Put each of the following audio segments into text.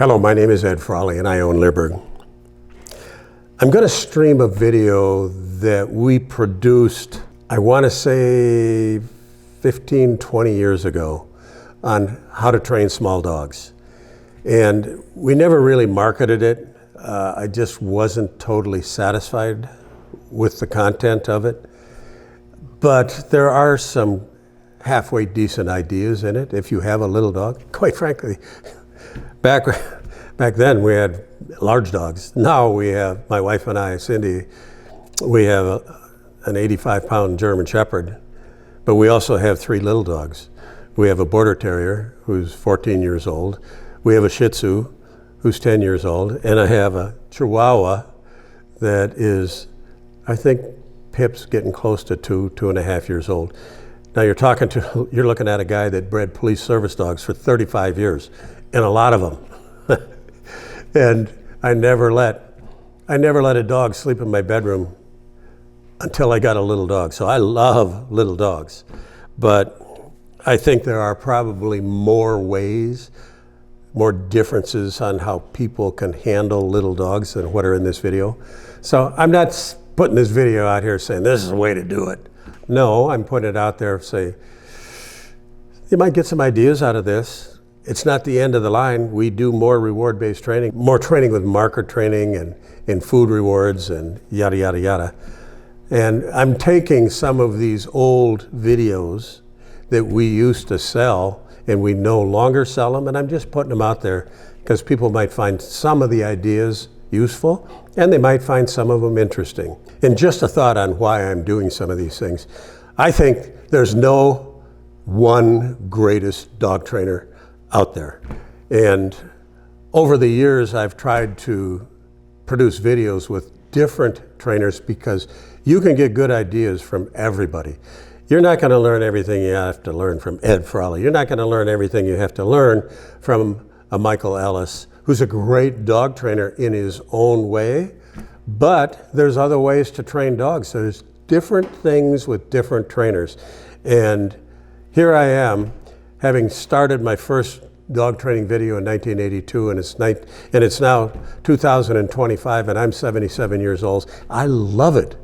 Hello, my name is Ed Frawley and I own Leerburg. I'm going to stream a video that we produced, I want to say 15, 20 years ago on how to train small dogs. And we never really marketed it. I just wasn't totally satisfied with the content of it. But there are some halfway decent ideas in it if you have a little dog. Quite frankly, back then we had large dogs. Now we have, my wife and I, Cindy, we have an 85-pound German Shepherd, but we also have 3 little dogs. We have a Border Terrier who's 14 years old. We have a Shih Tzu who's 10 years old, and I have a Chihuahua that is, I think Pip's getting close to 2.5 years old. Now you're looking at a guy that bred police service dogs for 35 years, and a lot of them. And I never let a dog sleep in my bedroom until I got a little dog. So I love little dogs, but I think there are probably more ways, more differences on how people can handle little dogs than what are in this video. So I'm not putting this video out here saying this is the way to do it. No, I'm putting it out there say, you might get some ideas out of this. It's not the end of the line. We do more reward-based training, more training with marker training and food rewards and yada, yada, yada. And I'm taking some of these old videos that we used to sell and we no longer sell them, and I'm just putting them out there because people might find some of the ideas useful and they might find some of them interesting. And just a thought on why I'm doing some of these things. I think there's no one greatest dog trainer out there. And over the years, I've tried to produce videos with different trainers because you can get good ideas from everybody. You're not going to learn everything you have to learn from Ed Frawley. You're not going to learn everything you have to learn from a Michael Ellis, who's a great dog trainer in his own way, but there's other ways to train dogs. So there's different things with different trainers. And here I am, having started my first dog training video in 1982, and it's now 2025, and I'm 77 years old. I love it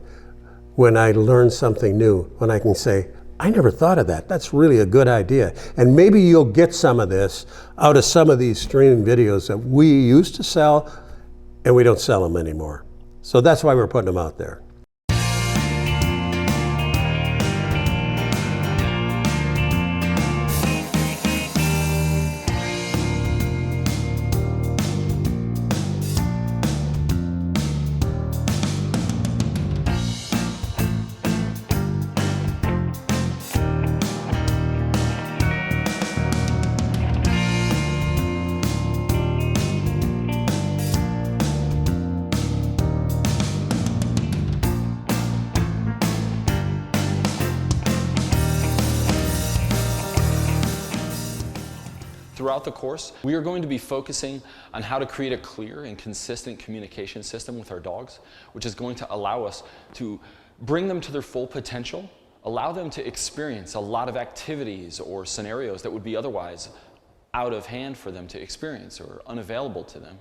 when I learn something new, when I can say, I never thought of that. That's really a good idea. And maybe you'll get some of this out of some of these streaming videos that we used to sell, and we don't sell them anymore. So that's why we're putting them out there. Throughout the course, we are going to be focusing on how to create a clear and consistent communication system with our dogs, which is going to allow us to bring them to their full potential, allow them to experience a lot of activities or scenarios that would be otherwise out of hand for them to experience or unavailable to them.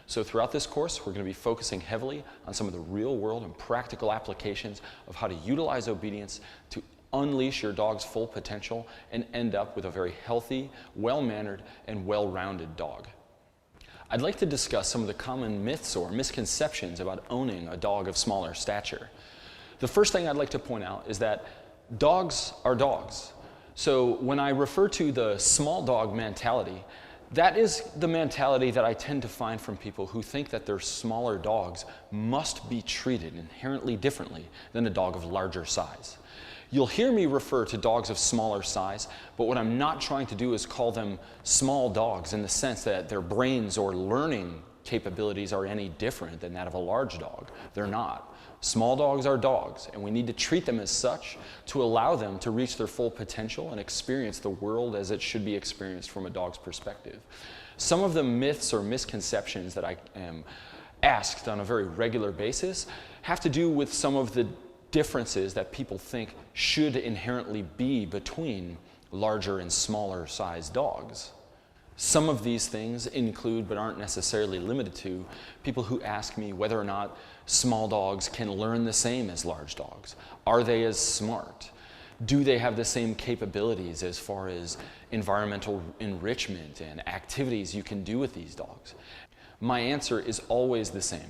So throughout this course, we're going to be focusing heavily on some of the real world and practical applications of how to utilize obedience to unleash your dog's full potential and end up with a very healthy, well-mannered, and well-rounded dog. I'd like to discuss some of the common myths or misconceptions about owning a dog of smaller stature. The first thing I'd like to point out is that dogs are dogs. So when I refer to the small dog mentality, that is the mentality that I tend to find from people who think that their smaller dogs must be treated inherently differently than a dog of larger size. You'll hear me refer to dogs of smaller size, but what I'm not trying to do is call them small dogs in the sense that their brains or learning capabilities are any different than that of a large dog. They're not. Small dogs are dogs, and we need to treat them as such to allow them to reach their full potential and experience the world as it should be experienced from a dog's perspective. Some of the myths or misconceptions that I am asked on a very regular basis have to do with some of the differences that people think should inherently be between larger and smaller sized dogs. Some of these things include, but aren't necessarily limited to, people who ask me whether or not small dogs can learn the same as large dogs. Are they as smart? Do they have the same capabilities as far as environmental enrichment and activities you can do with these dogs? My answer is always the same.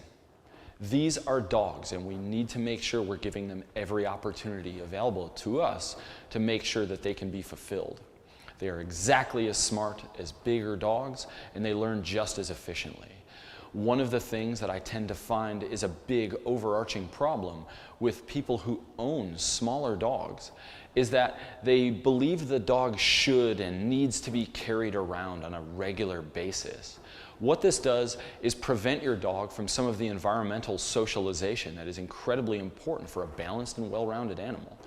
These are dogs, and we need to make sure we're giving them every opportunity available to us to make sure that they can be fulfilled. They are exactly as smart as bigger dogs, and they learn just as efficiently. One of the things that I tend to find is a big overarching problem with people who own smaller dogs is that they believe the dog should and needs to be carried around on a regular basis. What this does is prevent your dog from some of the environmental socialization that is incredibly important for a balanced and well-rounded animal.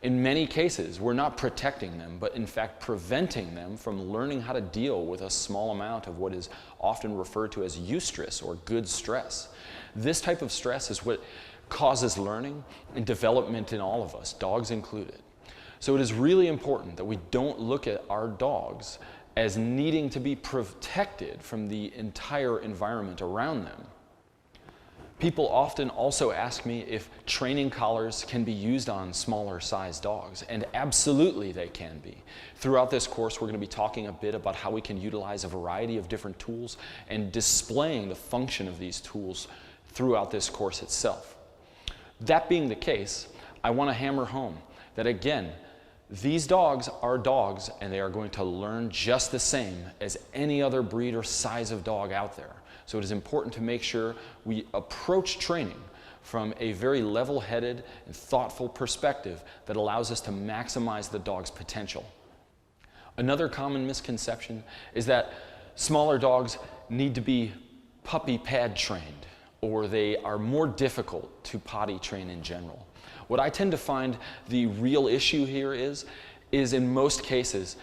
In many cases, we're not protecting them, but in fact preventing them from learning how to deal with a small amount of what is often referred to as eustress or good stress. This type of stress is what causes learning and development in all of us, dogs included. So it is really important that we don't look at our dogs as needing to be protected from the entire environment around them. People often also ask me if training collars can be used on smaller sized dogs, and absolutely they can be. Throughout this course, we're going to be talking a bit about how we can utilize a variety of different tools and displaying the function of these tools throughout this course itself. That being the case, I want to hammer home that again, these dogs are dogs, and they are going to learn just the same as any other breed or size of dog out there. So it is important to make sure we approach training from a very level-headed and thoughtful perspective that allows us to maximize the dog's potential. Another common misconception is that smaller dogs need to be puppy pad trained, or they are more difficult to potty train in general. What I tend to find the real issue here is in most cases,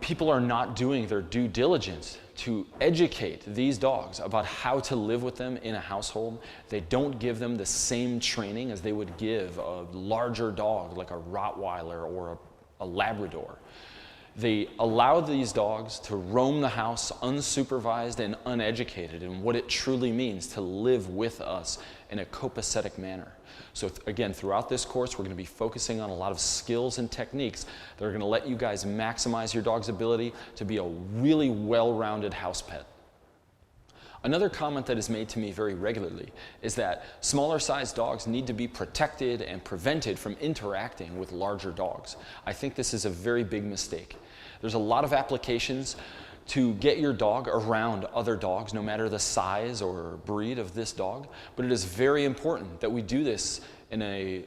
people are not doing their due diligence to educate these dogs about how to live with them in a household. They don't give them the same training as they would give a larger dog like a Rottweiler or a Labrador. They allow these dogs to roam the house unsupervised and uneducated in what it truly means to live with us in a copacetic manner. So again, throughout this course, we're going to be focusing on a lot of skills and techniques that are going to let you guys maximize your dog's ability to be a really well-rounded house pet. Another comment that is made to me very regularly is that smaller sized dogs need to be protected and prevented from interacting with larger dogs. I think this is a very big mistake. There's a lot of applications to get your dog around other dogs, no matter the size or breed of this dog, but it is very important that we do this in a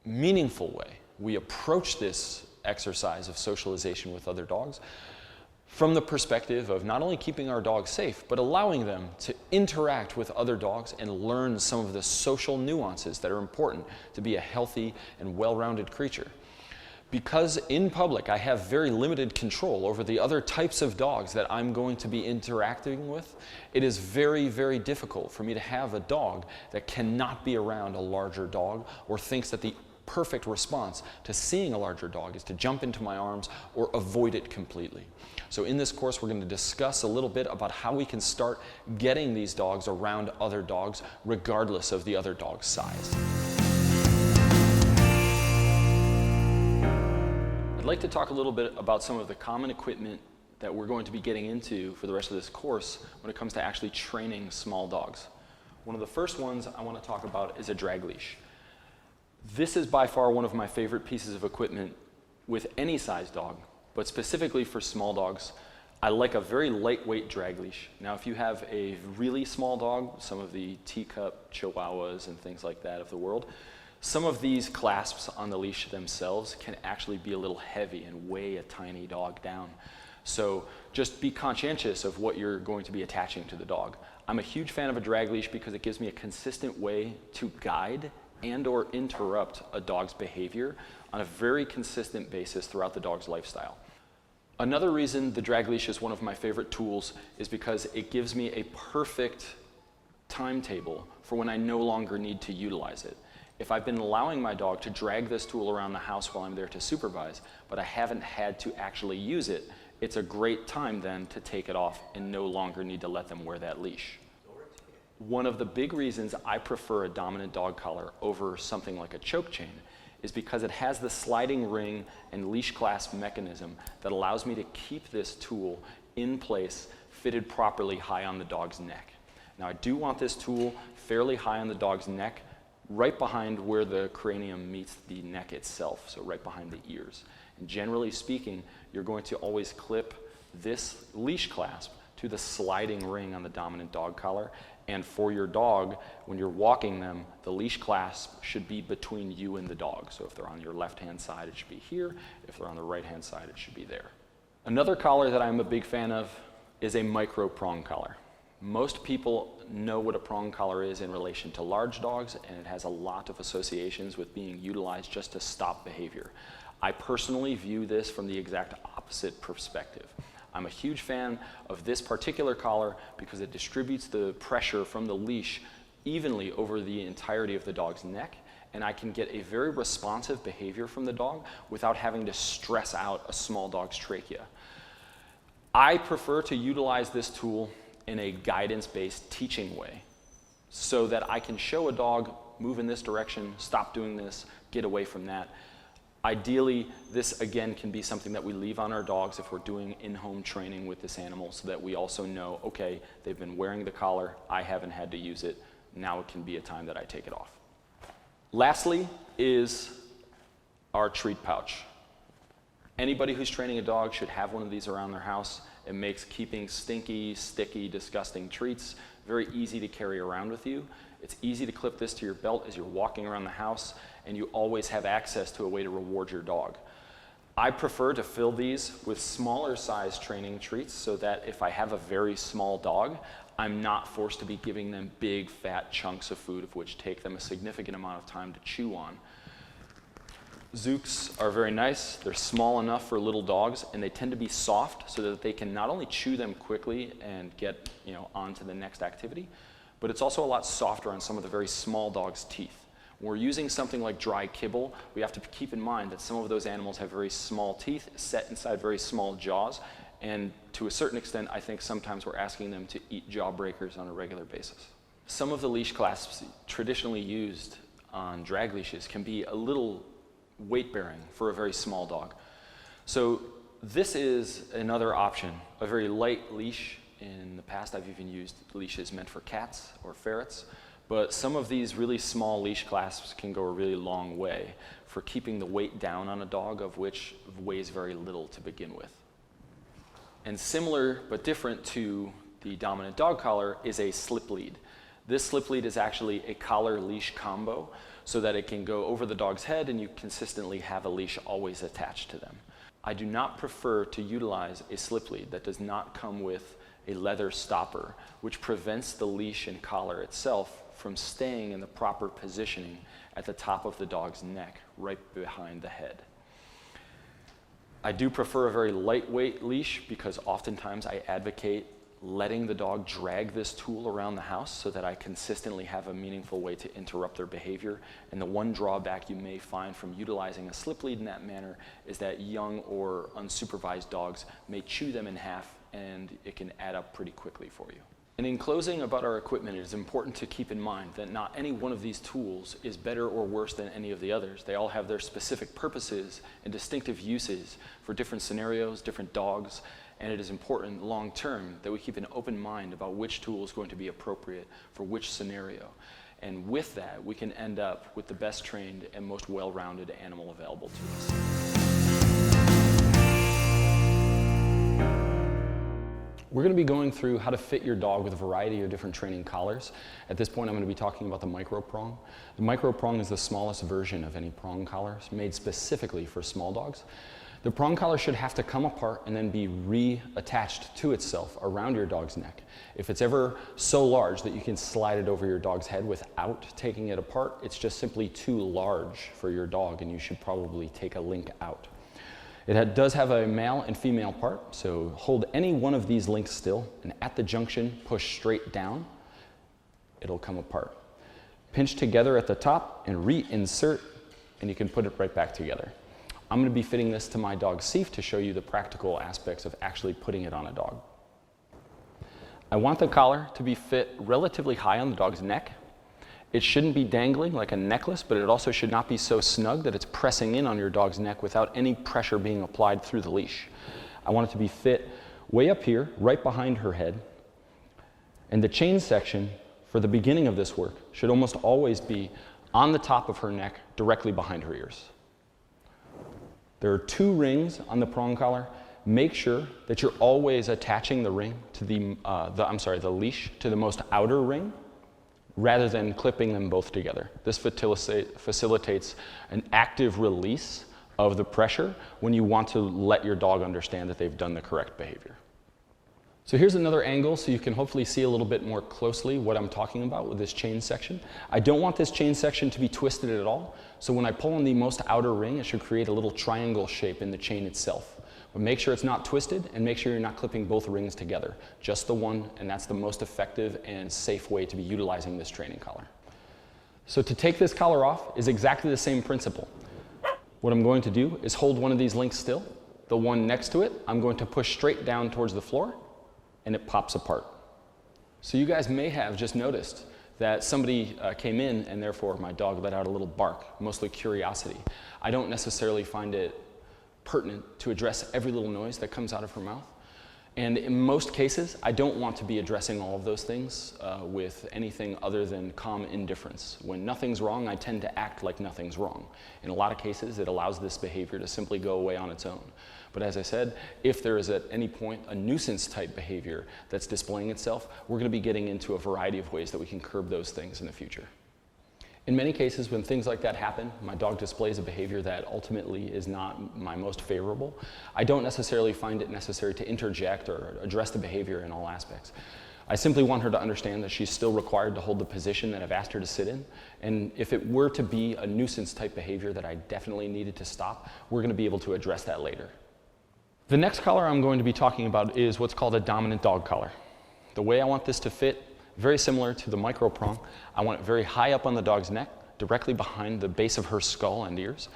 meaningful way. We approach this exercise of socialization with other dogs from the perspective of not only keeping our dogs safe, but allowing them to interact with other dogs and learn some of the social nuances that are important to be a healthy and well-rounded creature. Because in public, I have very limited control over the other types of dogs that I'm going to be interacting with, it is very, very difficult for me to have a dog that cannot be around a larger dog or thinks that the perfect response to seeing a larger dog is to jump into my arms or avoid it completely. So in this course, we're going to discuss a little bit about how we can start getting these dogs around other dogs regardless of the other dog's size. I'd like to talk a little bit about some of the common equipment that we're going to be getting into for the rest of this course when it comes to actually training small dogs. One of the first ones I want to talk about is a drag leash. This is by far one of my favorite pieces of equipment with any size dog, but specifically for small dogs. I like a very lightweight drag leash. Now, if you have a really small dog, some of the teacup chihuahuas and things like that of the world, some of these clasps on the leash themselves can actually be a little heavy and weigh a tiny dog down. So just be conscientious of what you're going to be attaching to the dog. I'm a huge fan of a drag leash because it gives me a consistent way to guide and or interrupt a dog's behavior on a very consistent basis throughout the dog's lifestyle. Another reason the drag leash is one of my favorite tools is because it gives me a perfect timetable for when I no longer need to utilize it. If I've been allowing my dog to drag this tool around the house while I'm there to supervise, but I haven't had to actually use it, it's a great time then to take it off and no longer need to let them wear that leash. One of the big reasons I prefer a dominant dog collar over something like a choke chain is because it has the sliding ring and leash clasp mechanism that allows me to keep this tool in place, fitted properly high on the dog's neck. Now I do want this tool fairly high on the dog's neck, right behind where the cranium meets the neck itself, so right behind the ears. And generally speaking, you're going to always clip this leash clasp to the sliding ring on the dominant dog collar. And for your dog, when you're walking them, the leash clasp should be between you and the dog. So if they're on your left-hand side, it should be here. If they're on the right-hand side, it should be there. Another collar that I'm a big fan of is a micro prong collar. Most people know what a prong collar is in relation to large dogs, and it has a lot of associations with being utilized just to stop behavior. I personally view this from the exact opposite perspective. I'm a huge fan of this particular collar because it distributes the pressure from the leash evenly over the entirety of the dog's neck, and I can get a very responsive behavior from the dog without having to stress out a small dog's trachea. I prefer to utilize this tool in a guidance-based teaching way so that I can show a dog, move in this direction, stop doing this, get away from that. Ideally, this again can be something that we leave on our dogs if we're doing in-home training with this animal so that we also know, okay, they've been wearing the collar, I haven't had to use it, now it can be a time that I take it off. Lastly is our treat pouch. Anybody who's training a dog should have one of these around their house. It makes keeping stinky, sticky, disgusting treats very easy to carry around with you. It's easy to clip this to your belt as you're walking around the house, and you always have access to a way to reward your dog. I prefer to fill these with smaller size training treats so that if I have a very small dog, I'm not forced to be giving them big fat chunks of food of which take them a significant amount of time to chew on. Zooks are very nice. They're small enough for little dogs, and they tend to be soft so that they can not only chew them quickly and get on to the next activity, but it's also a lot softer on some of the very small dogs' teeth. When we're using something like dry kibble, we have to keep in mind that some of those animals have very small teeth set inside very small jaws, and to a certain extent, I think sometimes we're asking them to eat jawbreakers on a regular basis. Some of the leash clasps traditionally used on drag leashes can be a little weight-bearing for a very small dog. So this is another option, a very light leash. In the past, I've even used leashes meant for cats or ferrets, but some of these really small leash clasps can go a really long way for keeping the weight down on a dog of which weighs very little to begin with. And similar but different to the dominant dog collar is a slip lead. This slip lead is actually a collar leash combo so that it can go over the dog's head and you consistently have a leash always attached to them. I do not prefer to utilize a slip lead that does not come with a leather stopper, which prevents the leash and collar itself from staying in the proper positioning at the top of the dog's neck, right behind the head. I do prefer a very lightweight leash because oftentimes I advocate letting the dog drag this tool around the house so that I consistently have a meaningful way to interrupt their behavior. And the one drawback you may find from utilizing a slip lead in that manner is that young or unsupervised dogs may chew them in half, and it can add up pretty quickly for you. And in closing about our equipment, it is important to keep in mind that not any one of these tools is better or worse than any of the others. They all have their specific purposes and distinctive uses for different scenarios, different dogs, and it is important long term that we keep an open mind about which tool is going to be appropriate for which scenario. And with that, we can end up with the best trained and most well-rounded animal available to us. We're going to be going through how to fit your dog with a variety of different training collars. At this point, I'm going to be talking about the micro prong. The micro prong is the smallest version of any prong collars, made specifically for small dogs. The prong collar should have to come apart and then be reattached to itself around your dog's neck. If it's ever so large that you can slide it over your dog's head without taking it apart, it's just simply too large for your dog, and you should probably take a link out. It does have a male and female part, so hold any one of these links still, and at the junction, push straight down. It'll come apart. Pinch together at the top and reinsert, and you can put it right back together. I'm going to be fitting this to my dog Seif to show you the practical aspects of actually putting it on a dog. I want the collar to be fit relatively high on the dog's neck. It shouldn't be dangling like a necklace, but it also should not be so snug that it's pressing in on your dog's neck without any pressure being applied through the leash. I want it to be fit way up here, right behind her head. And the chain section for the beginning of this work should almost always be on the top of her neck, directly behind her ears. There are 2 rings on the prong collar. Make sure that you're always attaching the ring to the leash to the most outer ring, rather than clipping them both together. This facilitates an active release of the pressure when you want to let your dog understand that they've done the correct behavior. So here's another angle so you can hopefully see a little bit more closely what I'm talking about with this chain section. I don't want this chain section to be twisted at all, so when I pull on the most outer ring, it should create a little triangle shape in the chain itself. But make sure it's not twisted, and make sure you're not clipping both rings together, just the one, and that's the most effective and safe way to be utilizing this training collar. So to take this collar off is exactly the same principle. What I'm going to do is hold one of these links still. The one next to it, I'm going to push straight down towards the floor, and it pops apart. So you guys may have just noticed that somebody came in, and therefore my dog let out a little bark, mostly curiosity. I don't necessarily find it pertinent to address every little noise that comes out of her mouth. And in most cases, I don't want to be addressing all of those things with anything other than calm indifference. When nothing's wrong, I tend to act like nothing's wrong. In a lot of cases, it allows this behavior to simply go away on its own. But as I said, if there is at any point a nuisance type behavior that's displaying itself, we're going to be getting into a variety of ways that we can curb those things in the future. In many cases, when things like that happen, my dog displays a behavior that ultimately is not my most favorable. I don't necessarily find it necessary to interject or address the behavior in all aspects. I simply want her to understand that she's still required to hold the position that I've asked her to sit in. And if it were to be a nuisance type behavior that I definitely needed to stop, we're going to be able to address that later. The next collar I'm going to be talking about is what's called a dominant dog collar. The way I want this to fit, very similar to the micro prong. I want it very high up on the dog's neck, directly behind the base of her skull and ears.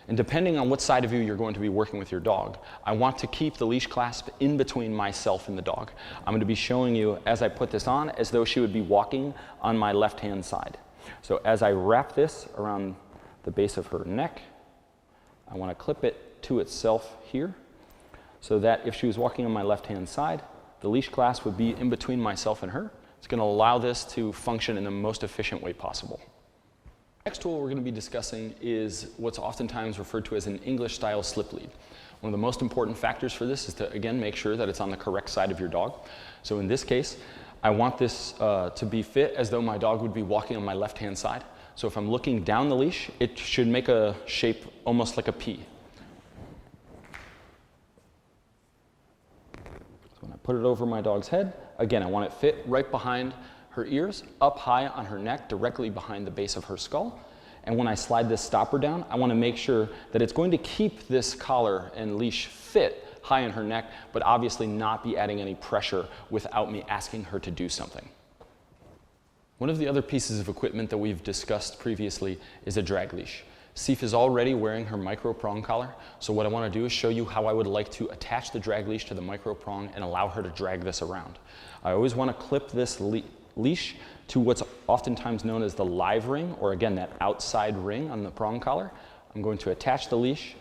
And depending on what side of you you're going to be working with your dog, I want to keep the leash clasp in between myself and the dog. I'm going to be showing you as I put this on as though she would be walking on my left-hand side. So as I wrap this around the base of her neck, I want to clip it to itself here, so that if she was walking on my left-hand side, the leash clasp would be in between myself and her. It's going to allow this to function in the most efficient way possible. The next tool we're going to be discussing is what's oftentimes referred to as an English-style slip lead. One of the most important factors for this is to, again, make sure that it's on the correct side of your dog. So in this case, I want this to be fit as though my dog would be walking on my left-hand side. So if I'm looking down the leash, it should make a shape almost like a P. When I put it over my dog's head, again, I want it fit right behind her ears, up high on her neck, directly behind the base of her skull. And when I slide this stopper down, I want to make sure that it's going to keep this collar and leash fit high in her neck, but obviously not be adding any pressure without me asking her to do something. One of the other pieces of equipment that we've discussed previously is a drag leash. Seif is already wearing her micro prong collar, so what I want to do is show you how I would like to attach the drag leash to the micro prong and allow her to drag this around. I always want to clip this leash to what's oftentimes known as the live ring, or again, that outside ring on the prong collar. I'm going to attach the leash,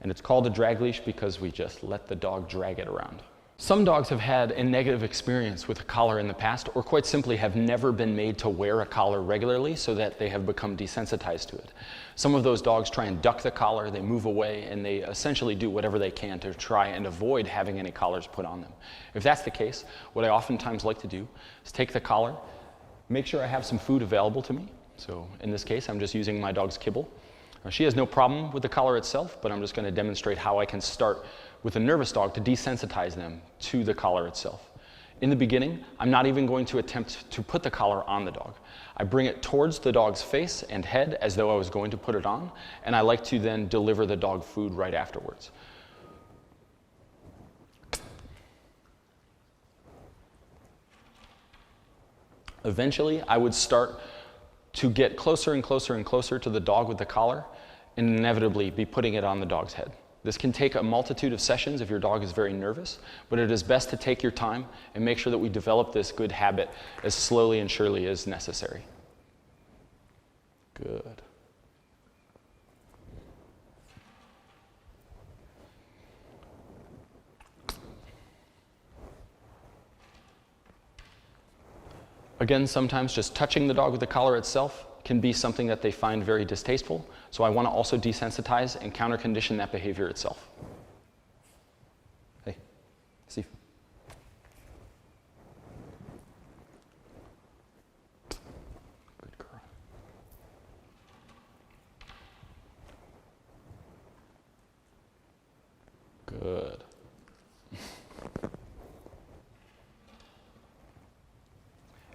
and it's called a drag leash because we just let the dog drag it around. Some dogs have had a negative experience with a collar in the past, or quite simply have never been made to wear a collar regularly so that they have become desensitized to it. Some of those dogs try and duck the collar, they move away, and they essentially do whatever they can to try and avoid having any collars put on them. If that's the case, what I oftentimes like to do is take the collar, make sure I have some food available to me. So in this case, I'm just using my dog's kibble. She has no problem with the collar itself, but I'm just going to demonstrate how I can start with a nervous dog to desensitize them to the collar itself. In the beginning, I'm not even going to attempt to put the collar on the dog. I bring it towards the dog's face and head as though I was going to put it on, and I like to then deliver the dog food right afterwards. Eventually, I would start to get closer and closer and closer to the dog with the collar, and inevitably be putting it on the dog's head. This can take a multitude of sessions if your dog is very nervous, but it is best to take your time and make sure that we develop this good habit as slowly and surely as necessary. Good. Again, sometimes just touching the dog with the collar itself can be something that they find very distasteful, so I want to also desensitize and counter-condition that behavior itself. Hey, Steve. Good girl. Good.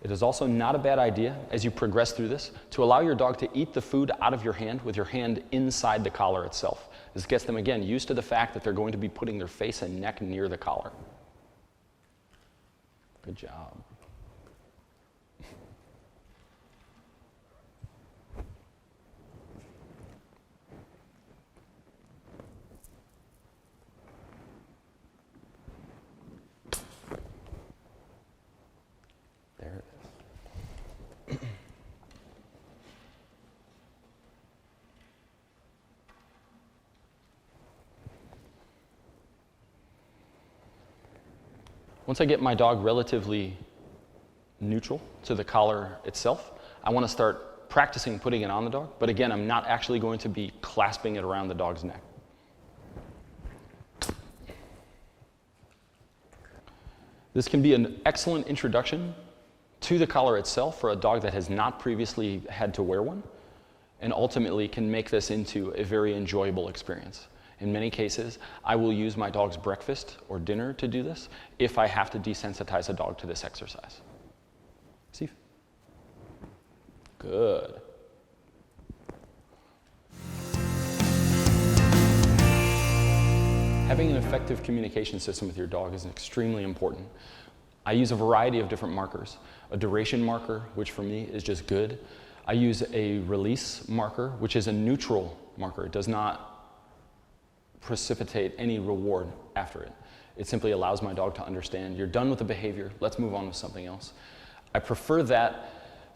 It is also not a bad idea, as you progress through this, to allow your dog to eat the food out of your hand with your hand inside the collar itself. This gets them, again, used to the fact that they're going to be putting their face and neck near the collar. Good job. There it is. Once I get my dog relatively neutral to the collar itself, I want to start practicing putting it on the dog, but again, I'm not actually going to be clasping it around the dog's neck. This can be an excellent introduction to the collar itself for a dog that has not previously had to wear one, and ultimately can make this into a very enjoyable experience. In many cases, I will use my dog's breakfast or dinner to do this if I have to desensitize a dog to this exercise. Steve? Good. Having an effective communication system with your dog is extremely important. I use a variety of different markers. A duration marker, which for me is just good. I use a release marker, which is a neutral marker. It does not precipitate any reward after it. It simply allows my dog to understand, you're done with the behavior, let's move on with something else. I prefer that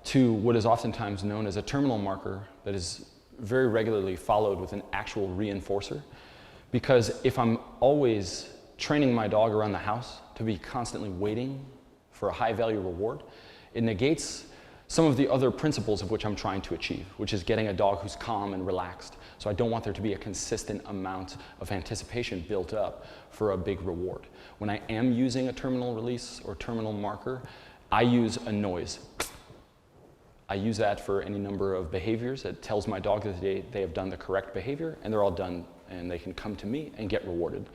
to what is oftentimes known as a terminal marker that is very regularly followed with an actual reinforcer, because if I'm always training my dog around the house to be constantly waiting for a high value reward, it negates some of the other principles of which I'm trying to achieve, which is getting a dog who's calm and relaxed. So I don't want there to be a consistent amount of anticipation built up for a big reward. When I am using a terminal release or terminal marker, I use a noise. I use that for any number of behaviors. It tells my dog that they have done the correct behavior and they're all done and they can come to me and get rewarded.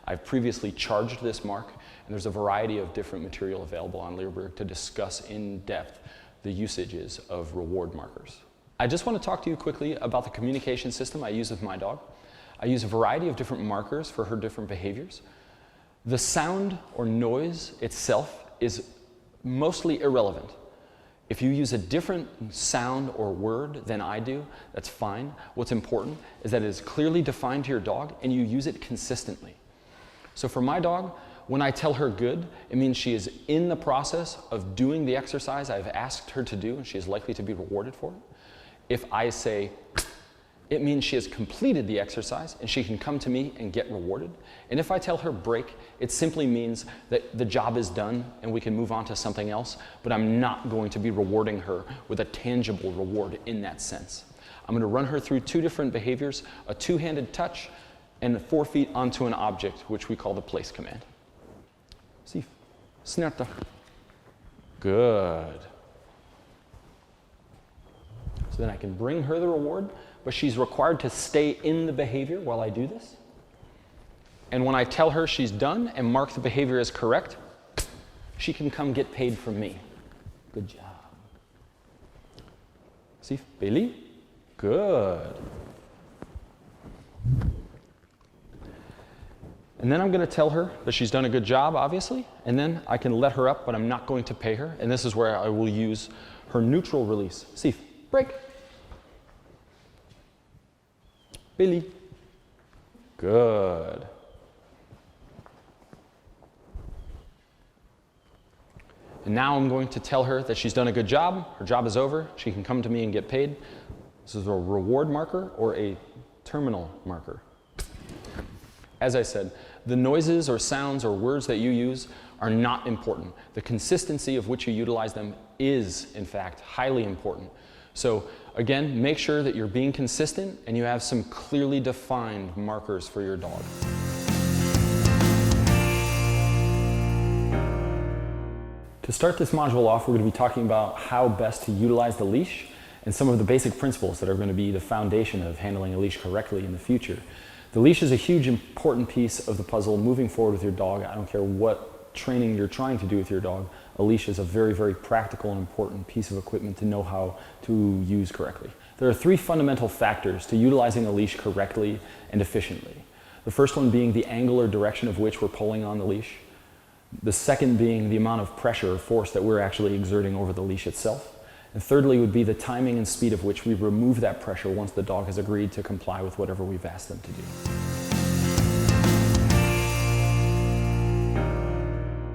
I've previously charged this mark, and there's a variety of different material available on Leerburg to discuss in depth the usages of reward markers. I just want to talk to you quickly about the communication system I use with my dog. I use a variety of different markers for her different behaviors. The sound or noise itself is mostly irrelevant. If you use a different sound or word than I do, that's fine. What's important is that it is clearly defined to your dog and you use it consistently. So for my dog, when I tell her good, it means she is in the process of doing the exercise I've asked her to do and she is likely to be rewarded for it. If I say, it means she has completed the exercise and she can come to me and get rewarded. And if I tell her break, it simply means that the job is done and we can move on to something else, but I'm not going to be rewarding her with a tangible reward in that sense. I'm going to run her through two different behaviors, a two-handed touch and 4 feet onto an object, which we call the place command. See, snärta. Good. So then I can bring her the reward, but she's required to stay in the behavior while I do this. And when I tell her she's done and mark the behavior as correct, she can come get paid from me. Good job. See, Bailey? Good. And then I'm going to tell her that she's done a good job, obviously, and then I can let her up, but I'm not going to pay her. And this is where I will use her neutral release. See, break. Billy. Good. And now I'm going to tell her that she's done a good job. Her job is over. She can come to me and get paid. This is a reward marker or a terminal marker. As I said, the noises or sounds or words that you use are not important. The consistency of which you utilize them is, in fact, highly important. So again, make sure that you're being consistent and you have some clearly defined markers for your dog. To start this module off, we're going to be talking about how best to utilize the leash and some of the basic principles that are going to be the foundation of handling a leash correctly in the future. The leash is a huge important piece of the puzzle moving forward with your dog. I don't care what training you're trying to do with your dog. A leash is a very, very practical and important piece of equipment to know how to use correctly. There are three fundamental factors to utilizing a leash correctly and efficiently. The first one being the angle or direction of which we're pulling on the leash. The second being the amount of pressure or force that we're actually exerting over the leash itself. And thirdly would be the timing and speed of which we remove that pressure once the dog has agreed to comply with whatever we've asked them to do.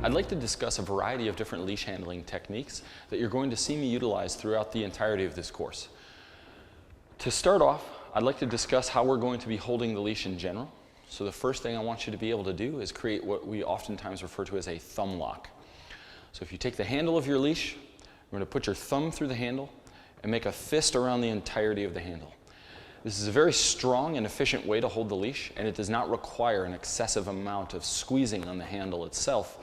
I'd like to discuss a variety of different leash handling techniques that you're going to see me utilize throughout the entirety of this course. To start off, I'd like to discuss how we're going to be holding the leash in general. So the first thing I want you to be able to do is create what we oftentimes refer to as a thumb lock. So if you take the handle of your leash, you're going to put your thumb through the handle and make a fist around the entirety of the handle. This is a very strong and efficient way to hold the leash, and it does not require an excessive amount of squeezing on the handle itself.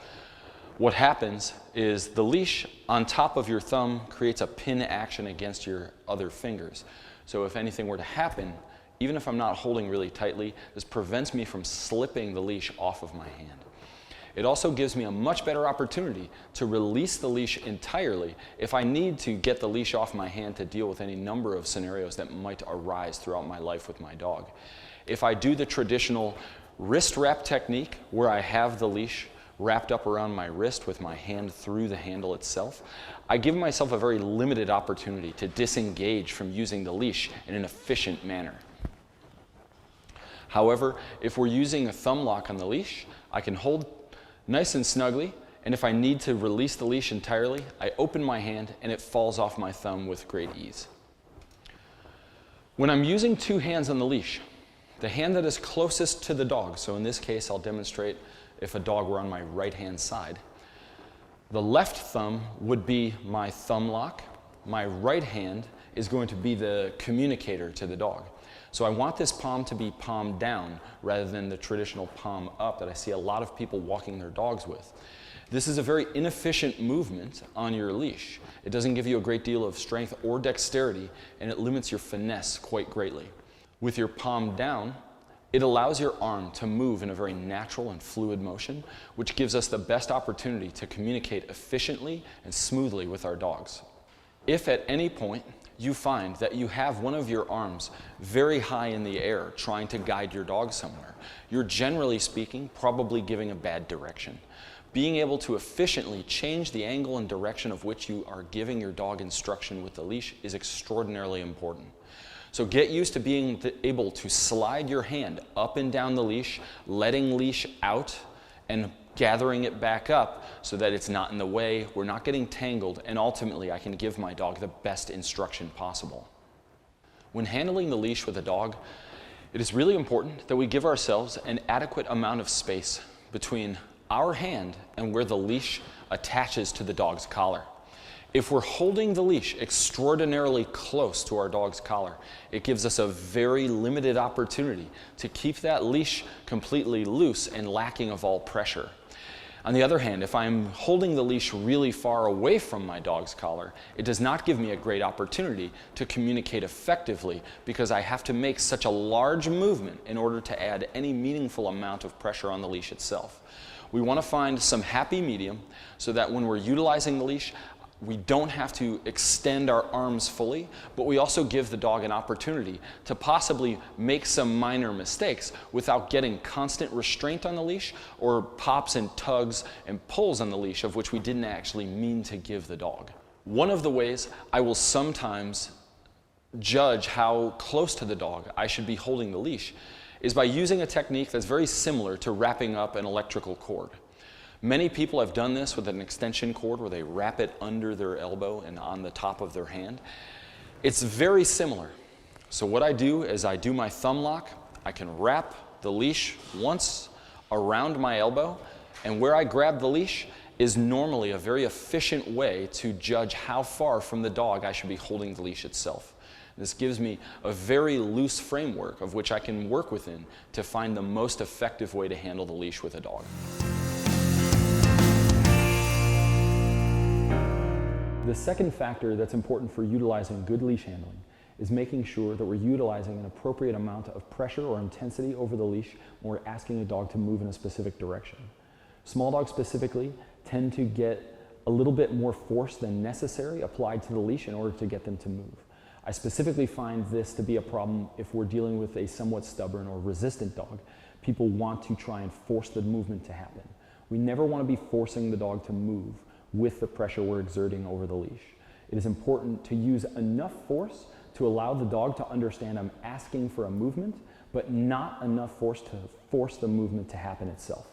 What happens is the leash on top of your thumb creates a pin action against your other fingers. So if anything were to happen, even if I'm not holding really tightly, this prevents me from slipping the leash off of my hand. It also gives me a much better opportunity to release the leash entirely if I need to get the leash off my hand to deal with any number of scenarios that might arise throughout my life with my dog. If I do the traditional wrist wrap technique where I have the leash wrapped up around my wrist with my hand through the handle itself, I give myself a very limited opportunity to disengage from using the leash in an efficient manner. However, if we're using a thumb lock on the leash, I can hold nice and snugly, and if I need to release the leash entirely, I open my hand and it falls off my thumb with great ease. When I'm using two hands on the leash, the hand that is closest to the dog, so in this case I'll demonstrate if a dog were on my right-hand side, the left thumb would be my thumb lock, my right hand is going to be the communicator to the dog. So I want this palm to be palm down rather than the traditional palm up that I see a lot of people walking their dogs with. This is a very inefficient movement on your leash. It doesn't give you a great deal of strength or dexterity, and it limits your finesse quite greatly. With your palm down, it allows your arm to move in a very natural and fluid motion, which gives us the best opportunity to communicate efficiently and smoothly with our dogs. If at any point you find that you have one of your arms very high in the air trying to guide your dog somewhere, you're generally speaking probably giving a bad direction. Being able to efficiently change the angle and direction of which you are giving your dog instruction with the leash is extraordinarily important. So get used to being able to slide your hand up and down the leash, letting leash out and gathering it back up so that it's not in the way, we're not getting tangled, and ultimately I can give my dog the best instruction possible. When handling the leash with a dog, it is really important that we give ourselves an adequate amount of space between our hand and where the leash attaches to the dog's collar. If we're holding the leash extraordinarily close to our dog's collar, it gives us a very limited opportunity to keep that leash completely loose and lacking of all pressure. On the other hand, if I'm holding the leash really far away from my dog's collar, it does not give me a great opportunity to communicate effectively because I have to make such a large movement in order to add any meaningful amount of pressure on the leash itself. We want to find some happy medium so that when we're utilizing the leash, we don't have to extend our arms fully, but we also give the dog an opportunity to possibly make some minor mistakes without getting constant restraint on the leash or pops and tugs and pulls on the leash of which we didn't actually mean to give the dog. One of the ways I will sometimes judge how close to the dog I should be holding the leash is by using a technique that's very similar to wrapping up an electrical cord. Many people have done this with an extension cord where they wrap it under their elbow and on the top of their hand. It's very similar. So what I do is I do my thumb lock. I can wrap the leash once around my elbow, and where I grab the leash is normally a very efficient way to judge how far from the dog I should be holding the leash itself. This gives me a very loose framework of which I can work within to find the most effective way to handle the leash with a dog. The second factor that's important for utilizing good leash handling is making sure that we're utilizing an appropriate amount of pressure or intensity over the leash when we're asking a dog to move in a specific direction. Small dogs specifically tend to get a little bit more force than necessary applied to the leash in order to get them to move. I specifically find this to be a problem if we're dealing with a somewhat stubborn or resistant dog. People want to try and force the movement to happen. We never want to be forcing the dog to move with the pressure we're exerting over the leash. It is important to use enough force to allow the dog to understand I'm asking for a movement, but not enough force to force the movement to happen itself.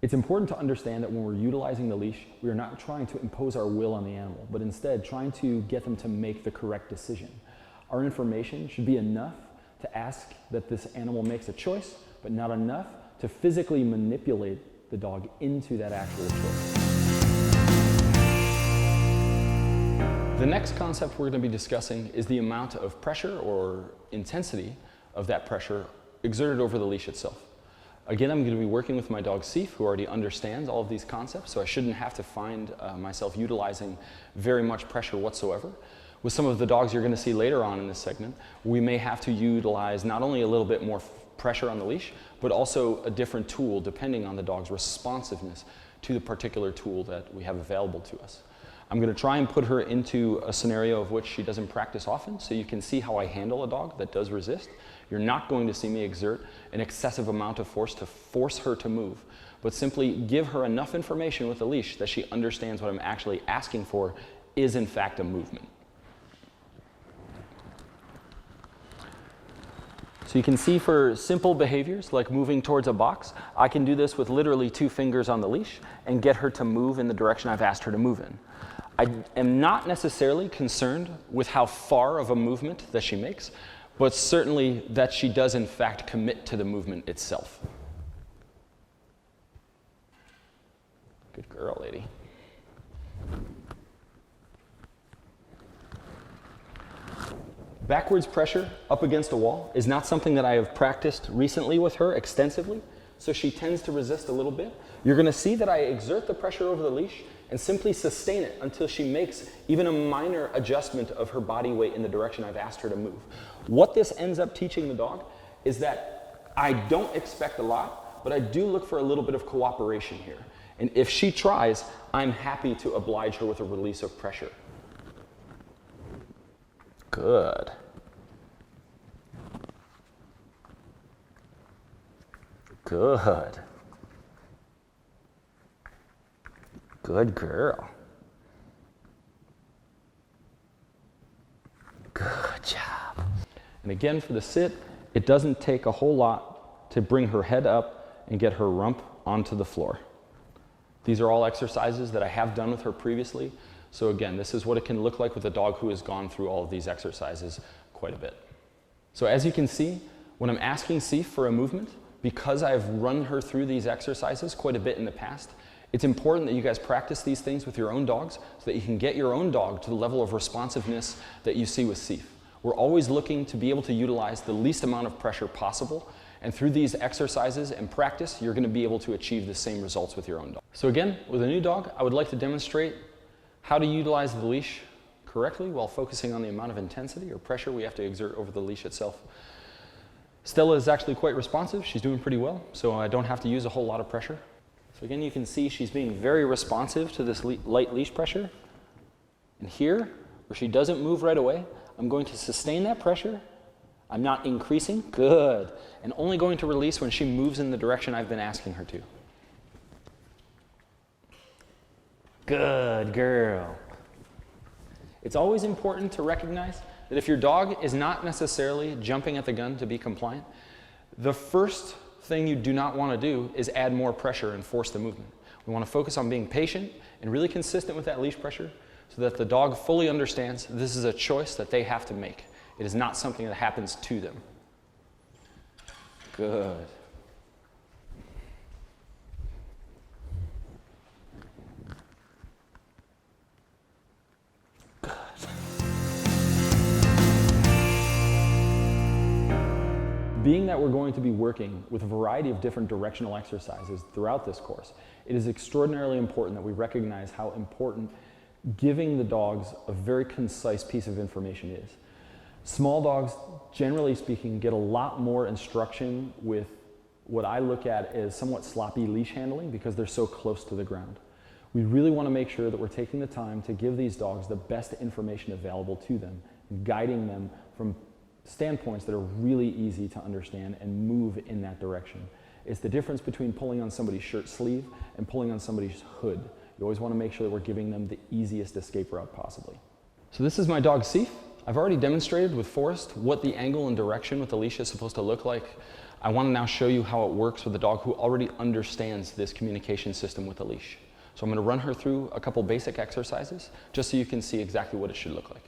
It's important to understand that when we're utilizing the leash, we are not trying to impose our will on the animal, but instead trying to get them to make the correct decision. Our information should be enough to ask that this animal makes a choice, but not enough to physically manipulate the dog into that actual choice. The next concept we're going to be discussing is the amount of pressure or intensity of that pressure exerted over the leash itself. Again, I'm going to be working with my dog Seif, who already understands all of these concepts, so I shouldn't have to find myself utilizing very much pressure whatsoever. With some of the dogs you're going to see later on in this segment, we may have to utilize not only a little bit more pressure on the leash, but also a different tool depending on the dog's responsiveness to the particular tool that we have available to us. I'm going to try and put her into a scenario of which she doesn't practice often, so you can see how I handle a dog that does resist. You're not going to see me exert an excessive amount of force to force her to move, but simply give her enough information with the leash that she understands what I'm actually asking for is in fact a movement. So you can see for simple behaviors like moving towards a box, I can do this with literally 2 fingers on the leash and get her to move in the direction I've asked her to move in. I am not necessarily concerned with how far of a movement that she makes, but certainly that she does in fact commit to the movement itself. Good girl, lady. Backwards pressure up against a wall is not something that I have practiced recently with her extensively, so she tends to resist a little bit. You're going to see that I exert the pressure over the leash and simply sustain it until she makes even a minor adjustment of her body weight in the direction I've asked her to move. What this ends up teaching the dog is that I don't expect a lot, but I do look for a little bit of cooperation here. And if she tries, I'm happy to oblige her with a release of pressure. Good. Good. Good girl. Good job. And again, for the sit, it doesn't take a whole lot to bring her head up and get her rump onto the floor. These are all exercises that I have done with her previously. So again, this is what it can look like with a dog who has gone through all of these exercises quite a bit. So as you can see, when I'm asking Seif for a movement, because I've run her through these exercises quite a bit in the past, it's important that you guys practice these things with your own dogs so that you can get your own dog to the level of responsiveness that you see with Seif. We're always looking to be able to utilize the least amount of pressure possible, and through these exercises and practice, you're going to be able to achieve the same results with your own dog. So again, with a new dog, I would like to demonstrate how to utilize the leash correctly while focusing on the amount of intensity or pressure we have to exert over the leash itself. Stella is actually quite responsive. She's doing pretty well, so I don't have to use a whole lot of pressure. So again, you can see she's being very responsive to this light leash pressure. And here, where she doesn't move right away, I'm going to sustain that pressure. I'm not increasing. Good. And only going to release when she moves in the direction I've been asking her to. Good girl. It's always important to recognize that if your dog is not necessarily jumping at the gun to be compliant, the first thing you do not want to do is add more pressure and force the movement. We want to focus on being patient and really consistent with that leash pressure so that the dog fully understands this is a choice that they have to make. It is not something that happens to them. Good. Being that we're going to be working with a variety of different directional exercises throughout this course, it is extraordinarily important that we recognize how important giving the dogs a very concise piece of information is. Small dogs, generally speaking, get a lot more instruction with what I look at as somewhat sloppy leash handling because they're so close to the ground. We really want to make sure that we're taking the time to give these dogs the best information available to them, guiding them from standpoints that are really easy to understand and move in that direction. It's the difference between pulling on somebody's shirt sleeve and pulling on somebody's hood. You always want to make sure that we're giving them the easiest escape route possibly. So this is my dog Seif. I've already demonstrated with Forrest what the angle and direction with the leash is supposed to look like. I want to now show you how it works with a dog who already understands this communication system with the leash. So I'm going to run her through a couple basic exercises just so you can see exactly what it should look like.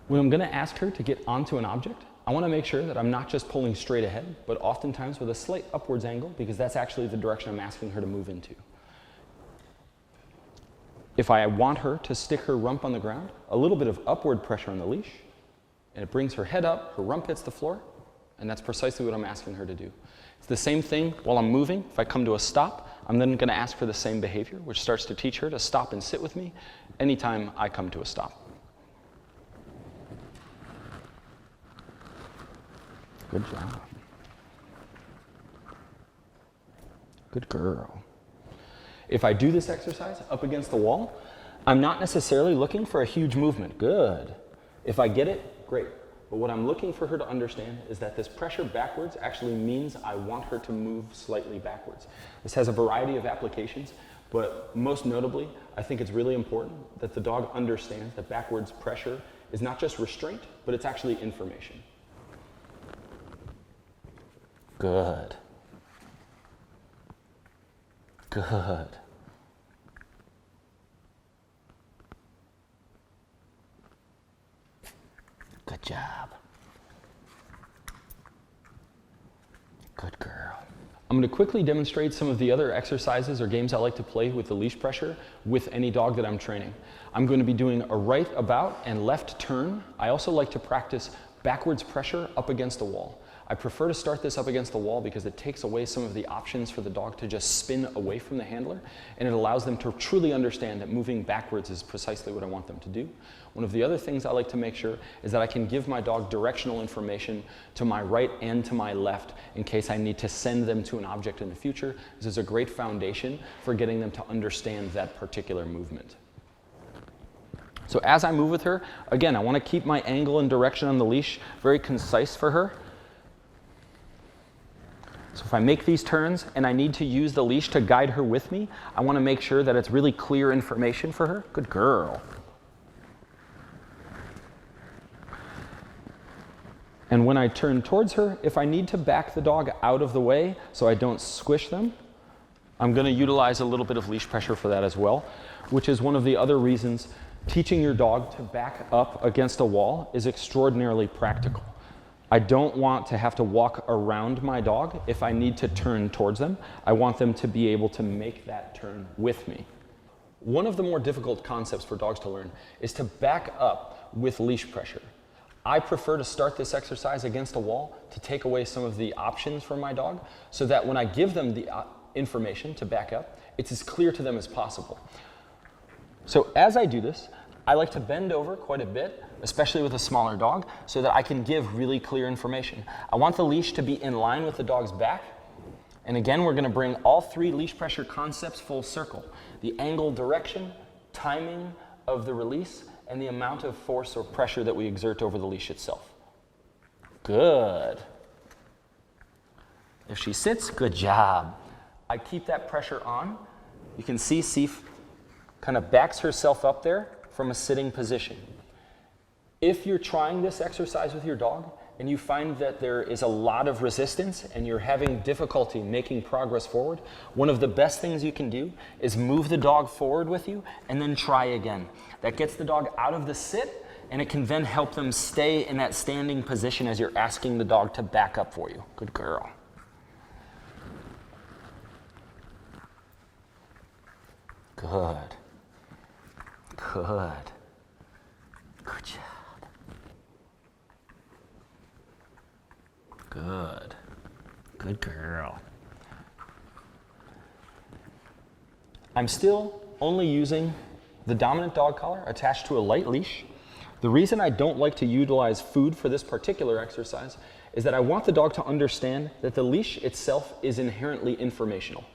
When I'm going to ask her to get onto an object, I want to make sure that I'm not just pulling straight ahead, but oftentimes with a slight upwards angle because that's actually the direction I'm asking her to move into. If I want her to stick her rump on the ground, a little bit of upward pressure on the leash, and it brings her head up, her rump hits the floor, and that's precisely what I'm asking her to do. It's the same thing while I'm moving. If I come to a stop, I'm then going to ask for the same behavior, which starts to teach her to stop and sit with me anytime I come to a stop. Good job. Good girl. If I do this exercise up against the wall, I'm not necessarily looking for a huge movement. Good. If I get it, great. But what I'm looking for her to understand is that this pressure backwards actually means I want her to move slightly backwards. This has a variety of applications, but most notably, I think it's really important that the dog understands that backwards pressure is not just restraint, but it's actually information. Good. Good. Good job. Good girl. I'm going to quickly demonstrate some of the other exercises or games I like to play with the leash pressure with any dog that I'm training. I'm going to be doing a right about and left turn. I also like to practice backwards pressure up against a wall. I prefer to start this up against the wall because it takes away some of the options for the dog to just spin away from the handler, and it allows them to truly understand that moving backwards is precisely what I want them to do. One of the other things I like to make sure is that I can give my dog directional information to my right and to my left in case I need to send them to an object in the future. This is a great foundation for getting them to understand that particular movement. So as I move with her, again, I want to keep my angle and direction on the leash very concise for her. So if I make these turns and I need to use the leash to guide her with me, I want to make sure that it's really clear information for her. Good girl. And when I turn towards her, if I need to back the dog out of the way so I don't squish them, I'm going to utilize a little bit of leash pressure for that as well, which is one of the other reasons teaching your dog to back up against a wall is extraordinarily practical. I don't want to have to walk around my dog if I need to turn towards them. I want them to be able to make that turn with me. One of the more difficult concepts for dogs to learn is to back up with leash pressure. I prefer to start this exercise against a wall to take away some of the options for my dog so that when I give them the information to back up, it's as clear to them as possible. So as I do this, I like to bend over quite a bit, especially with a smaller dog, so that I can give really clear information. I want the leash to be in line with the dog's back. And again, we're going to bring all three leash pressure concepts full circle. The angle, direction, timing of the release, and the amount of force or pressure that we exert over the leash itself. Good. If she sits, good job. I keep that pressure on. You can see Seif kind of backs herself up there from a sitting position. If you're trying this exercise with your dog and you find that there is a lot of resistance and you're having difficulty making progress forward, one of the best things you can do is move the dog forward with you and then try again. That gets the dog out of the sit, and it can then help them stay in that standing position as you're asking the dog to back up for you. Good girl. Good. Good. Good job. Good. Good girl. I'm still only using the dominant dog collar attached to a light leash. The reason I don't like to utilize food for this particular exercise is that I want the dog to understand that the leash itself is inherently informational.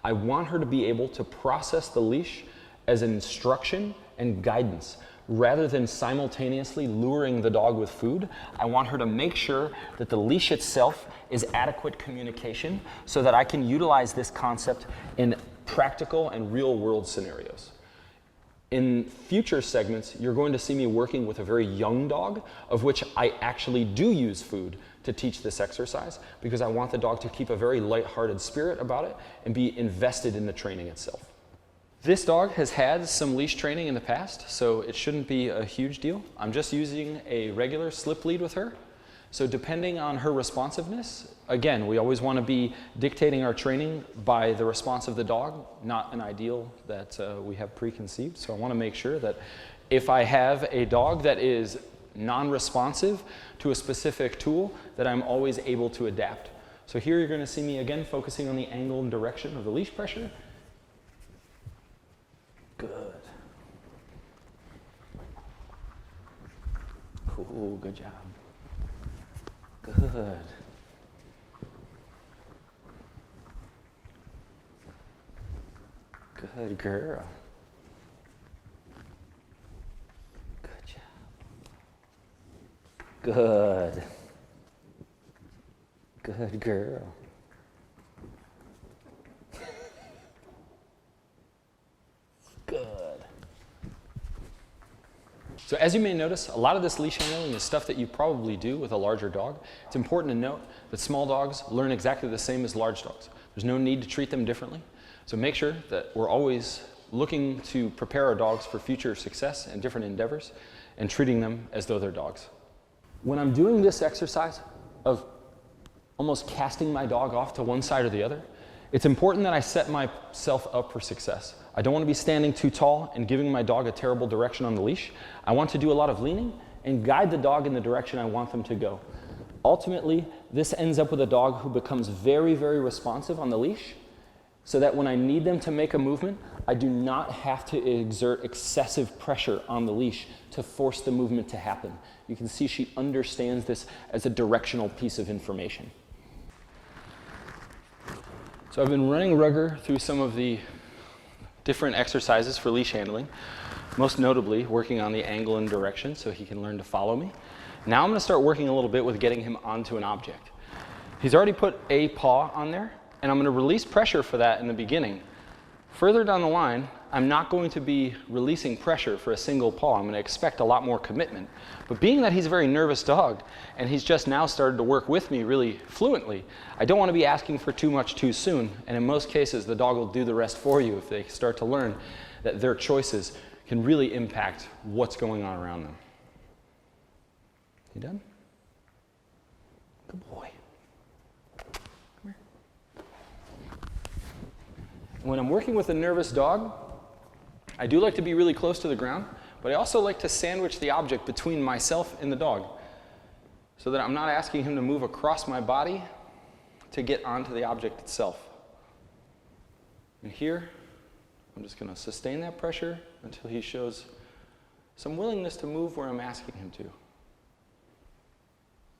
I want her to be able to process the leash as instruction and guidance. Rather than simultaneously luring the dog with food, I want her to make sure that the leash itself is adequate communication so that I can utilize this concept in practical and real-world scenarios. In future segments, you're going to see me working with a very young dog, of which I actually do use food to teach this exercise, because I want the dog to keep a very lighthearted spirit about it and be invested in the training itself. This dog has had some leash training in the past, so it shouldn't be a huge deal. I'm just using a regular slip lead with her. So depending on her responsiveness, again, we always want to be dictating our training by the response of the dog, not an ideal that we have preconceived. So I want to make sure that if I have a dog that is non-responsive to a specific tool, that I'm always able to adapt. So here you're going to see me again focusing on the angle and direction of the leash pressure. Good. Cool, good job. Good. Good girl. Good job. Good. Good girl. Good. So as you may notice, a lot of this leash handling is stuff that you probably do with a larger dog. It's important to note that small dogs learn exactly the same as large dogs. There's no need to treat them differently. So make sure that we're always looking to prepare our dogs for future success and different endeavors and treating them as though they're dogs. When I'm doing this exercise of almost casting my dog off to one side or the other, it's important that I set myself up for success. I don't want to be standing too tall and giving my dog a terrible direction on the leash. I want to do a lot of leaning and guide the dog in the direction I want them to go. Ultimately, this ends up with a dog who becomes very, very responsive on the leash, so that when I need them to make a movement, I do not have to exert excessive pressure on the leash to force the movement to happen. You can see she understands this as a directional piece of information. So I've been running Rugger through some of the different exercises for leash handling, most notably working on the angle and direction so he can learn to follow me. Now I'm going to start working a little bit with getting him onto an object. He's already put a paw on there, and I'm going to release pressure for that in the beginning. Further down the line, I'm not going to be releasing pressure for a single paw. I'm going to expect a lot more commitment. But being that he's a very nervous dog, and he's just now started to work with me really fluently, I don't want to be asking for too much too soon. And in most cases, the dog will do the rest for you if they start to learn that their choices can really impact what's going on around them. You done? Good boy. When I'm working with a nervous dog, I do like to be really close to the ground, but I also like to sandwich the object between myself and the dog so that I'm not asking him to move across my body to get onto the object itself. And here, I'm just going to sustain that pressure until he shows some willingness to move where I'm asking him to.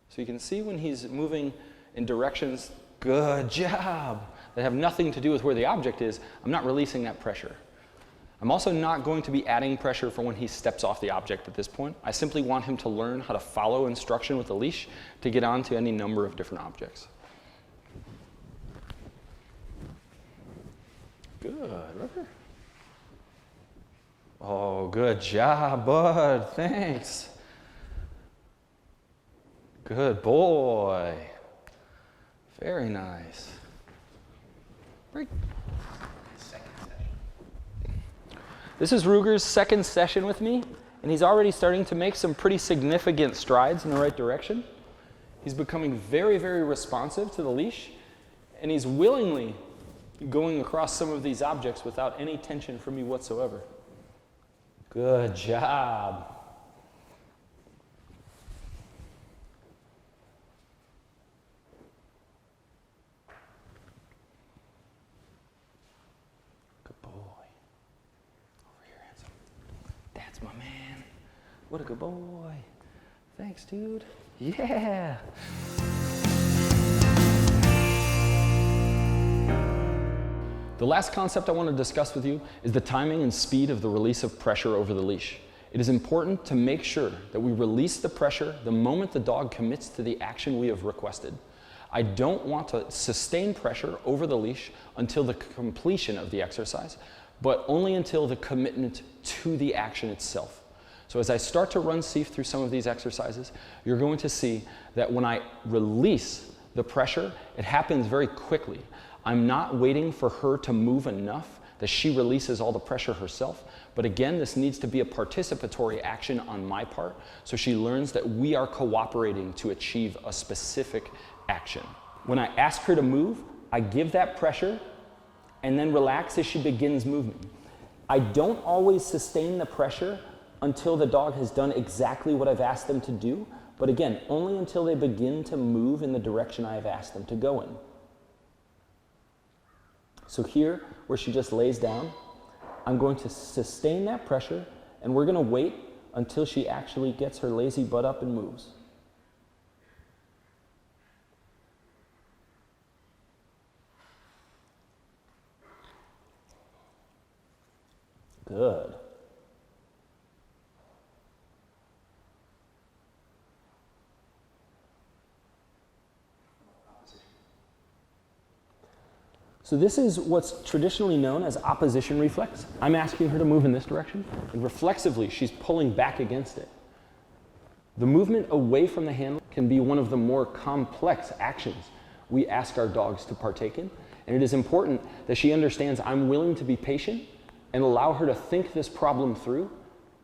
So you can see when he's moving in directions, good job, that have nothing to do with where the object is, I'm not releasing that pressure. I'm also not going to be adding pressure for when he steps off the object at this point. I simply want him to learn how to follow instruction with a leash to get onto any number of different objects. Good, Rugger. Oh, good job, bud. Thanks. Good boy. Very nice. Break. This is Ruger's second session with me, and he's already starting to make some pretty significant strides in the right direction. He's becoming very, very responsive to the leash, and he's willingly going across some of these objects without any tension from me whatsoever. Good job. Good boy. Over here, handsome. That's my man. What a good boy. Thanks, dude. Yeah. The last concept I want to discuss with you is the timing and speed of the release of pressure over the leash. It is important to make sure that we release the pressure the moment the dog commits to the action we have requested. I don't want to sustain pressure over the leash until the completion of the exercise, but only until the commitment to the action itself. So as I start to run Seif through some of these exercises, you're going to see that when I release the pressure, it happens very quickly. I'm not waiting for her to move enough that she releases all the pressure herself. But again, this needs to be a participatory action on my part, so she learns that we are cooperating to achieve a specific action. When I ask her to move, I give that pressure and then relax as she begins movement. I don't always sustain the pressure until the dog has done exactly what I've asked them to do, but again, only until they begin to move in the direction I have asked them to go in. So here, where she just lays down, I'm going to sustain that pressure, and we're going to wait until she actually gets her lazy butt up and moves. Good. So this is what's traditionally known as opposition reflex. I'm asking her to move in this direction, and reflexively, she's pulling back against it. The movement away from the handle can be one of the more complex actions we ask our dogs to partake in, and it is important that she understands I'm willing to be patient and allow her to think this problem through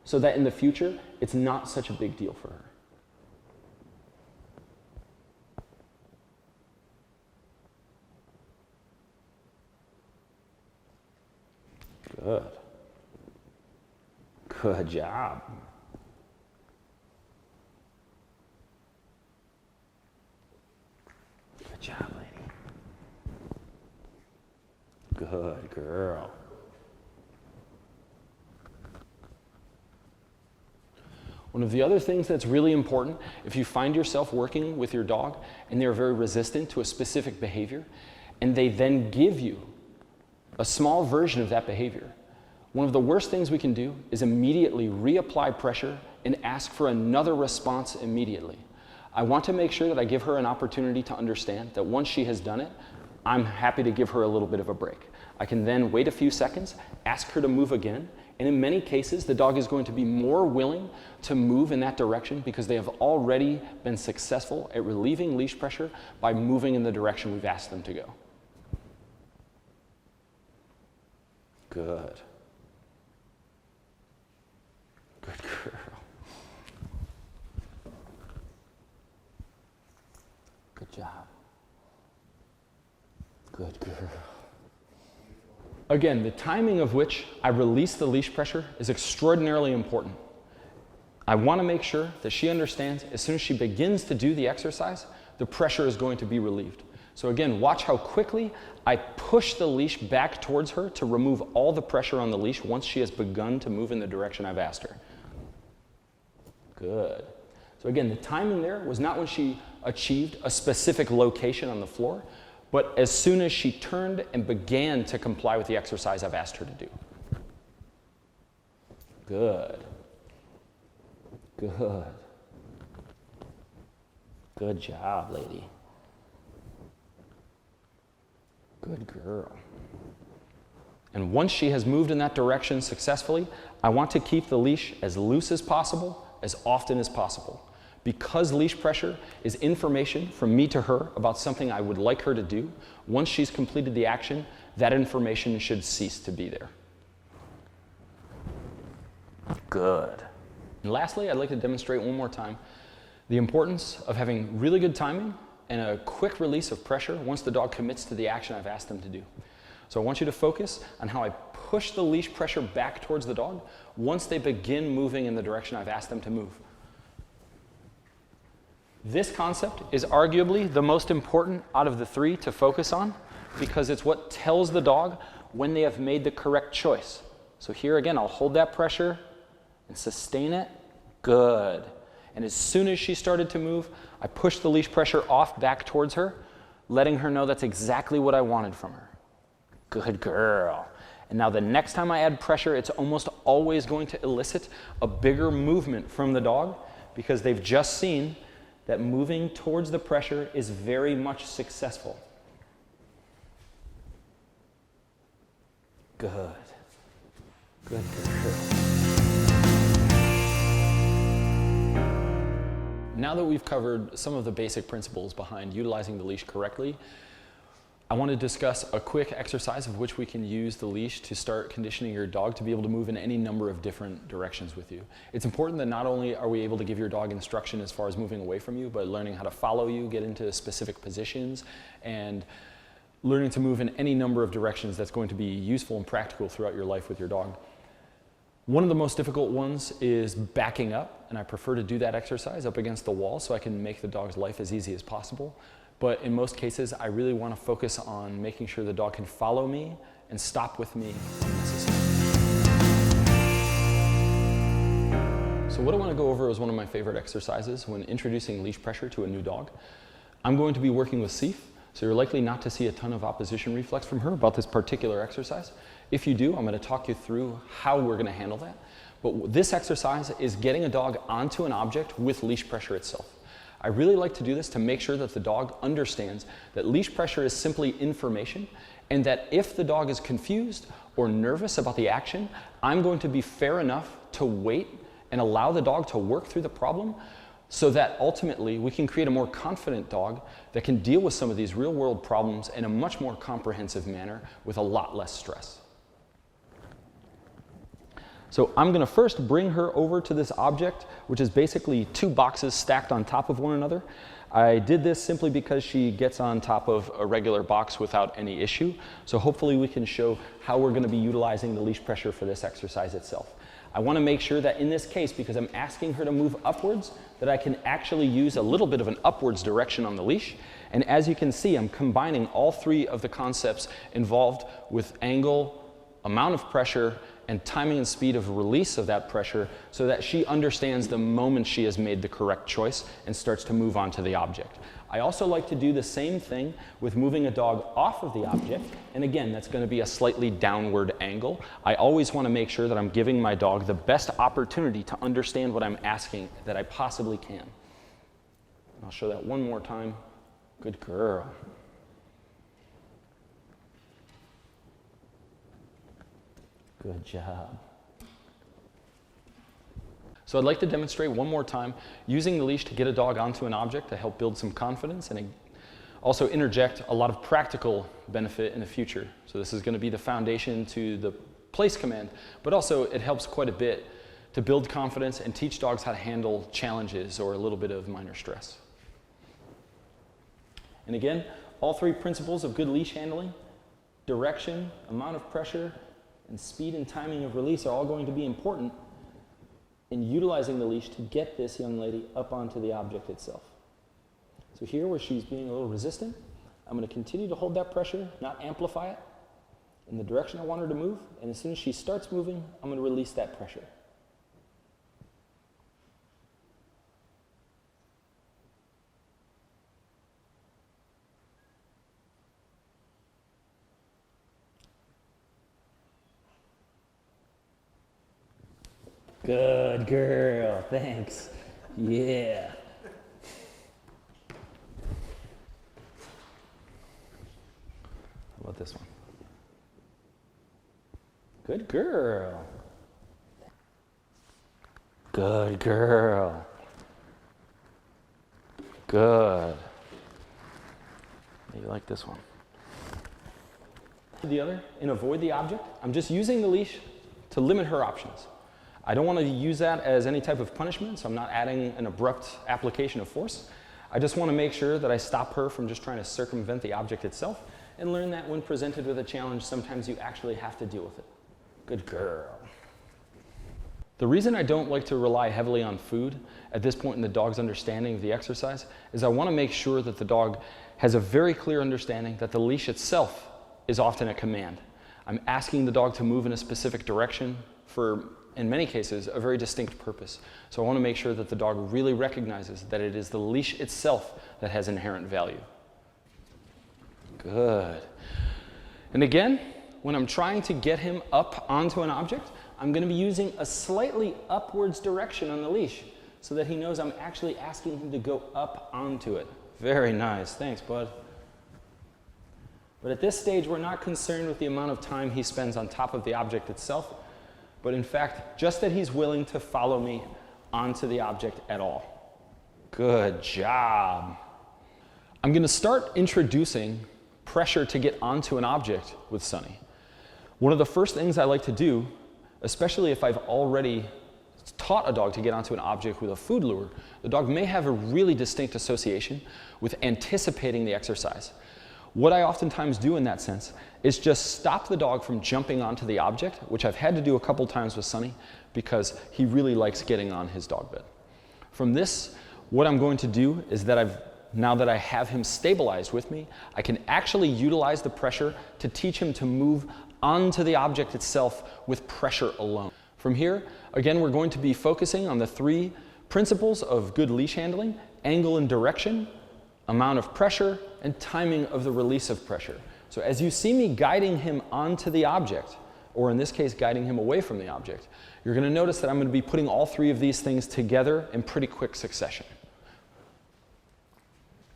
so that in the future, it's not such a big deal for her. Good. Good job. Good job, lady. Good girl. One of the other things that's really important, if you find yourself working with your dog and they're very resistant to a specific behavior, and they then give you a small version of that behavior, one of the worst things we can do is immediately reapply pressure and ask for another response immediately. I want to make sure that I give her an opportunity to understand that once she has done it, I'm happy to give her a little bit of a break. I can then wait a few seconds, ask her to move again, and in many cases, the dog is going to be more willing to move in that direction because they have already been successful at relieving leash pressure by moving in the direction we've asked them to go. Good. Good girl. Good job. Good girl. Again, the timing of which I release the leash pressure is extraordinarily important. I want to make sure that she understands as soon as she begins to do the exercise, the pressure is going to be relieved. So again, watch how quickly I push the leash back towards her to remove all the pressure on the leash once she has begun to move in the direction I've asked her. Good. So again, the timing there was not when she achieved a specific location on the floor, but as soon as she turned and began to comply with the exercise I've asked her to do. Good. Good. Good job, lady. Good girl. And once she has moved in that direction successfully, I want to keep the leash as loose as possible, as often as possible. Because leash pressure is information from me to her about something I would like her to do, once she's completed the action, that information should cease to be there. Good. And lastly, I'd like to demonstrate one more time the importance of having really good timing and a quick release of pressure once the dog commits to the action I've asked them to do. So I want you to focus on how I push the leash pressure back towards the dog once they begin moving in the direction I've asked them to move. This concept is arguably the most important out of the three to focus on because it's what tells the dog when they have made the correct choice. So here again, I'll hold that pressure and sustain it. Good. And as soon as she started to move, I pushed the leash pressure off back towards her, letting her know that's exactly what I wanted from her. Good girl. And now the next time I add pressure, it's almost always going to elicit a bigger movement from the dog because they've just seen that moving towards the pressure is very much successful. Good. Good girl. Now that we've covered some of the basic principles behind utilizing the leash correctly, I want to discuss a quick exercise of which we can use the leash to start conditioning your dog to be able to move in any number of different directions with you. It's important that not only are we able to give your dog instruction as far as moving away from you, but learning how to follow you, get into specific positions, and learning to move in any number of directions that's going to be useful and practical throughout your life with your dog. One of the most difficult ones is backing up, and I prefer to do that exercise up against the wall so I can make the dog's life as easy as possible. But in most cases, I really want to focus on making sure the dog can follow me and stop with me when necessary. So what I want to go over is one of my favorite exercises when introducing leash pressure to a new dog. I'm going to be working with Seif, so you're likely not to see a ton of opposition reflex from her about this particular exercise. If you do, I'm going to talk you through how we're going to handle that. But this exercise is getting a dog onto an object with leash pressure itself. I really like to do this to make sure that the dog understands that leash pressure is simply information, and that if the dog is confused or nervous about the action, I'm going to be fair enough to wait and allow the dog to work through the problem so that ultimately we can create a more confident dog that can deal with some of these real-world problems in a much more comprehensive manner with a lot less stress. So I'm going to first bring her over to this object, which is basically two boxes stacked on top of one another. I did this simply because she gets on top of a regular box without any issue. So hopefully we can show how we're going to be utilizing the leash pressure for this exercise itself. I want to make sure that in this case, because I'm asking her to move upwards, that I can actually use a little bit of an upwards direction on the leash. And as you can see, I'm combining all three of the concepts involved with angle, amount of pressure, and timing and speed of release of that pressure so that she understands the moment she has made the correct choice and starts to move on to the object. I also like to do the same thing with moving a dog off of the object, and again, that's going to be a slightly downward angle. I always want to make sure that I'm giving my dog the best opportunity to understand what I'm asking that I possibly can. I'll show that one more time. Good girl. Good job. So I'd like to demonstrate one more time using the leash to get a dog onto an object to help build some confidence and also interject a lot of practical benefit in the future. So this is going to be the foundation to the place command, but also it helps quite a bit to build confidence and teach dogs how to handle challenges or a little bit of minor stress. And again, all three principles of good leash handling, direction, amount of pressure, and speed and timing of release are all going to be important in utilizing the leash to get this young lady up onto the object itself. So here where she's being a little resistant, I'm going to continue to hold that pressure, not amplify it, in the direction I want her to move, and as soon as she starts moving, I'm going to release that pressure. Good girl, thanks. Yeah. How about this one? Good girl. Good girl. Good. You like this one. The other, and avoid the object. I'm just using the leash to limit her options. I don't want to use that as any type of punishment, so I'm not adding an abrupt application of force. I just want to make sure that I stop her from just trying to circumvent the object itself, and learn that when presented with a challenge, sometimes you actually have to deal with it. Good girl. The reason I don't like to rely heavily on food at this point in the dog's understanding of the exercise is I want to make sure that the dog has a very clear understanding that the leash itself is often a command. I'm asking the dog to move in a specific direction for, in many cases, a very distinct purpose. So I want to make sure that the dog really recognizes that it is the leash itself that has inherent value. Good. And again, when I'm trying to get him up onto an object, I'm going to be using a slightly upwards direction on the leash so that he knows I'm actually asking him to go up onto it. Very nice. Thanks, bud. But at this stage, we're not concerned with the amount of time he spends on top of the object itself, but in fact, just that he's willing to follow me onto the object at all. Good job. I'm going to start introducing pressure to get onto an object with Sunny. One of the first things I like to do, especially if I've already taught a dog to get onto an object with a food lure, the dog may have a really distinct association with anticipating the exercise. What I oftentimes do in that sense is just stop the dog from jumping onto the object, which I've had to do a couple times with Sunny because he really likes getting on his dog bed. From this, what I'm going to do is that now that I have him stabilized with me, I can actually utilize the pressure to teach him to move onto the object itself with pressure alone. From here, again, we're going to be focusing on the 3 principles of good leash handling: angle and direction, amount of pressure, and timing of the release of pressure. So as you see me guiding him onto the object, or in this case, guiding him away from the object, you're going to notice that I'm going to be putting all 3 of these things together in pretty quick succession.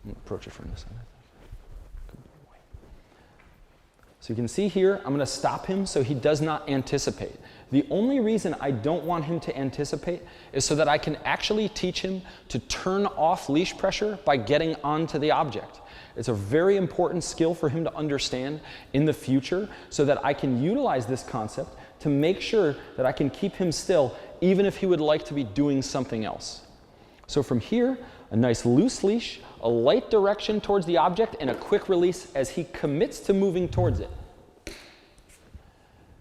I'm going to approach it from this side. Good boy. So you can see here, I'm going to stop him so he does not anticipate. The only reason I don't want him to anticipate is so that I can actually teach him to turn off leash pressure by getting onto the object. It's a very important skill for him to understand in the future so that I can utilize this concept to make sure that I can keep him still even if he would like to be doing something else. So from here, a nice loose leash, a light direction towards the object, and a quick release as he commits to moving towards it.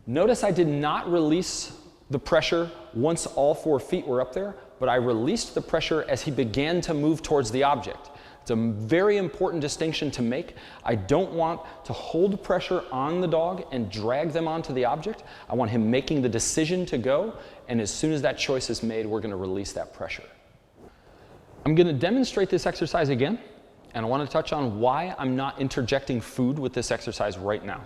Notice I did not release the pressure once all 4 feet were up there, but I released the pressure as he began to move towards the object. It's a very important distinction to make. I don't want to hold pressure on the dog and drag them onto the object. I want him making the decision to go, and as soon as that choice is made, we're going to release that pressure. I'm going to demonstrate this exercise again, and I want to touch on why I'm not interjecting food with this exercise right now.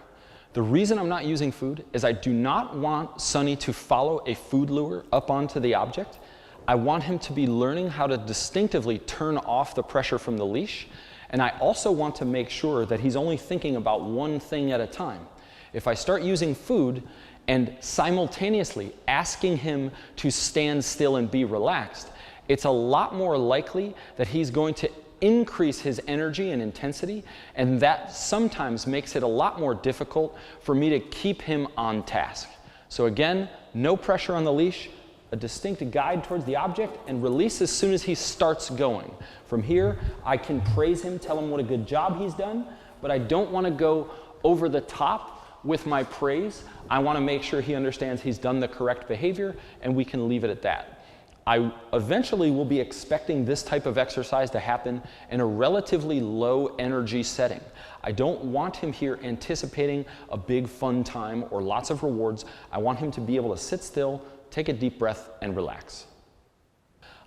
The reason I'm not using food is I do not want Sunny to follow a food lure up onto the object. I want him to be learning how to distinctively turn off the pressure from the leash, and I also want to make sure that he's only thinking about one thing at a time. If I start using food and simultaneously asking him to stand still and be relaxed, it's a lot more likely that he's going to increase his energy and intensity, and that sometimes makes it a lot more difficult for me to keep him on task. So again, no pressure on the leash, a distinct guide towards the object, and release as soon as he starts going. From here, I can praise him, tell him what a good job he's done, but I don't want to go over the top with my praise. I want to make sure he understands he's done the correct behavior, and we can leave it at that. I eventually will be expecting this type of exercise to happen in a relatively low energy setting. I don't want him here anticipating a big fun time or lots of rewards. I want him to be able to sit still, take a deep breath, and relax.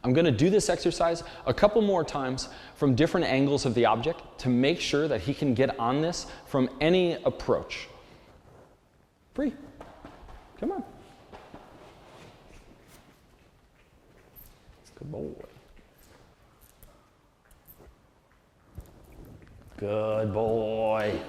I'm going to do this exercise a couple more times from different angles of the object to make sure that he can get on this from any approach. Bree, come on. Good boy. Good boy.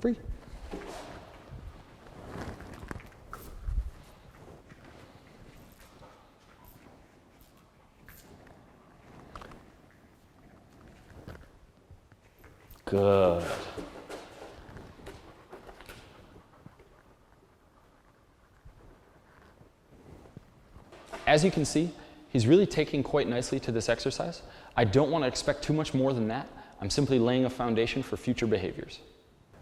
Bree. Good. As you can see, he's really taking quite nicely to this exercise. I don't want to expect too much more than that. I'm simply laying a foundation for future behaviors.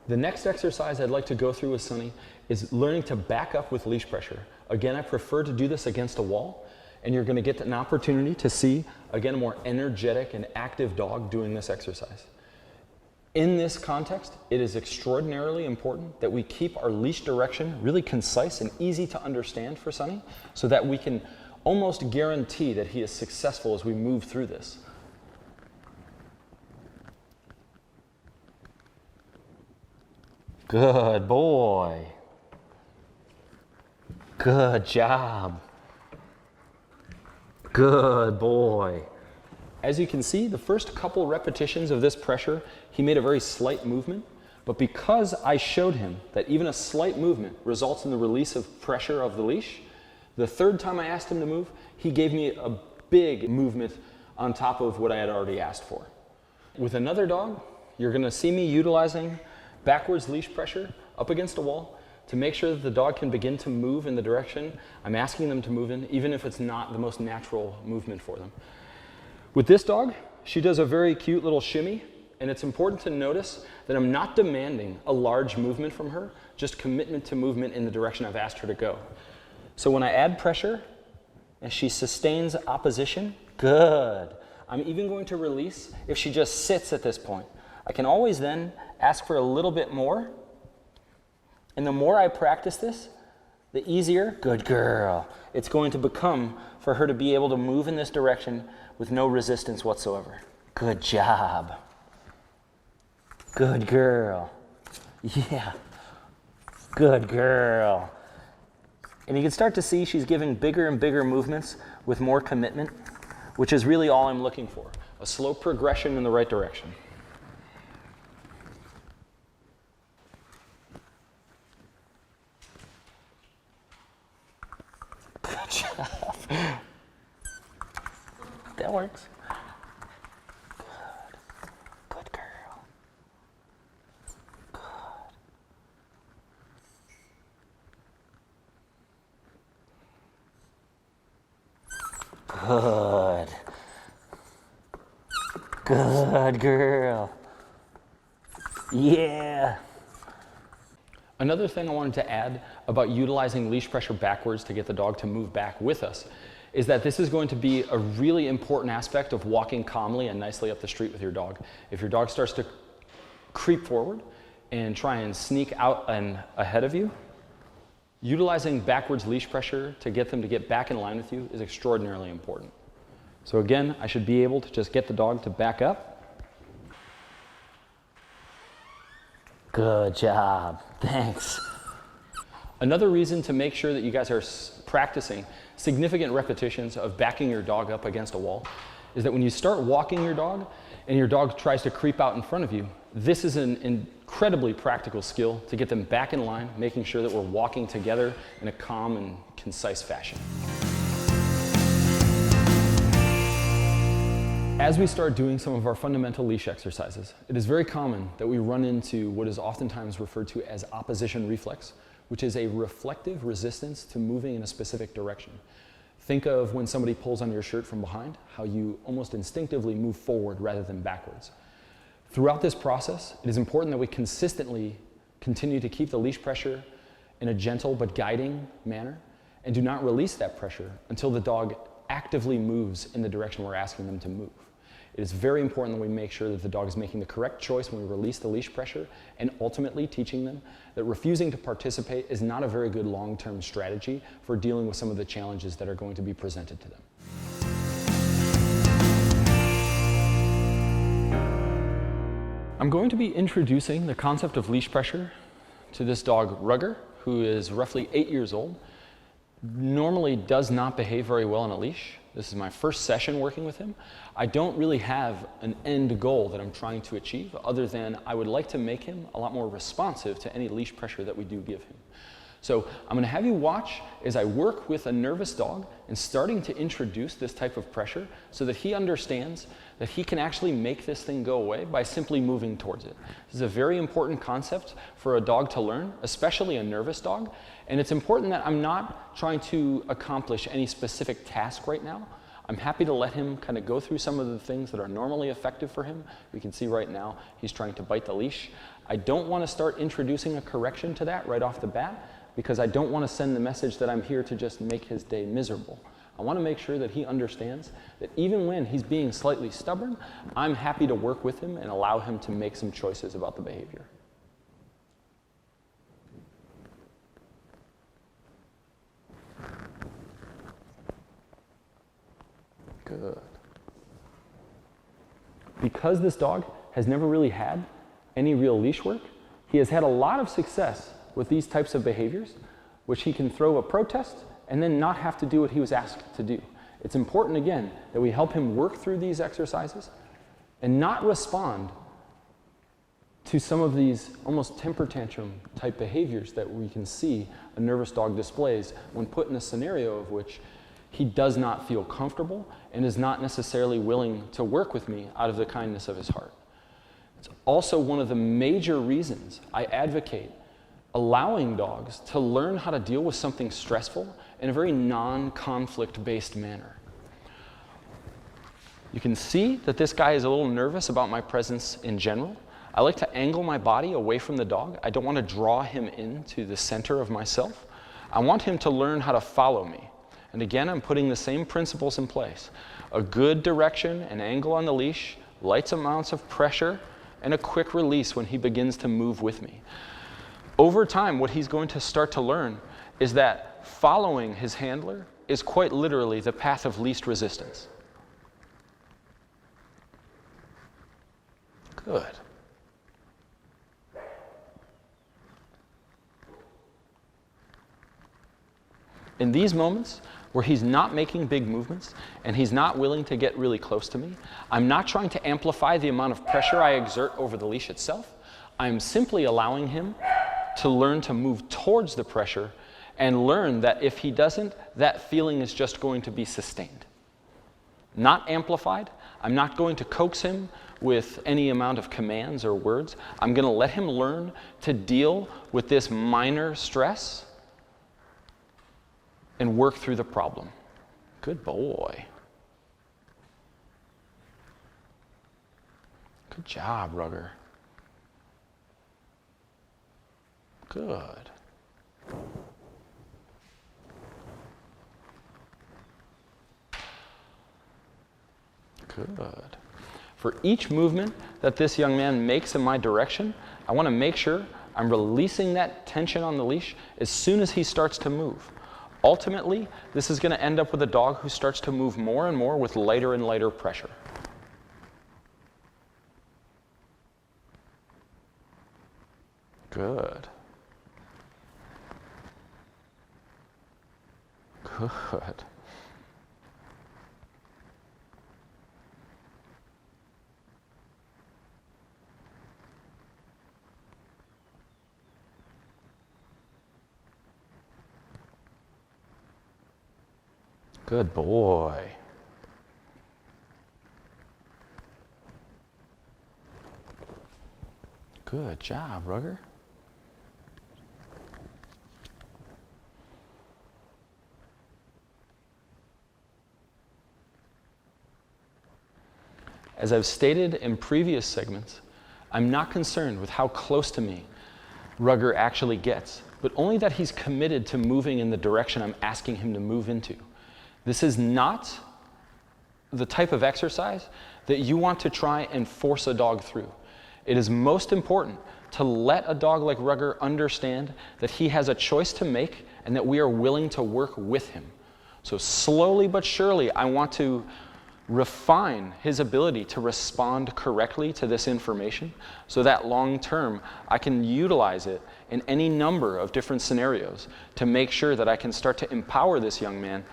The next exercise I'd like to go through with Sunny is learning to back up with leash pressure. Again, I prefer to do this against a wall, and you're going to get an opportunity to see, again, a more energetic and active dog doing this exercise. In this context, it is extraordinarily important that we keep our leash direction really concise and easy to understand for Sunny, so that we can almost guarantee that he is successful as we move through this. Good boy. Good job. Good boy. As you can see, the first couple repetitions of this pressure, he made a very slight movement, but because I showed him that even a slight movement results in the release of pressure of the leash, the third time I asked him to move, he gave me a big movement on top of what I had already asked for. With another dog, you're going to see me utilizing backwards leash pressure up against a wall to make sure that the dog can begin to move in the direction I'm asking them to move in, even if it's not the most natural movement for them. With this dog, she does a very cute little shimmy, and it's important to notice that I'm not demanding a large movement from her, just commitment to movement in the direction I've asked her to go. So when I add pressure and she sustains opposition, good. I'm even going to release if she just sits at this point. I can always then ask for a little bit more, and the more I practice this, the easier, good girl, it's going to become for her to be able to move in this direction with no resistance whatsoever. Good job. Good girl. Yeah. Good girl. And you can start to see she's giving bigger and bigger movements with more commitment, which is really all I'm looking for. A slow progression in the right direction. Good job. That works. Good. Good girl. Good. Good girl. Yeah. Another thing I wanted to add about utilizing leash pressure backwards to get the dog to move back with us is that this is going to be a really important aspect of walking calmly and nicely up the street with your dog. If your dog starts to creep forward and try and sneak out and ahead of you, utilizing backwards leash pressure to get them to get back in line with you is extraordinarily important. So again, I should be able to just get the dog to back up. Good job. Thanks. Another reason to make sure that you guys are practicing significant repetitions of backing your dog up against a wall is that when you start walking your dog and your dog tries to creep out in front of you, this is an incredibly practical skill to get them back in line, making sure that we're walking together in a calm and concise fashion. As we start doing some of our fundamental leash exercises, it is very common that we run into what is oftentimes referred to as opposition reflex, which is a reflective resistance to moving in a specific direction. Think of when somebody pulls on your shirt from behind, how you almost instinctively move forward rather than backwards. Throughout this process, it is important that we consistently continue to keep the leash pressure in a gentle but guiding manner and do not release that pressure until the dog actively moves in the direction we're asking them to move. It is very important that we make sure that the dog is making the correct choice when we release the leash pressure, and ultimately teaching them that refusing to participate is not a very good long-term strategy for dealing with some of the challenges that are going to be presented to them. I'm going to be introducing the concept of leash pressure to this dog, Rugger, who is roughly 8 years old. Normally does not behave very well on a leash, This is my first session working with him. I don't really have an end goal that I'm trying to achieve other than I would like to make him a lot more responsive to any leash pressure that we do give him. So I'm going to have you watch as I work with a nervous dog and starting to introduce this type of pressure so that he understands that he can actually make this thing go away by simply moving towards it. This is a very important concept for a dog to learn, especially a nervous dog. And it's important that I'm not trying to accomplish any specific task right now. I'm happy to let him kind of go through some of the things that are normally effective for him. We can see right now he's trying to bite the leash. I don't want to start introducing a correction to that right off the bat, because I don't want to send the message that I'm here to just make his day miserable. I want to make sure that he understands that even when he's being slightly stubborn, I'm happy to work with him and allow him to make some choices about the behavior. Good. Because this dog has never really had any real leash work, he has had a lot of success with these types of behaviors, which he can throw a protest and then not have to do what he was asked to do. It's important, again, that we help him work through these exercises and not respond to some of these almost temper tantrum type behaviors that we can see a nervous dog displays when put in a scenario of which he does not feel comfortable and is not necessarily willing to work with me out of the kindness of his heart. It's also one of the major reasons I advocate allowing dogs to learn how to deal with something stressful in a very non-conflict based manner. You can see that this guy is a little nervous about my presence in general. I like to angle my body away from the dog. I don't want to draw him into the center of myself. I want him to learn how to follow me. And again, I'm putting the same principles in place. A good direction, an angle on the leash, light amounts of pressure, and a quick release when he begins to move with me. Over time, what he's going to start to learn is that following his handler is quite literally the path of least resistance. Good. In these moments where he's not making big movements and he's not willing to get really close to me, I'm not trying to amplify the amount of pressure I exert over the leash itself. I'm simply allowing him to learn to move towards the pressure and learn that if he doesn't, that feeling is just going to be sustained. Not amplified. I'm not going to coax him with any amount of commands or words. I'm going to let him learn to deal with this minor stress and work through the problem. Good boy. Good job, Rugger. Good. Good. For each movement that this young man makes in my direction, I want to make sure I'm releasing that tension on the leash as soon as he starts to move. Ultimately, this is going to end up with a dog who starts to move more and more with lighter and lighter pressure. Good. Good. Good boy. Good job, Rugger. As I've stated in previous segments, I'm not concerned with how close to me Rugger actually gets, but only that he's committed to moving in the direction I'm asking him to move into. This is not the type of exercise that you want to try and force a dog through. It is most important to let a dog like Rugger understand that he has a choice to make and that we are willing to work with him. So slowly but surely, I want to refine his ability to respond correctly to this information so that long term I can utilize it in any number of different scenarios to make sure that I can start to empower this young man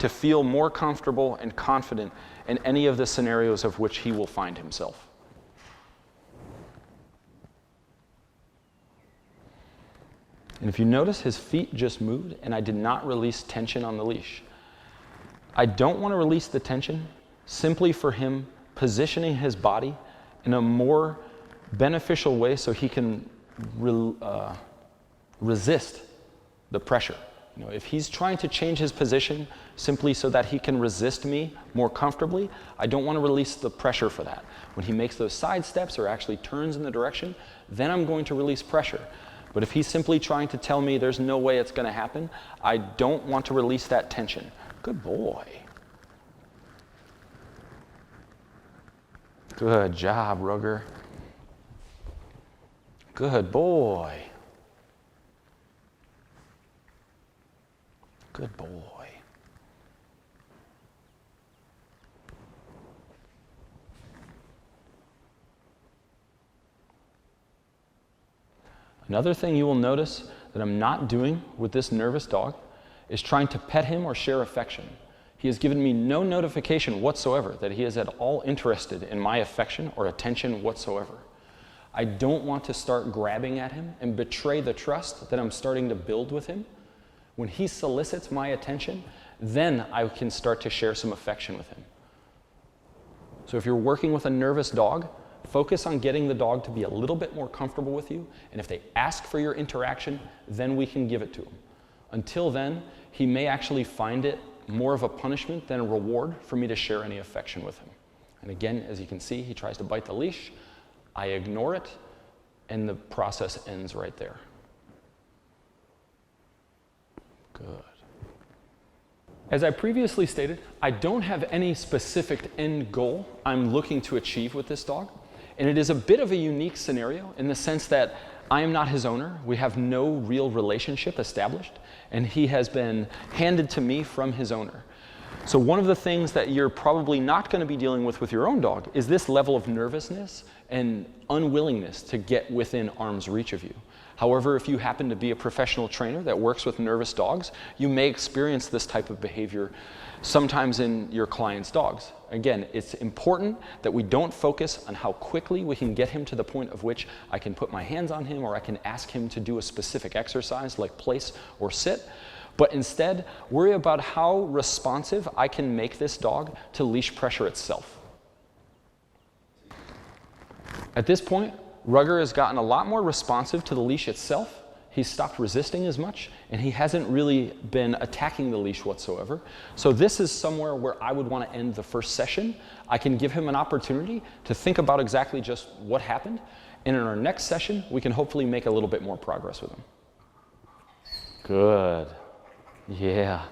to feel more comfortable and confident in any of the scenarios of which he will find himself. And if you notice, his feet just moved, and I did not release tension on the leash. I don't want to release the tension simply for him positioning his body in a more beneficial way so he can resist the pressure. You know, if he's trying to change his position simply so that he can resist me more comfortably, I don't want to release the pressure for that. When he makes those side steps or actually turns in the direction, then I'm going to release pressure. But if he's simply trying to tell me there's no way it's going to happen, I don't want to release that tension. Good boy. Good job, Rugger. Good boy. Good boy. Another thing you will notice that I'm not doing with this nervous dog is trying to pet him or share affection. He has given me no notification whatsoever that he is at all interested in my affection or attention whatsoever. I don't want to start grabbing at him and betray the trust that I'm starting to build with him. When he solicits my attention, then I can start to share some affection with him. So if you're working with a nervous dog, focus on getting the dog to be a little bit more comfortable with you, and if they ask for your interaction, then we can give it to him. Until then, he may actually find it more of a punishment than a reward for me to share any affection with him. And again, as you can see, he tries to bite the leash. I ignore it, and the process ends right there. Good. As I previously stated, I don't have any specific end goal I'm looking to achieve with this dog. And it is a bit of a unique scenario in the sense that I am not his owner. We have no real relationship established, and he has been handed to me from his owner. So one of the things that you're probably not going to be dealing with your own dog is this level of nervousness and unwillingness to get within arm's reach of you. However, if you happen to be a professional trainer that works with nervous dogs, you may experience this type of behavior sometimes in your clients' dogs. Again, it's important that we don't focus on how quickly we can get him to the point of which I can put my hands on him or I can ask him to do a specific exercise like place or sit, but instead worry about how responsive I can make this dog to leash pressure itself. At this point, Rugger has gotten a lot more responsive to the leash itself. He's stopped resisting as much, and he hasn't really been attacking the leash whatsoever. So this is somewhere where I would want to end the first session. I can give him an opportunity to think about exactly just what happened, and in our next session, we can hopefully make a little bit more progress with him. Good. Yeah.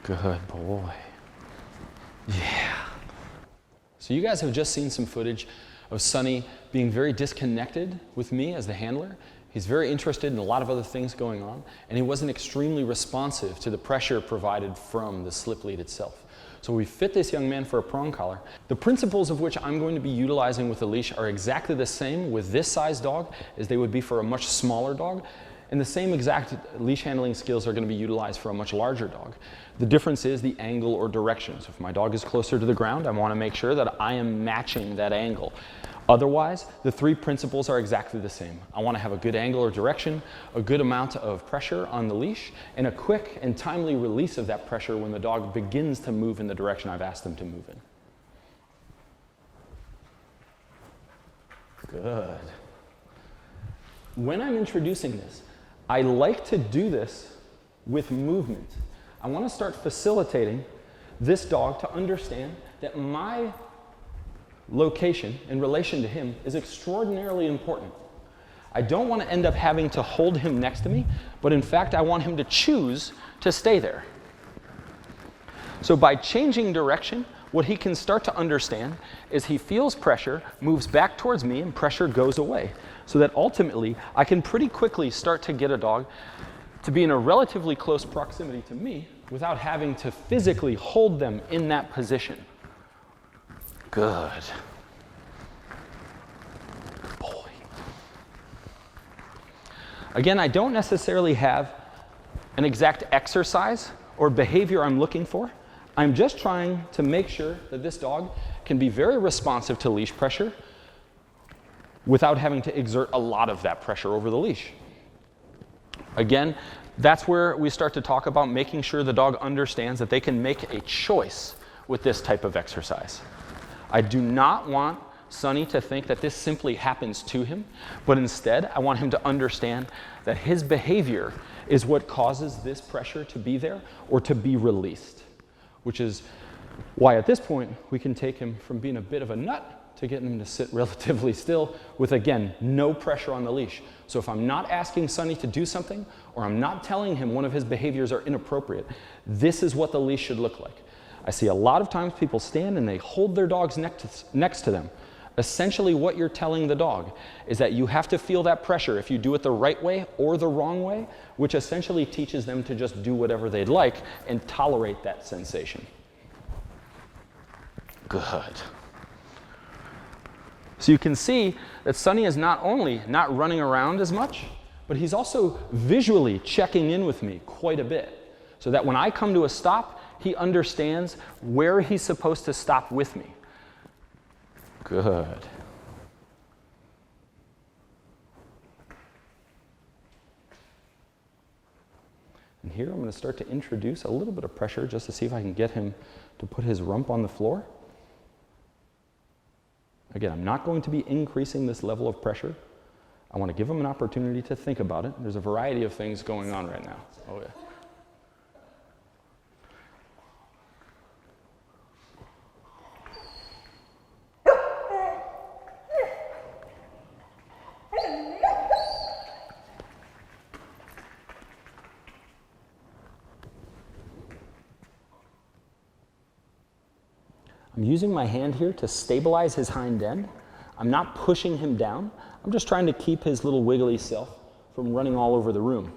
Good boy. Yeah. So you guys have just seen some footage of Sonny being very disconnected with me as the handler. He's very interested in a lot of other things going on, and he wasn't extremely responsive to the pressure provided from the slip lead itself. So we fit this young man for a prong collar. The principles of which I'm going to be utilizing with the leash are exactly the same with this size dog as they would be for a much smaller dog. And the same exact leash handling skills are going to be utilized for a much larger dog. The difference is the angle or direction. So if my dog is closer to the ground, I want to make sure that I am matching that angle. Otherwise, the three principles are exactly the same. I want to have a good angle or direction, a good amount of pressure on the leash, and a quick and timely release of that pressure when the dog begins to move in the direction I've asked them to move in. Good. When I'm introducing this, I like to do this with movement. I want to start facilitating this dog to understand that my location in relation to him is extraordinarily important. I don't want to end up having to hold him next to me, but in fact, I want him to choose to stay there. So by changing direction, what he can start to understand is he feels pressure, moves back towards me, and pressure goes away. so that ultimately I can pretty quickly start to get a dog to be in a relatively close proximity to me without having to physically hold them in that position. Good. Good boy. Again, I don't necessarily have an exact exercise or behavior I'm looking for. I'm just trying to make sure that this dog can be very responsive to leash pressure without having to exert a lot of that pressure over the leash. Again, that's where we start to talk about making sure the dog understands that they can make a choice with this type of exercise. I do not want Sonny to think that this simply happens to him, but instead I want him to understand that his behavior is what causes this pressure to be there or to be released, which is why at this point we can take him from being a bit of a nut to getting him to sit relatively still with, again, no pressure on the leash. So if I'm not asking Sonny to do something or I'm not telling him one of his behaviors are inappropriate, this is what the leash should look like. I see a lot of times people stand and they hold their dogs next to them. Essentially what you're telling the dog is that you have to feel that pressure if you do it the right way or the wrong way, which essentially teaches them to just do whatever they'd like and tolerate that sensation. Good. So you can see that Sonny is not only not running around as much, but he's also visually checking in with me quite a bit, so that when I come to a stop, he understands where he's supposed to stop with me. Good. And here I'm going to start to introduce a little bit of pressure just to see if I can get him to put his rump on the floor. Again, I'm not going to be increasing this level of pressure. I want to give him an opportunity to think about it. There's a variety of things going on right now. Oh, yeah. I'm using my hand here to stabilize his hind end. I'm not pushing him down. I'm just trying to keep his little wiggly self from running all over the room.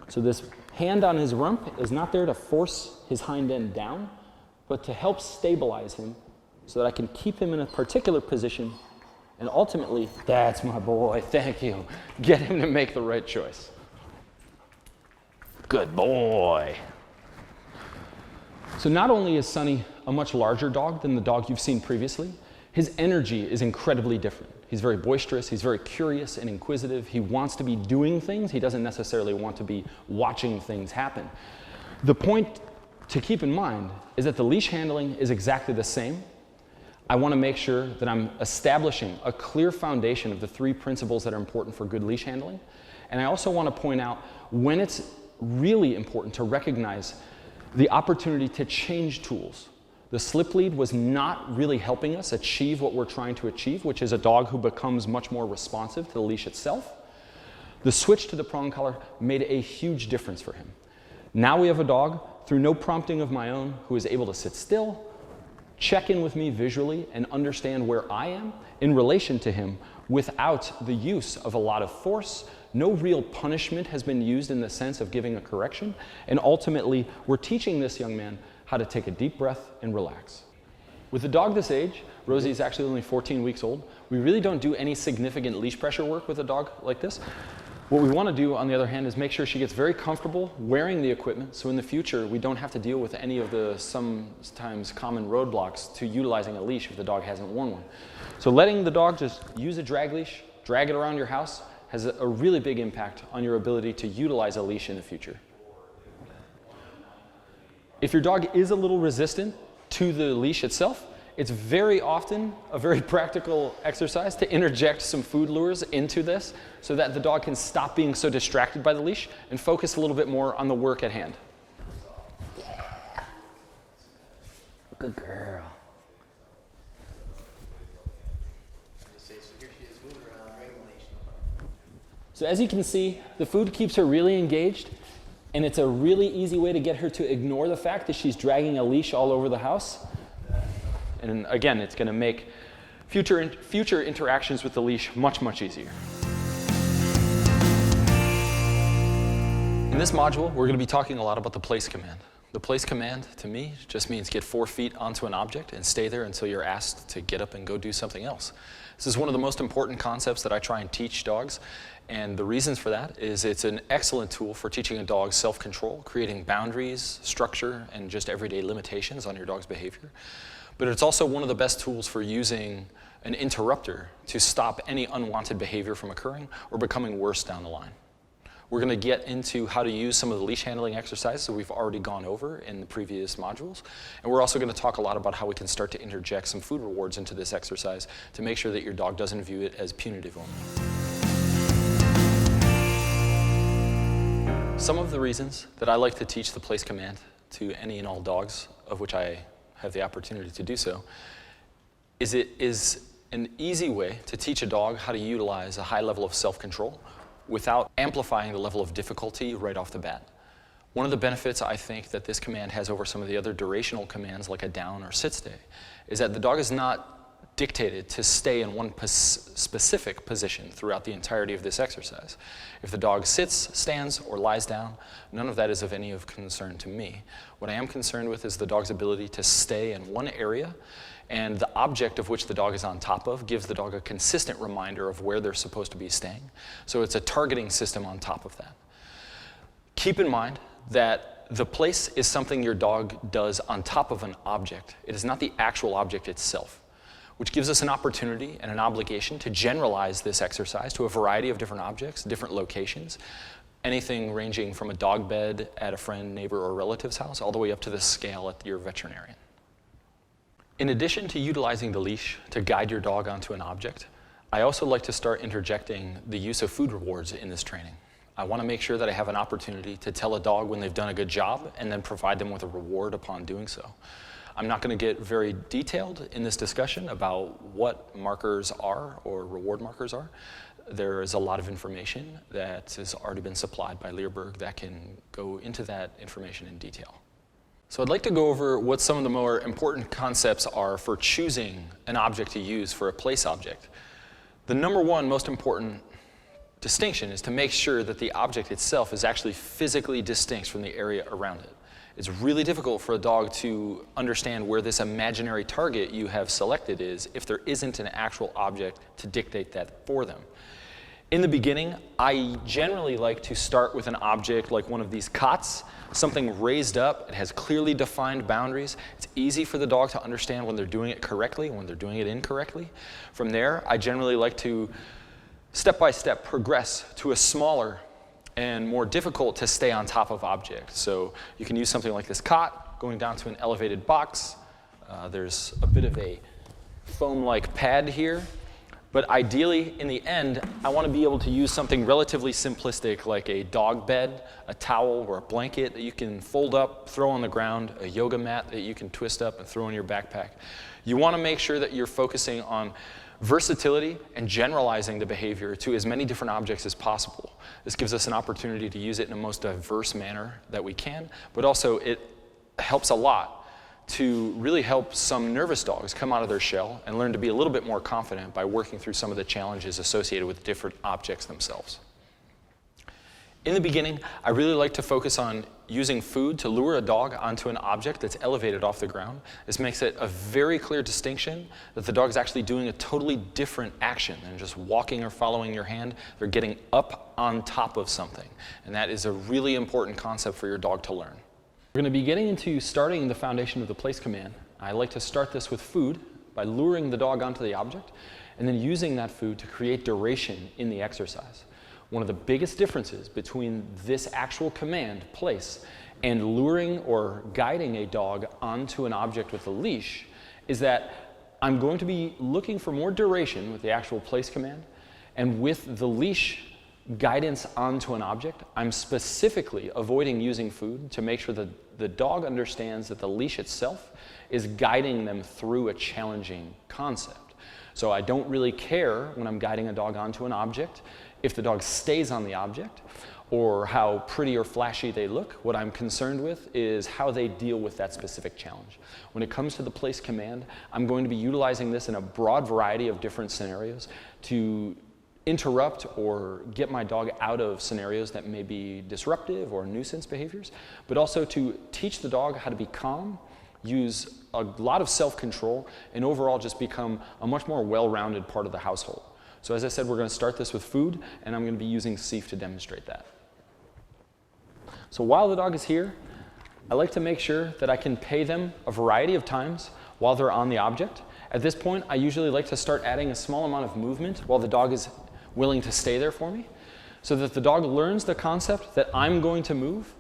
So this hand on his rump is not there to force his hind end down, but to help stabilize him so that I can keep him in a particular position and ultimately, that's my boy, thank you, get him to make the right choice. Good boy. So not only is Sonny a much larger dog than the dog you've seen previously, his energy is incredibly different. He's very boisterous, he's very curious and inquisitive. He wants to be doing things, he doesn't necessarily want to be watching things happen. The point to keep in mind is that the leash handling is exactly the same. I want to make sure that I'm establishing a clear foundation of the 3 principles that are important for good leash handling. And I also want to point out when it's really important to recognize the opportunity to change tools. The slip lead was not really helping us achieve what we're trying to achieve, which is a dog who becomes much more responsive to the leash itself. The switch to the prong collar made a huge difference for him. Now we have a dog, through no prompting of my own, who is able to sit still, check in with me visually, and understand where I am in relation to him without the use of a lot of force. No real punishment has been used in the sense of giving a correction. And ultimately, we're teaching this young man how to take a deep breath and relax. With a dog this age, Rosie is actually only 14 weeks old, we really don't do any significant leash pressure work with a dog like this. What we want to do, on the other hand, is make sure she gets very comfortable wearing the equipment, so in the future we don't have to deal with any of the sometimes common roadblocks to utilizing a leash if the dog hasn't worn one. So letting the dog just use a drag leash, drag it around your house, has a really big impact on your ability to utilize a leash in the future. If your dog is a little resistant to the leash itself, it's very often a very practical exercise to interject some food lures into this so that the dog can stop being so distracted by the leash and focus a little bit more on the work at hand. Good girl. So as you can see, the food keeps her really engaged, and it's a really easy way to get her to ignore the fact that she's dragging a leash all over the house. And again, it's going to make future interactions with the leash much, much easier. In this module, we're going to be talking a lot about the place command. The place command, to me, just means get 4 feet onto an object and stay there until you're asked to get up and go do something else. This is one of the most important concepts that I try and teach dogs, and the reasons for that is it's an excellent tool for teaching a dog self-control, creating boundaries, structure, and just everyday limitations on your dog's behavior. But it's also one of the best tools for using an interrupter to stop any unwanted behavior from occurring or becoming worse down the line. We're going to get into how to use some of the leash handling exercises that we've already gone over in the previous modules. And we're also going to talk a lot about how we can start to interject some food rewards into this exercise to make sure that your dog doesn't view it as punitive only. Some of the reasons that I like to teach the place command to any and all dogs, of which I have the opportunity to do so, is it is an easy way to teach a dog how to utilize a high level of self-control without amplifying the level of difficulty right off the bat. One of the benefits I think that this command has over some of the other durational commands like a down or sit stay is that the dog is not dictated to stay in one specific position throughout the entirety of this exercise. If the dog sits, stands, or lies down, none of that is of any of concern to me. What I am concerned with is the dog's ability to stay in one area, and the object of which the dog is on top of gives the dog a consistent reminder of where they're supposed to be staying. So it's a targeting system on top of that. Keep in mind that the place is something your dog does on top of an object. It is not the actual object itself, which gives us an opportunity and an obligation to generalize this exercise to a variety of different objects, different locations, anything ranging from a dog bed at a friend, neighbor, or relative's house, all the way up to the scale at your veterinarian. In addition to utilizing the leash to guide your dog onto an object, I also like to start interjecting the use of food rewards in this training. I want to make sure that I have an opportunity to tell a dog when they've done a good job and then provide them with a reward upon doing so. I'm not going to get very detailed in this discussion about what markers are or reward markers are. There is a lot of information that has already been supplied by Leerburg that can go into that information in detail. So I'd like to go over what some of the more important concepts are for choosing an object to use for a place object. The number one most important distinction is to make sure that the object itself is actually physically distinct from the area around it. It's really difficult for a dog to understand where this imaginary target you have selected is if there isn't an actual object to dictate that for them. In the beginning, I generally like to start with an object like one of these cots, something raised up. It has clearly defined boundaries. It's easy for the dog to understand when they're doing it correctly and when they're doing it incorrectly. From there, I generally like to step by step progress to a smaller and more difficult to stay on top of object. So you can use something like this cot, going down to an elevated box. There's a bit of a foam-like pad here. But ideally, in the end, I want to be able to use something relatively simplistic like a dog bed, a towel, or a blanket that you can fold up, throw on the ground, a yoga mat that you can twist up and throw in your backpack. You want to make sure that you're focusing on versatility and generalizing the behavior to as many different objects as possible. This gives us an opportunity to use it in the most diverse manner that we can, but also it helps a lot to really help some nervous dogs come out of their shell and learn to be a little bit more confident by working through some of the challenges associated with different objects themselves. In the beginning, I really like to focus on using food to lure a dog onto an object that's elevated off the ground. This makes it a very clear distinction that the dog's actually doing a totally different action than just walking or following your hand. They're getting up on top of something, and that is a really important concept for your dog to learn. We're going to be getting into starting the foundation of the place command. I like to start this with food by luring the dog onto the object and then using that food to create duration in the exercise. One of the biggest differences between this actual command, place, and luring or guiding a dog onto an object with a leash is that I'm going to be looking for more duration with the actual place command, and with the leash guidance onto an object, I'm specifically avoiding using food to make sure that the dog understands that the leash itself is guiding them through a challenging concept. So I don't really care when I'm guiding a dog onto an object if the dog stays on the object or how pretty or flashy they look. What I'm concerned with is how they deal with that specific challenge. When it comes to the place command, I'm going to be utilizing this in a broad variety of different scenarios to interrupt or get my dog out of scenarios that may be disruptive or nuisance behaviors, but also to teach the dog how to be calm, use a lot of self-control, and overall just become a much more well-rounded part of the household. So as I said, we're going to start this with food, and I'm going to be using Seif to demonstrate that. So while the dog is here, I like to make sure that I can pay them a variety of times while they're on the object. At this point, I usually like to start adding a small amount of movement while the dog is willing to stay there for me, so that the dog learns the concept that I'm going to move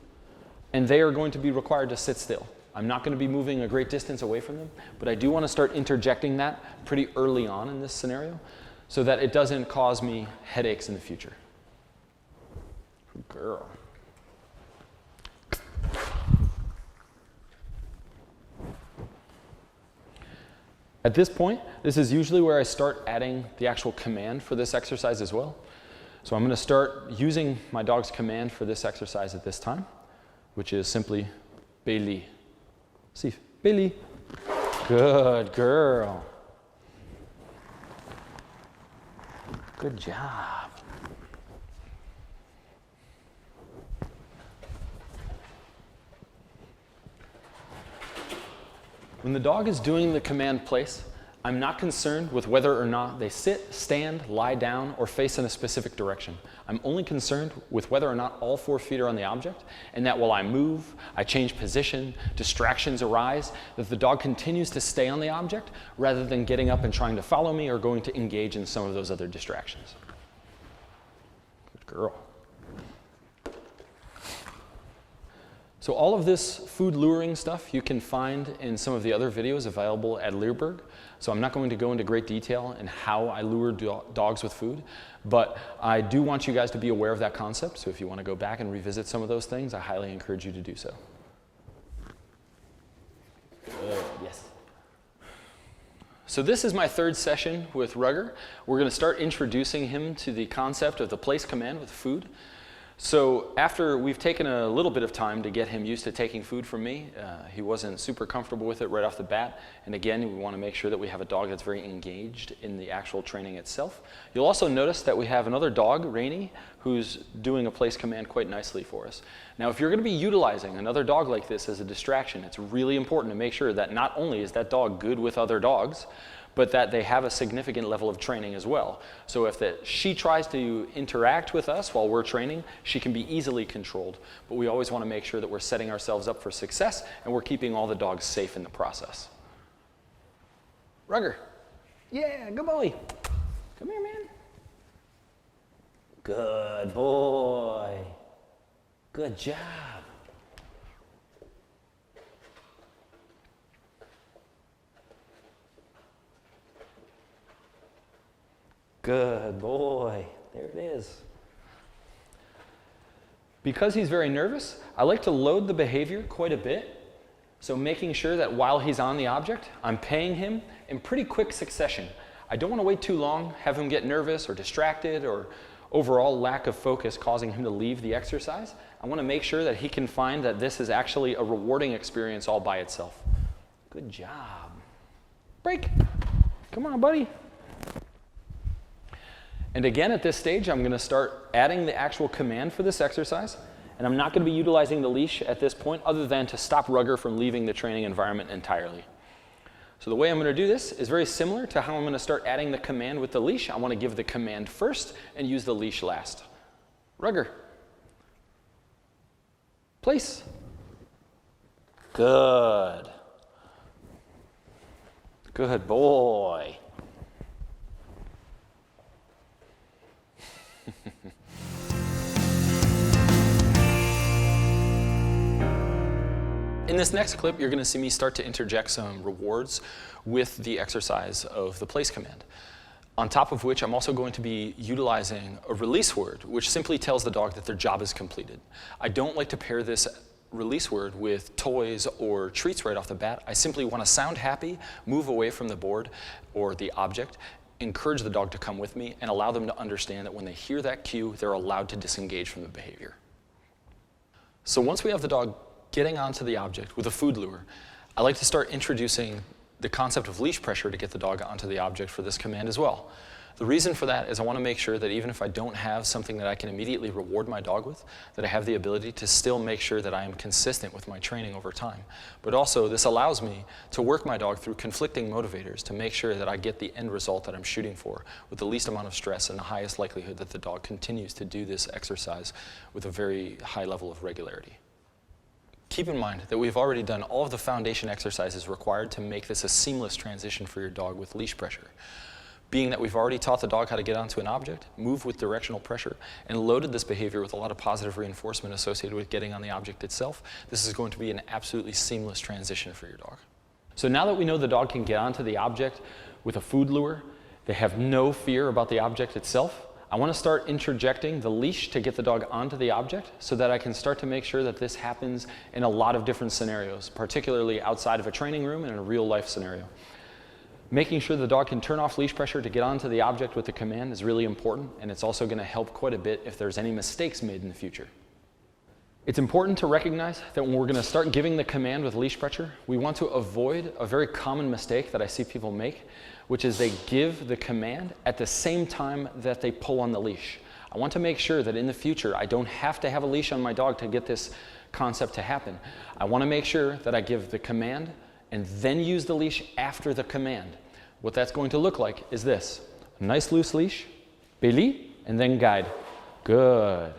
and they are going to be required to sit still. I'm not going to be moving a great distance away from them, but I do want to start interjecting that pretty early on in this scenario so that it doesn't cause me headaches in the future. Good girl. At this point, this is usually where I start adding the actual command for this exercise as well. So I'm going to start using my dog's command for this exercise at this time, which is simply Bailey. Seif, Bailey. Good girl. Good job. When the dog is doing the command place, I'm not concerned with whether or not they sit, stand, lie down, or face in a specific direction. I'm only concerned with whether or not all 4 feet are on the object, and that while I move, I change position, distractions arise, that the dog continues to stay on the object rather than getting up and trying to follow me or going to engage in some of those other distractions. Good girl. So all of this food luring stuff you can find in some of the other videos available at Leerburg. So I'm not going to go into great detail in how I lure dogs with food, but I do want you guys to be aware of that concept. So if you want to go back and revisit some of those things, I highly encourage you to do so. Yes. So this is my 3rd session with Rugger. We're going to start introducing him to the concept of the place command with food. So after we've taken a little bit of time to get him used to taking food from me, he wasn't super comfortable with it right off the bat. And again, we want to make sure that we have a dog that's very engaged in the actual training itself. You'll also notice that we have another dog, Rainey, who's doing a place command quite nicely for us. Now, if you're going to be utilizing another dog like this as a distraction, it's really important to make sure that not only is that dog good with other dogs, but that they have a significant level of training as well. So if she tries to interact with us while we're training, she can be easily controlled. But we always want to make sure that we're setting ourselves up for success and we're keeping all the dogs safe in the process. Rugger. Yeah, good boy. Come here, man. Good boy. Good job. Good boy. There it is. Because he's very nervous, I like to load the behavior quite a bit. So making sure that while he's on the object, I'm paying him in pretty quick succession. I don't want to wait too long, have him get nervous or distracted or overall lack of focus causing him to leave the exercise. I want to make sure that he can find that this is actually a rewarding experience all by itself. Good job. Break. Come on, buddy. And again, at this stage, I'm going to start adding the actual command for this exercise. And I'm not going to be utilizing the leash at this point other than to stop Rugger from leaving the training environment entirely. So the way I'm going to do this is very similar to how I'm going to start adding the command with the leash. I want to give the command first and use the leash last. Rugger. Place. Good. Good boy. In this next clip, you're going to see me start to interject some rewards with the exercise of the place command. On top of which, I'm also going to be utilizing a release word, which simply tells the dog that their job is completed. I don't like to pair this release word with toys or treats right off the bat. I simply want to sound happy, move away from the board or the object, encourage the dog to come with me, and allow them to understand that when they hear that cue, they're allowed to disengage from the behavior. So once we have the dog getting onto the object with a food lure, I like to start introducing the concept of leash pressure to get the dog onto the object for this command as well. The reason for that is I want to make sure that even if I don't have something that I can immediately reward my dog with, that I have the ability to still make sure that I am consistent with my training over time. But also, this allows me to work my dog through conflicting motivators to make sure that I get the end result that I'm shooting for with the least amount of stress and the highest likelihood that the dog continues to do this exercise with a very high level of regularity. Keep in mind that we've already done all of the foundation exercises required to make this a seamless transition for your dog with leash pressure. Being that we've already taught the dog how to get onto an object, move with directional pressure, and loaded this behavior with a lot of positive reinforcement associated with getting on the object itself, this is going to be an absolutely seamless transition for your dog. So now that we know the dog can get onto the object with a food lure, they have no fear about the object itself, I want to start interjecting the leash to get the dog onto the object so that I can start to make sure that this happens in a lot of different scenarios, particularly outside of a training room and in a real life scenario. Making sure the dog can turn off leash pressure to get onto the object with the command is really important, and it's also going to help quite a bit if there's any mistakes made in the future. It's important to recognize that when we're going to start giving the command with leash pressure, we want to avoid a very common mistake that I see people make, which is they give the command at the same time that they pull on the leash. I want to make sure that in the future I don't have to have a leash on my dog to get this concept to happen. I want to make sure that I give the command and then use the leash after the command. What that's going to look like is this: a nice loose leash, Billy, and then guide. Good.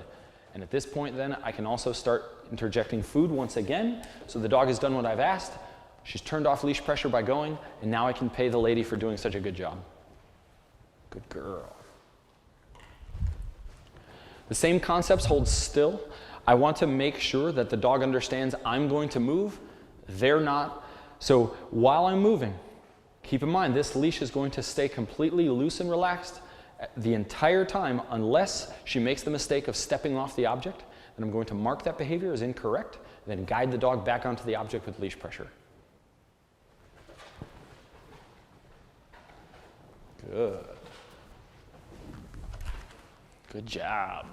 And at this point then, I can also start interjecting food once again. So the dog has done what I've asked. She's turned off leash pressure by going, and now I can pay the lady for doing such a good job. Good girl. The same concepts hold still. I want to make sure that the dog understands I'm going to move, they're not. So while I'm moving, keep in mind this leash is going to stay completely loose and relaxed the entire time unless she makes the mistake of stepping off the object. Then I'm going to mark that behavior as incorrect, and then guide the dog back onto the object with leash pressure. Good. Good job.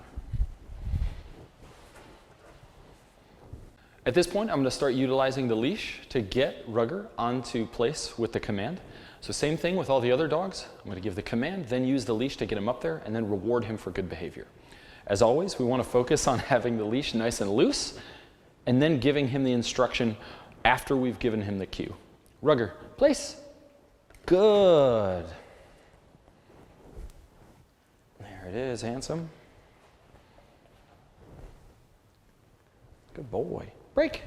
At this point, I'm going to start utilizing the leash to get Rugger onto place with the command. So same thing with all the other dogs. I'm going to give the command, then use the leash to get him up there, and then reward him for good behavior. As always, we want to focus on having the leash nice and loose, and then giving him the instruction after we've given him the cue. Rugger, place. Good. There it is, handsome. Good boy. Break.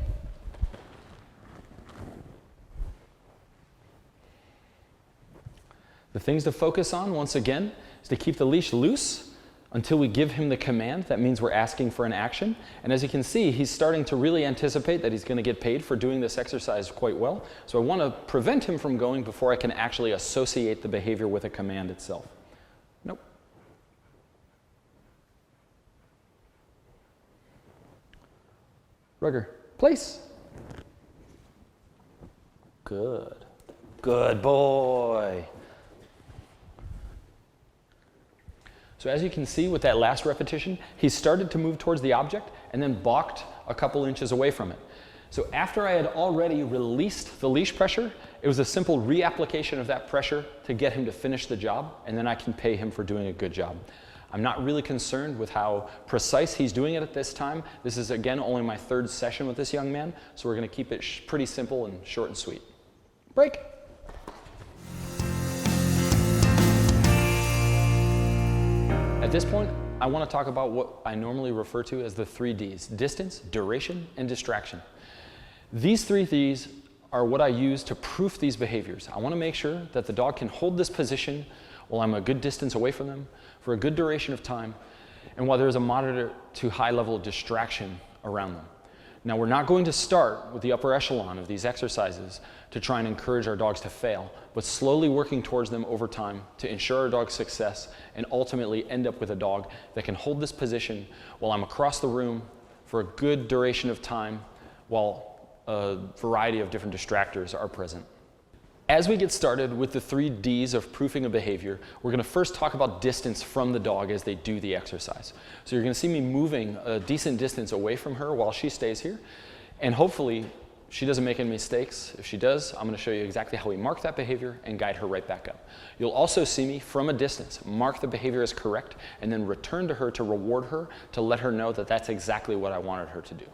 The things to focus on, once again, is to keep the leash loose until we give him the command. That means we're asking for an action. And as you can see, he's starting to really anticipate that he's going to get paid for doing this exercise quite well. So I want to prevent him from going before I can actually associate the behavior with a command itself. Nope. Rugger, place. Good. Good boy. So as you can see with that last repetition, he started to move towards the object and then balked a couple inches away from it. So after I had already released the leash pressure, it was a simple reapplication of that pressure to get him to finish the job, and then I can pay him for doing a good job. I'm not really concerned with how precise he's doing it at this time. This is, again, only my third session with this young man, so we're going to keep it pretty simple and short and sweet. Break. At this point, I want to talk about what I normally refer to as the 3 Ds: distance, duration, and distraction. These 3 Ds are what I use to proof these behaviors. I want to make sure that the dog can hold this position while I'm a good distance away from them for a good duration of time, and while there's a moderate to high level of distraction around them. Now, we're not going to start with the upper echelon of these exercises to try and encourage our dogs to fail, but slowly working towards them over time to ensure our dog's success and ultimately end up with a dog that can hold this position while I'm across the room for a good duration of time while a variety of different distractors are present. As we get started with the 3 Ds of proofing a behavior, we're going to first talk about distance from the dog as they do the exercise. So you're going to see me moving a decent distance away from her while she stays here, and hopefully she doesn't make any mistakes. If she does, I'm going to show you exactly how we mark that behavior and guide her right back up. You'll also see me from a distance mark the behavior as correct and then return to her to reward her, to let her know that that's exactly what I wanted her to do.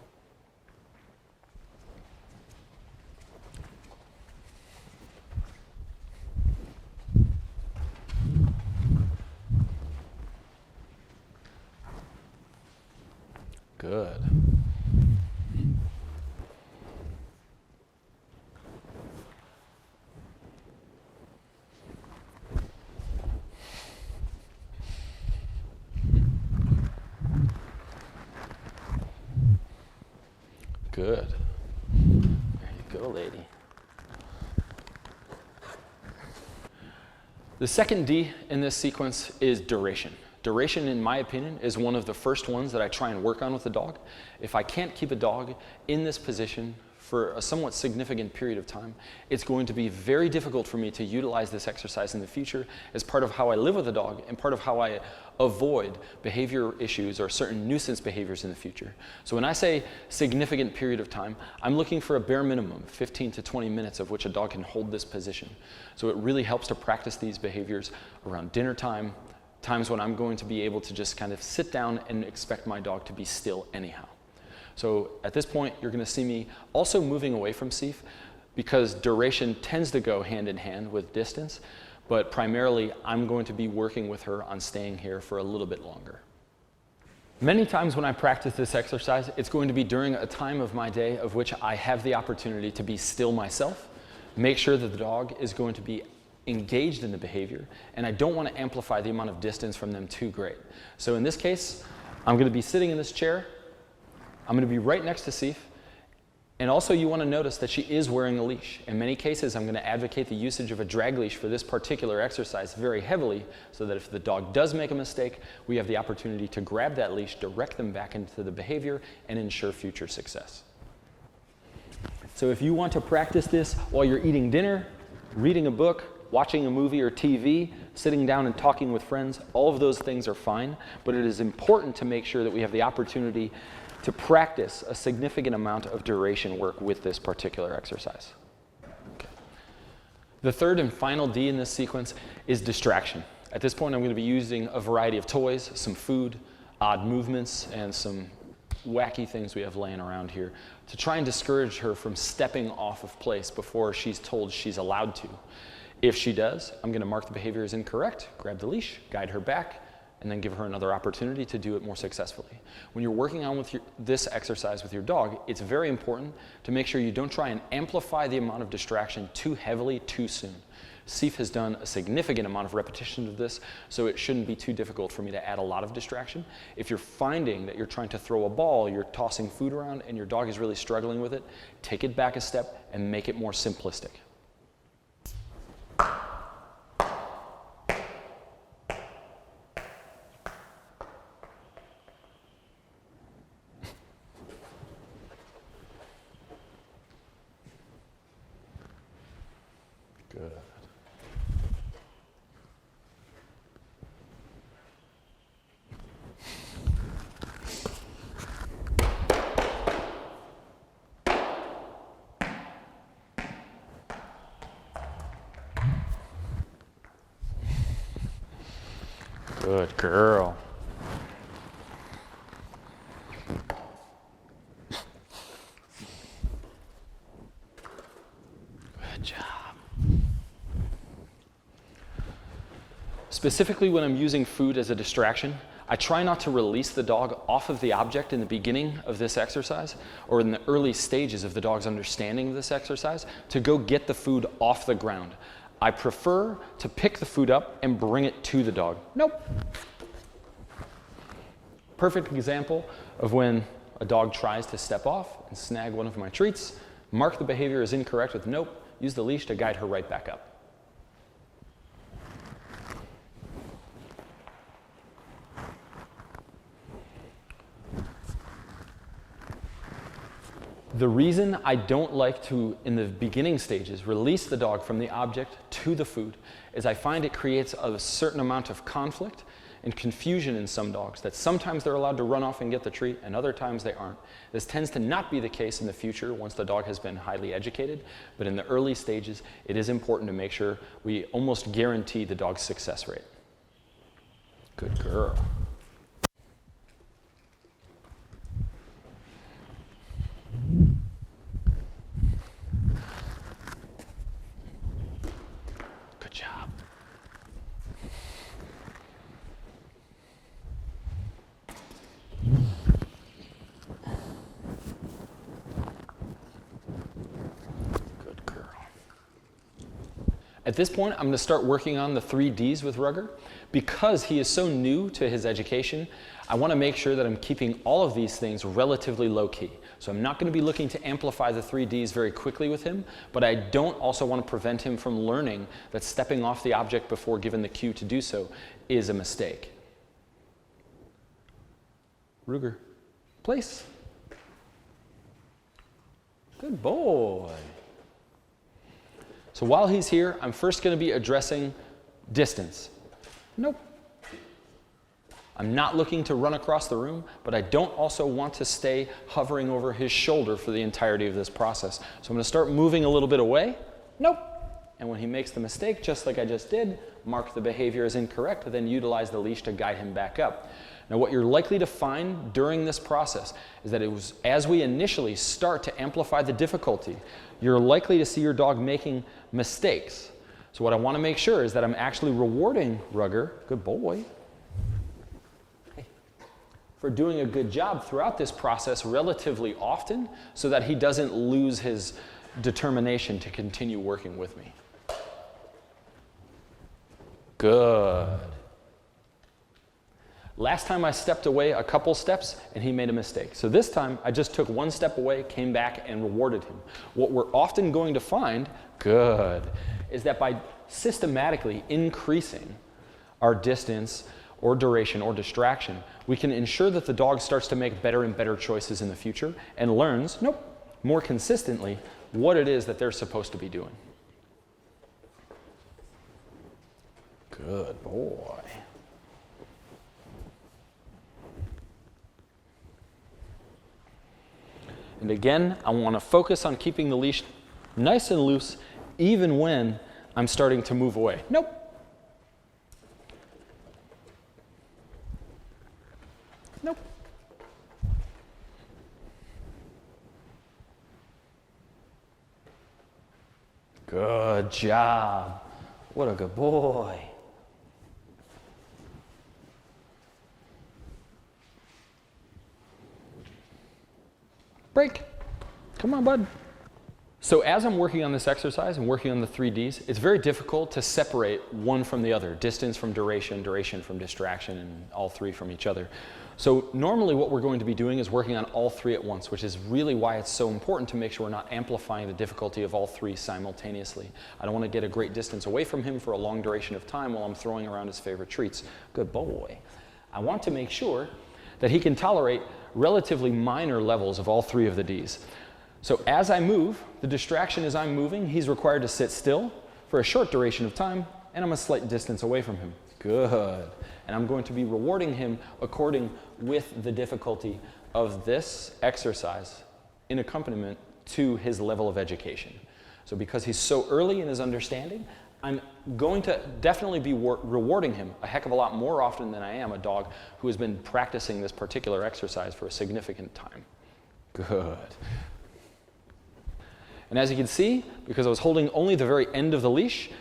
Good. Good. There you go, lady. The second D in this sequence is duration. Duration, in my opinion, is one of the first ones that I try and work on with the dog. If I can't keep a dog in this position for a somewhat significant period of time, it's going to be very difficult for me to utilize this exercise in the future as part of how I live with a dog and part of how I avoid behavior issues or certain nuisance behaviors in the future. So when I say significant period of time, I'm looking for a bare minimum, 15 to 20 minutes of which a dog can hold this position. So it really helps to practice these behaviors around dinner time, times when I'm going to be able to just kind of sit down and expect my dog to be still anyhow. So at this point, you're going to see me also moving away from Seif because duration tends to go hand in hand with distance, but primarily I'm going to be working with her on staying here for a little bit longer. Many times when I practice this exercise, it's going to be during a time of my day of which I have the opportunity to be still myself, make sure that the dog is going to be engaged in the behavior, and I don't want to amplify the amount of distance from them too great. So in this case, I'm going to be sitting in this chair. I'm going to be right next to Seif. And also you want to notice that she is wearing a leash. In many cases, I'm going to advocate the usage of a drag leash for this particular exercise very heavily so that if the dog does make a mistake, we have the opportunity to grab that leash, direct them back into the behavior, and ensure future success. So if you want to practice this while you're eating dinner, reading a book, watching a movie or TV, sitting down and talking with friends, all of those things are fine, but it is important to make sure that we have the opportunity to practice a significant amount of duration work with this particular exercise. Okay. The third and final D in this sequence is distraction. At this point, I'm going to be using a variety of toys, some food, odd movements, and some wacky things we have laying around here to try and discourage her from stepping off of place before she's told she's allowed to. If she does, I'm going to mark the behavior as incorrect, grab the leash, guide her back, and then give her another opportunity to do it more successfully. When you're working on with this exercise with your dog, it's very important to make sure you don't try and amplify the amount of distraction too heavily too soon. Seif has done a significant amount of repetition of this, so it shouldn't be too difficult for me to add a lot of distraction. If you're finding that you're trying to throw a ball, you're tossing food around, and your dog is really struggling with it, take it back a step and make it more simplistic. Good. Good girl. Good job. Specifically when I'm using food as a distraction, I try not to release the dog off of the object in the beginning of this exercise or in the early stages of the dog's understanding of this exercise to go get the food off the ground. I prefer to pick the food up and bring it to the dog. Nope. Perfect example of when a dog tries to step off and snag one of my treats. Mark the behavior as incorrect with nope. Use the leash to guide her right back up. The reason I don't like to, in the beginning stages, release the dog from the object to the food is I find it creates a certain amount of conflict and confusion in some dogs, that sometimes they're allowed to run off and get the treat and other times they aren't. This tends to not be the case in the future once the dog has been highly educated, but in the early stages, it is important to make sure we almost guarantee the dog's success rate. Good girl. Good job. Good girl. At this point, I'm going to start working on the 3 Ds with Rugger. Because he is so new to his education, I want to make sure that I'm keeping all of these things relatively low key. So I'm not going to be looking to amplify the 3 Ds very quickly with him, but I don't also want to prevent him from learning that stepping off the object before given the cue to do so is a mistake. Ruger, place. Good boy. So while he's here, I'm first going to be addressing distance. Nope. I'm not looking to run across the room, but I don't also want to stay hovering over his shoulder for the entirety of this process. So I'm going to start moving a little bit away. Nope. And when he makes the mistake, just like I just did, mark the behavior as incorrect, then utilize the leash to guide him back up. Now what you're likely to find during this process is that as we initially start to amplify the difficulty, you're likely to see your dog making mistakes. So what I want to make sure is that I'm actually rewarding Rugger, good boy, for doing a good job throughout this process relatively often so that he doesn't lose his determination to continue working with me. Good. Last time I stepped away a couple steps and he made a mistake. So this time I just took 1 step away, came back and rewarded him. What we're often going to find, good, is that by systematically increasing our distance or duration or distraction, we can ensure that the dog starts to make better and better choices in the future and learns, more consistently what it is that they're supposed to be doing. Good boy. And again, I want to focus on keeping the leash nice and loose even when I'm starting to move away. Nope. Nope. Good job. What a good boy. Break. Come on, bud. So as I'm working on this exercise and working on the 3 Ds, it's very difficult to separate one from the other, distance from duration, duration from distraction, and all 3 from each other. So normally what we're going to be doing is working on all 3 at once, which is really why it's so important to make sure we're not amplifying the difficulty of all 3 simultaneously. I don't want to get a great distance away from him for a long duration of time while I'm throwing around his favorite treats. Good boy. I want to make sure that he can tolerate relatively minor levels of all 3 of the Ds. So as I move, the distraction as I'm moving, he's required to sit still for a short duration of time, and I'm a slight distance away from him. Good. And I'm going to be rewarding him according with the difficulty of this exercise in accompaniment to his level of education. So because he's so early in his understanding, I'm going to definitely be rewarding him a heck of a lot more often than I am a dog who has been practicing this particular exercise for a significant time. Good. And as you can see, because I was holding only the very end of the leash,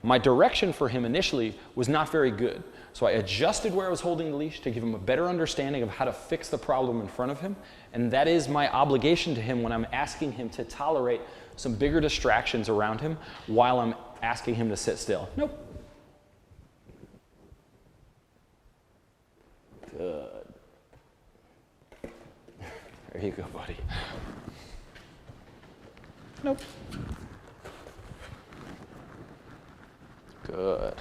my direction for him initially was not very good. So I adjusted where I was holding the leash to give him a better understanding of how to fix the problem in front of him. And that is my obligation to him when I'm asking him to tolerate some bigger distractions around him while I'm asking him to sit still. Nope. Good. There you go, buddy. Nope. Good.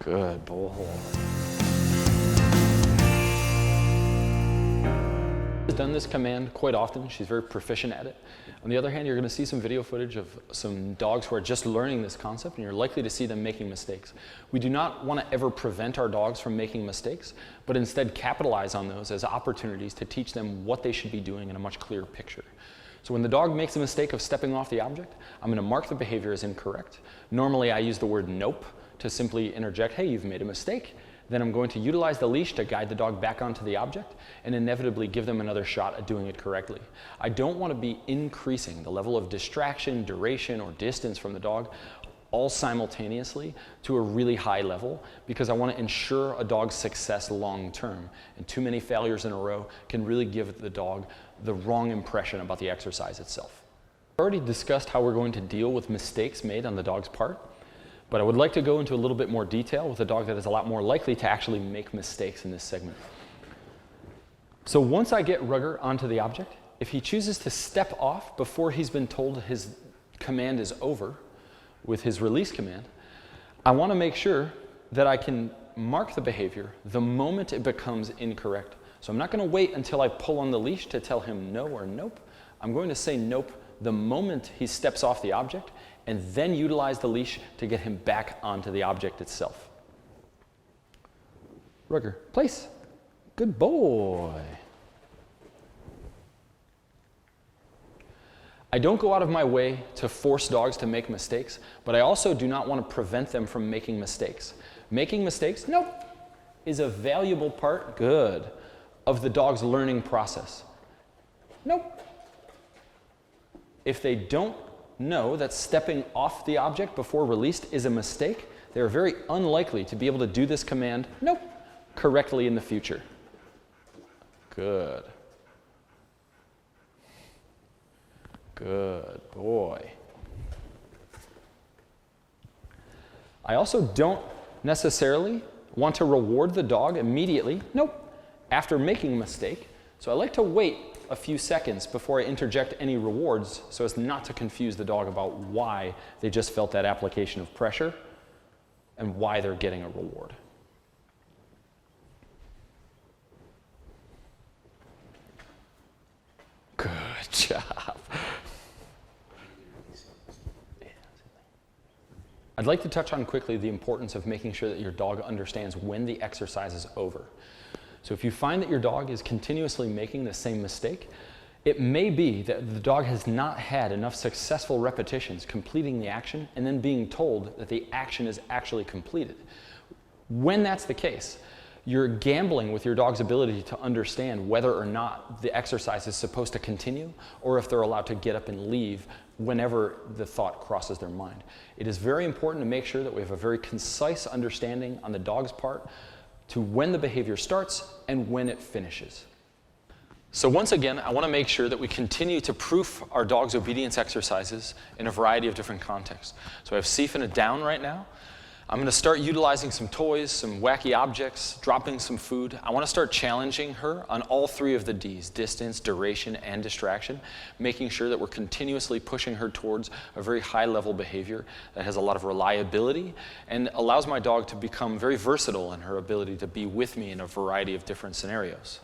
Good boy. done this command quite often. She's very proficient at it. On the other hand, you're going to see some video footage of some dogs who are just learning this concept, and you're likely to see them making mistakes. We do not want to ever prevent our dogs from making mistakes, but instead capitalize on those as opportunities to teach them what they should be doing in a much clearer picture. So when the dog makes a mistake of stepping off the object, I'm going to mark the behavior as incorrect. Normally, I use the word nope to simply interject, hey, you've made a mistake. Then I'm going to utilize the leash to guide the dog back onto the object and inevitably give them another shot at doing it correctly. I don't want to be increasing the level of distraction, duration, or distance from the dog all simultaneously to a really high level because I want to ensure a dog's success long term. And too many failures in a row can really give the dog the wrong impression about the exercise itself. I've already discussed how we're going to deal with mistakes made on the dog's part, but I would like to go into a little bit more detail with a dog that is a lot more likely to actually make mistakes in this segment. So once I get Rugger onto the object, if he chooses to step off before he's been told his command is over with his release command, I want to make sure that I can mark the behavior the moment it becomes incorrect. So I'm not going to wait until I pull on the leash to tell him no or nope. I'm going to say nope the moment he steps off the object and then utilize the leash to get him back onto the object itself. Rugger, place. Good boy. I don't go out of my way to force dogs to make mistakes, but I also do not want to prevent them from making mistakes. Making mistakes, nope, is a valuable part, good, of the dog's learning process. Nope. If they don't know that stepping off the object before released is a mistake, they're very unlikely to be able to do this command, nope, correctly in the future. Good. Good boy. I also don't necessarily want to reward the dog immediately, nope, after making a mistake. So I like to wait a few seconds before I interject any rewards so as not to confuse the dog about why they just felt that application of pressure and why they're getting a reward. Good job. I'd like to touch on quickly the importance of making sure that your dog understands when the exercise is over. So if you find that your dog is continuously making the same mistake, it may be that the dog has not had enough successful repetitions completing the action and then being told that the action is actually completed. When that's the case, you're gambling with your dog's ability to understand whether or not the exercise is supposed to continue or if they're allowed to get up and leave whenever the thought crosses their mind. It is very important to make sure that we have a very concise understanding on the dog's part to when the behavior starts and when it finishes. So once again, I want to make sure that we continue to proof our dog's obedience exercises in a variety of different contexts. So I have Sif in a down right now. I'm going to start utilizing some toys, some wacky objects, dropping some food. I want to start challenging her on all three of the Ds, distance, duration, and distraction, making sure that we're continuously pushing her towards a very high-level behavior that has a lot of reliability and allows my dog to become very versatile in her ability to be with me in a variety of different scenarios.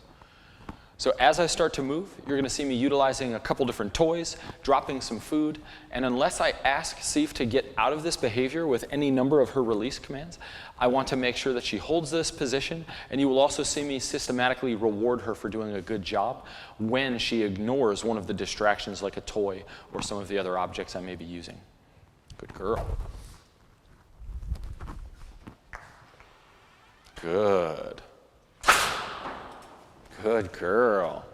So as I start to move, you're going to see me utilizing a couple different toys, dropping some food, and unless I ask Sif to get out of this behavior with any number of her release commands, I want to make sure that she holds this position, and you will also see me systematically reward her for doing a good job when she ignores one of the distractions like a toy or some of the other objects I may be using. Good girl. Good. Good girl.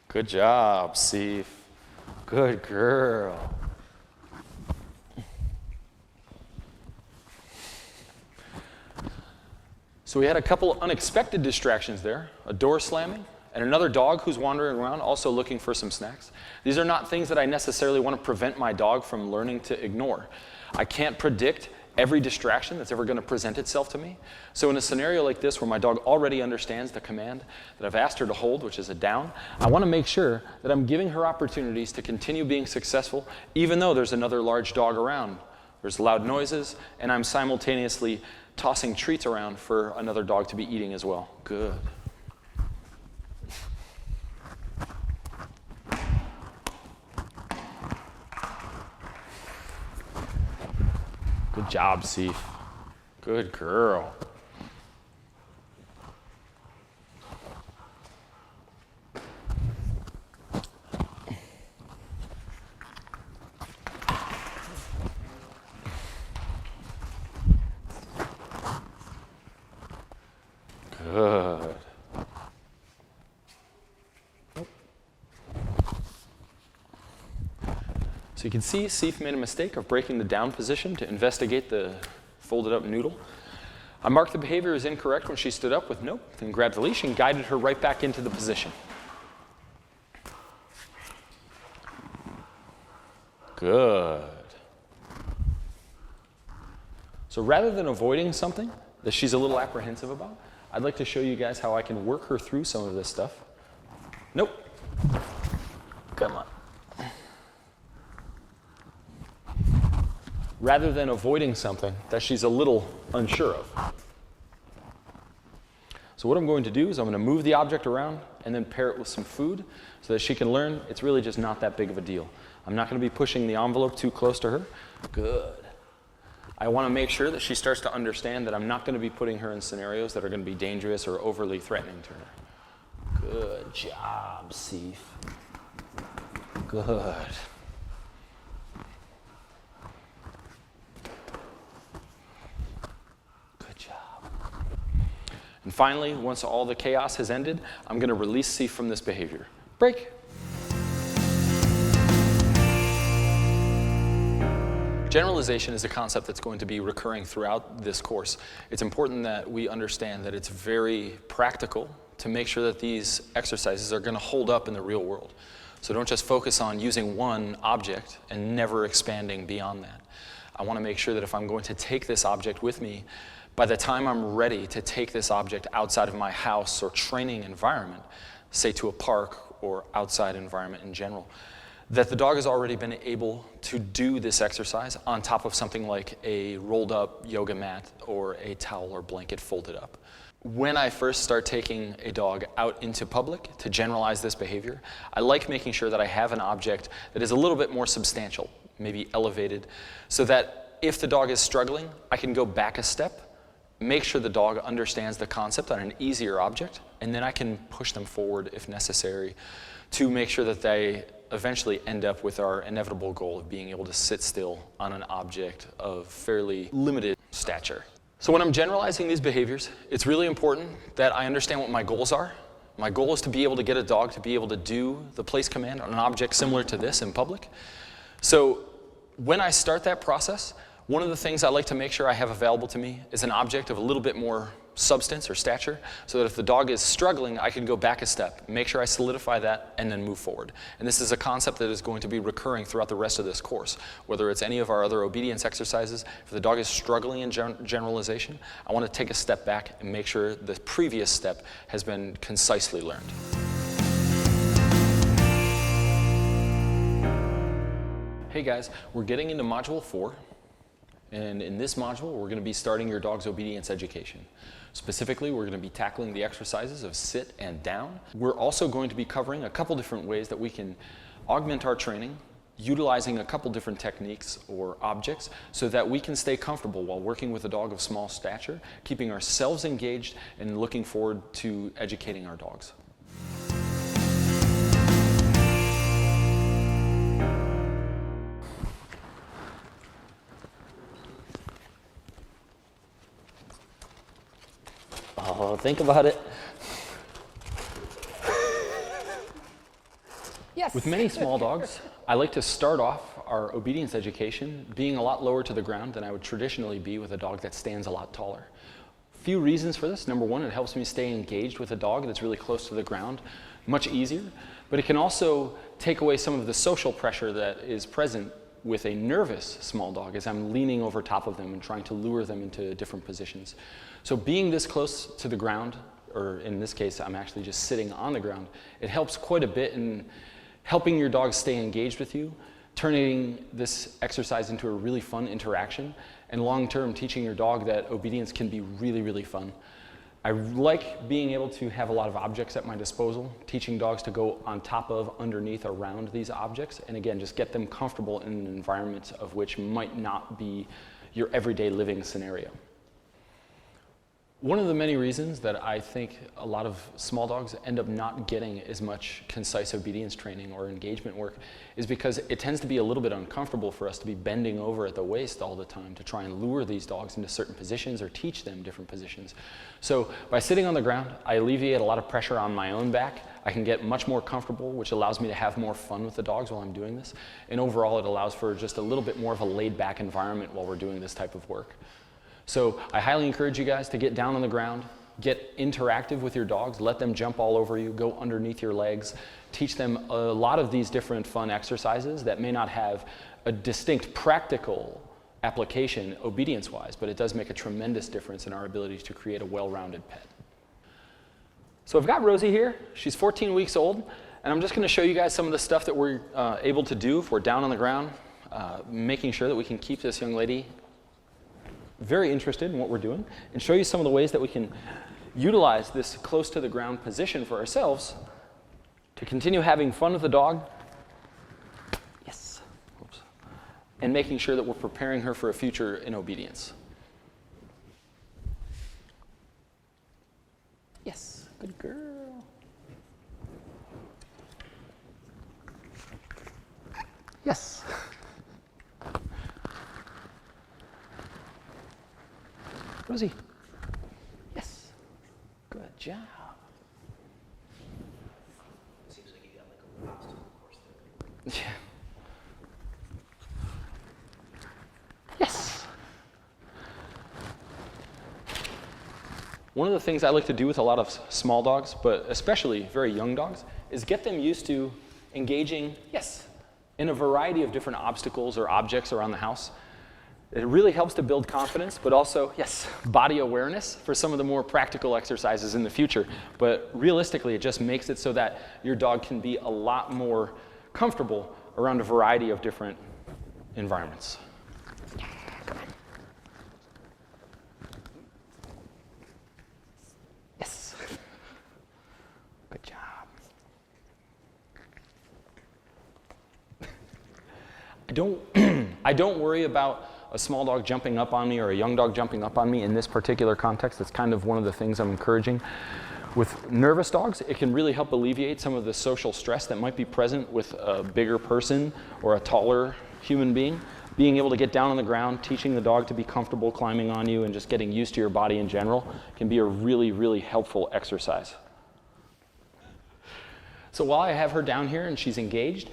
Good job, Sif. Good girl. So we had a couple unexpected distractions there, a door slamming, and another dog who's wandering around also looking for some snacks. These are not things that I necessarily want to prevent my dog from learning to ignore. I can't predict every distraction that's ever going to present itself to me. So in a scenario like this where my dog already understands the command that I've asked her to hold, which is a down, I want to make sure that I'm giving her opportunities to continue being successful even though there's another large dog around. There's loud noises, and I'm simultaneously tossing treats around for another dog to be eating as well. Good. Good job, Seif. Good girl. Good. So you can see Seif made a mistake of breaking the down position to investigate the folded up noodle. I marked the behavior as incorrect when she stood up with nope, then grabbed the leash and guided her right back into the position. Good. So rather than avoiding something that she's a little apprehensive about, I'd like to show you guys how I can work her through some of this stuff. Nope. Come on. Rather than avoiding something that she's a little unsure of. So what I'm going to do is I'm going to move the object around and then pair it with some food so that she can learn it's really just not that big of a deal. I'm not going to be pushing the envelope too close to her. Good. I want to make sure that she starts to understand that I'm not going to be putting her in scenarios that are going to be dangerous or overly threatening to her. Good job, Seif. Good. Good job. And finally, once all the chaos has ended, I'm going to release Seif from this behavior. Break. Generalization is a concept that's going to be recurring throughout this course. It's important that we understand that it's very practical to make sure that these exercises are going to hold up in the real world. So don't just focus on using one object and never expanding beyond that. I want to make sure that if I'm going to take this object with me, by the time I'm ready to take this object outside of my house or training environment, say to a park or outside environment in general, that the dog has already been able to do this exercise on top of something like a rolled up yoga mat or a towel or blanket folded up. When I first start taking a dog out into public to generalize this behavior, I like making sure that I have an object that is a little bit more substantial, maybe elevated, so that if the dog is struggling, I can go back a step, make sure the dog understands the concept on an easier object, and then I can push them forward if necessary to make sure that they eventually end up with our inevitable goal of being able to sit still on an object of fairly limited stature. So when I'm generalizing these behaviors, it's really important that I understand what my goals are. My goal is to be able to get a dog to be able to do the place command on an object similar to this in public. So when I start that process, one of the things I like to make sure I have available to me is an object of a little bit more substance or stature, so that if the dog is struggling, I can go back a step, make sure I solidify that, and then move forward. And this is a concept that is going to be recurring throughout the rest of this course. Whether it's any of our other obedience exercises, if the dog is struggling in generalization, I want to take a step back and make sure the previous step has been concisely learned. Hey guys, we're getting into Module 4. And in this module, we're going to be starting your dog's obedience education. Specifically, we're going to be tackling the exercises of sit and down. We're also going to be covering a couple different ways that we can augment our training, utilizing a couple different techniques or objects so that we can stay comfortable while working with a dog of small stature, keeping ourselves engaged and looking forward to educating our dogs. Oh, think about it. Yes. With many small dogs, I like to start off our obedience education being a lot lower to the ground than I would traditionally be with a dog that stands a lot taller. Few reasons for this. Number one, it helps me stay engaged with a dog that's really close to the ground, much easier. But it can also take away some of the social pressure that is present with a nervous small dog as I'm leaning over top of them and trying to lure them into different positions. So being this close to the ground, or in this case, I'm actually just sitting on the ground, it helps quite a bit in helping your dog stay engaged with you, turning this exercise into a really fun interaction, and long-term teaching your dog that obedience can be really, really fun. I like being able to have a lot of objects at my disposal, teaching dogs to go on top of, underneath, around these objects, and again, just get them comfortable in an environment of which might not be your everyday living scenario. One of the many reasons that I think a lot of small dogs end up not getting as much concise obedience training or engagement work is because it tends to be a little bit uncomfortable for us to be bending over at the waist all the time to try and lure these dogs into certain positions or teach them different positions. So by sitting on the ground, I alleviate a lot of pressure on my own back. I can get much more comfortable, which allows me to have more fun with the dogs while I'm doing this. And overall, it allows for just a little bit more of a laid-back environment while we're doing this type of work. So I highly encourage you guys to get down on the ground, get interactive with your dogs, let them jump all over you, go underneath your legs, teach them a lot of these different fun exercises that may not have a distinct practical application obedience-wise, but it does make a tremendous difference in our ability to create a well-rounded pet. So I've got Rosie here. She's 14 weeks old, and I'm just going to show you guys some of the stuff that we're able to do if we're down on the ground, making sure that we can keep this young lady very interested in what we're doing, and show you some of the ways that we can utilize this close to the ground position for ourselves to continue having fun with the dog. Yes. Oops. And making sure that we're preparing her for a future in obedience. Yes, good girl. Yes. Rosie. Yes. Good job. Seems like you got like a little obstacle course there. Yeah. Yes. One of the things I like to do with a lot of small dogs, but especially very young dogs, is get them used to engaging, yes, in a variety of different obstacles or objects around the house. It really helps to build confidence, but also, yes, body awareness for some of the more practical exercises in the future. But realistically, it just makes it so that your dog can be a lot more comfortable around a variety of different environments. Yeah, come on. Yes. Good job. I don't worry about a small dog jumping up on me or a young dog jumping up on me in this particular context. That's kind of one of the things I'm encouraging. With nervous dogs, it can really help alleviate some of the social stress that might be present with a bigger person or a taller human being. Being able to get down on the ground, teaching the dog to be comfortable climbing on you and just getting used to your body in general can be a really, really helpful exercise. So while I have her down here and she's engaged,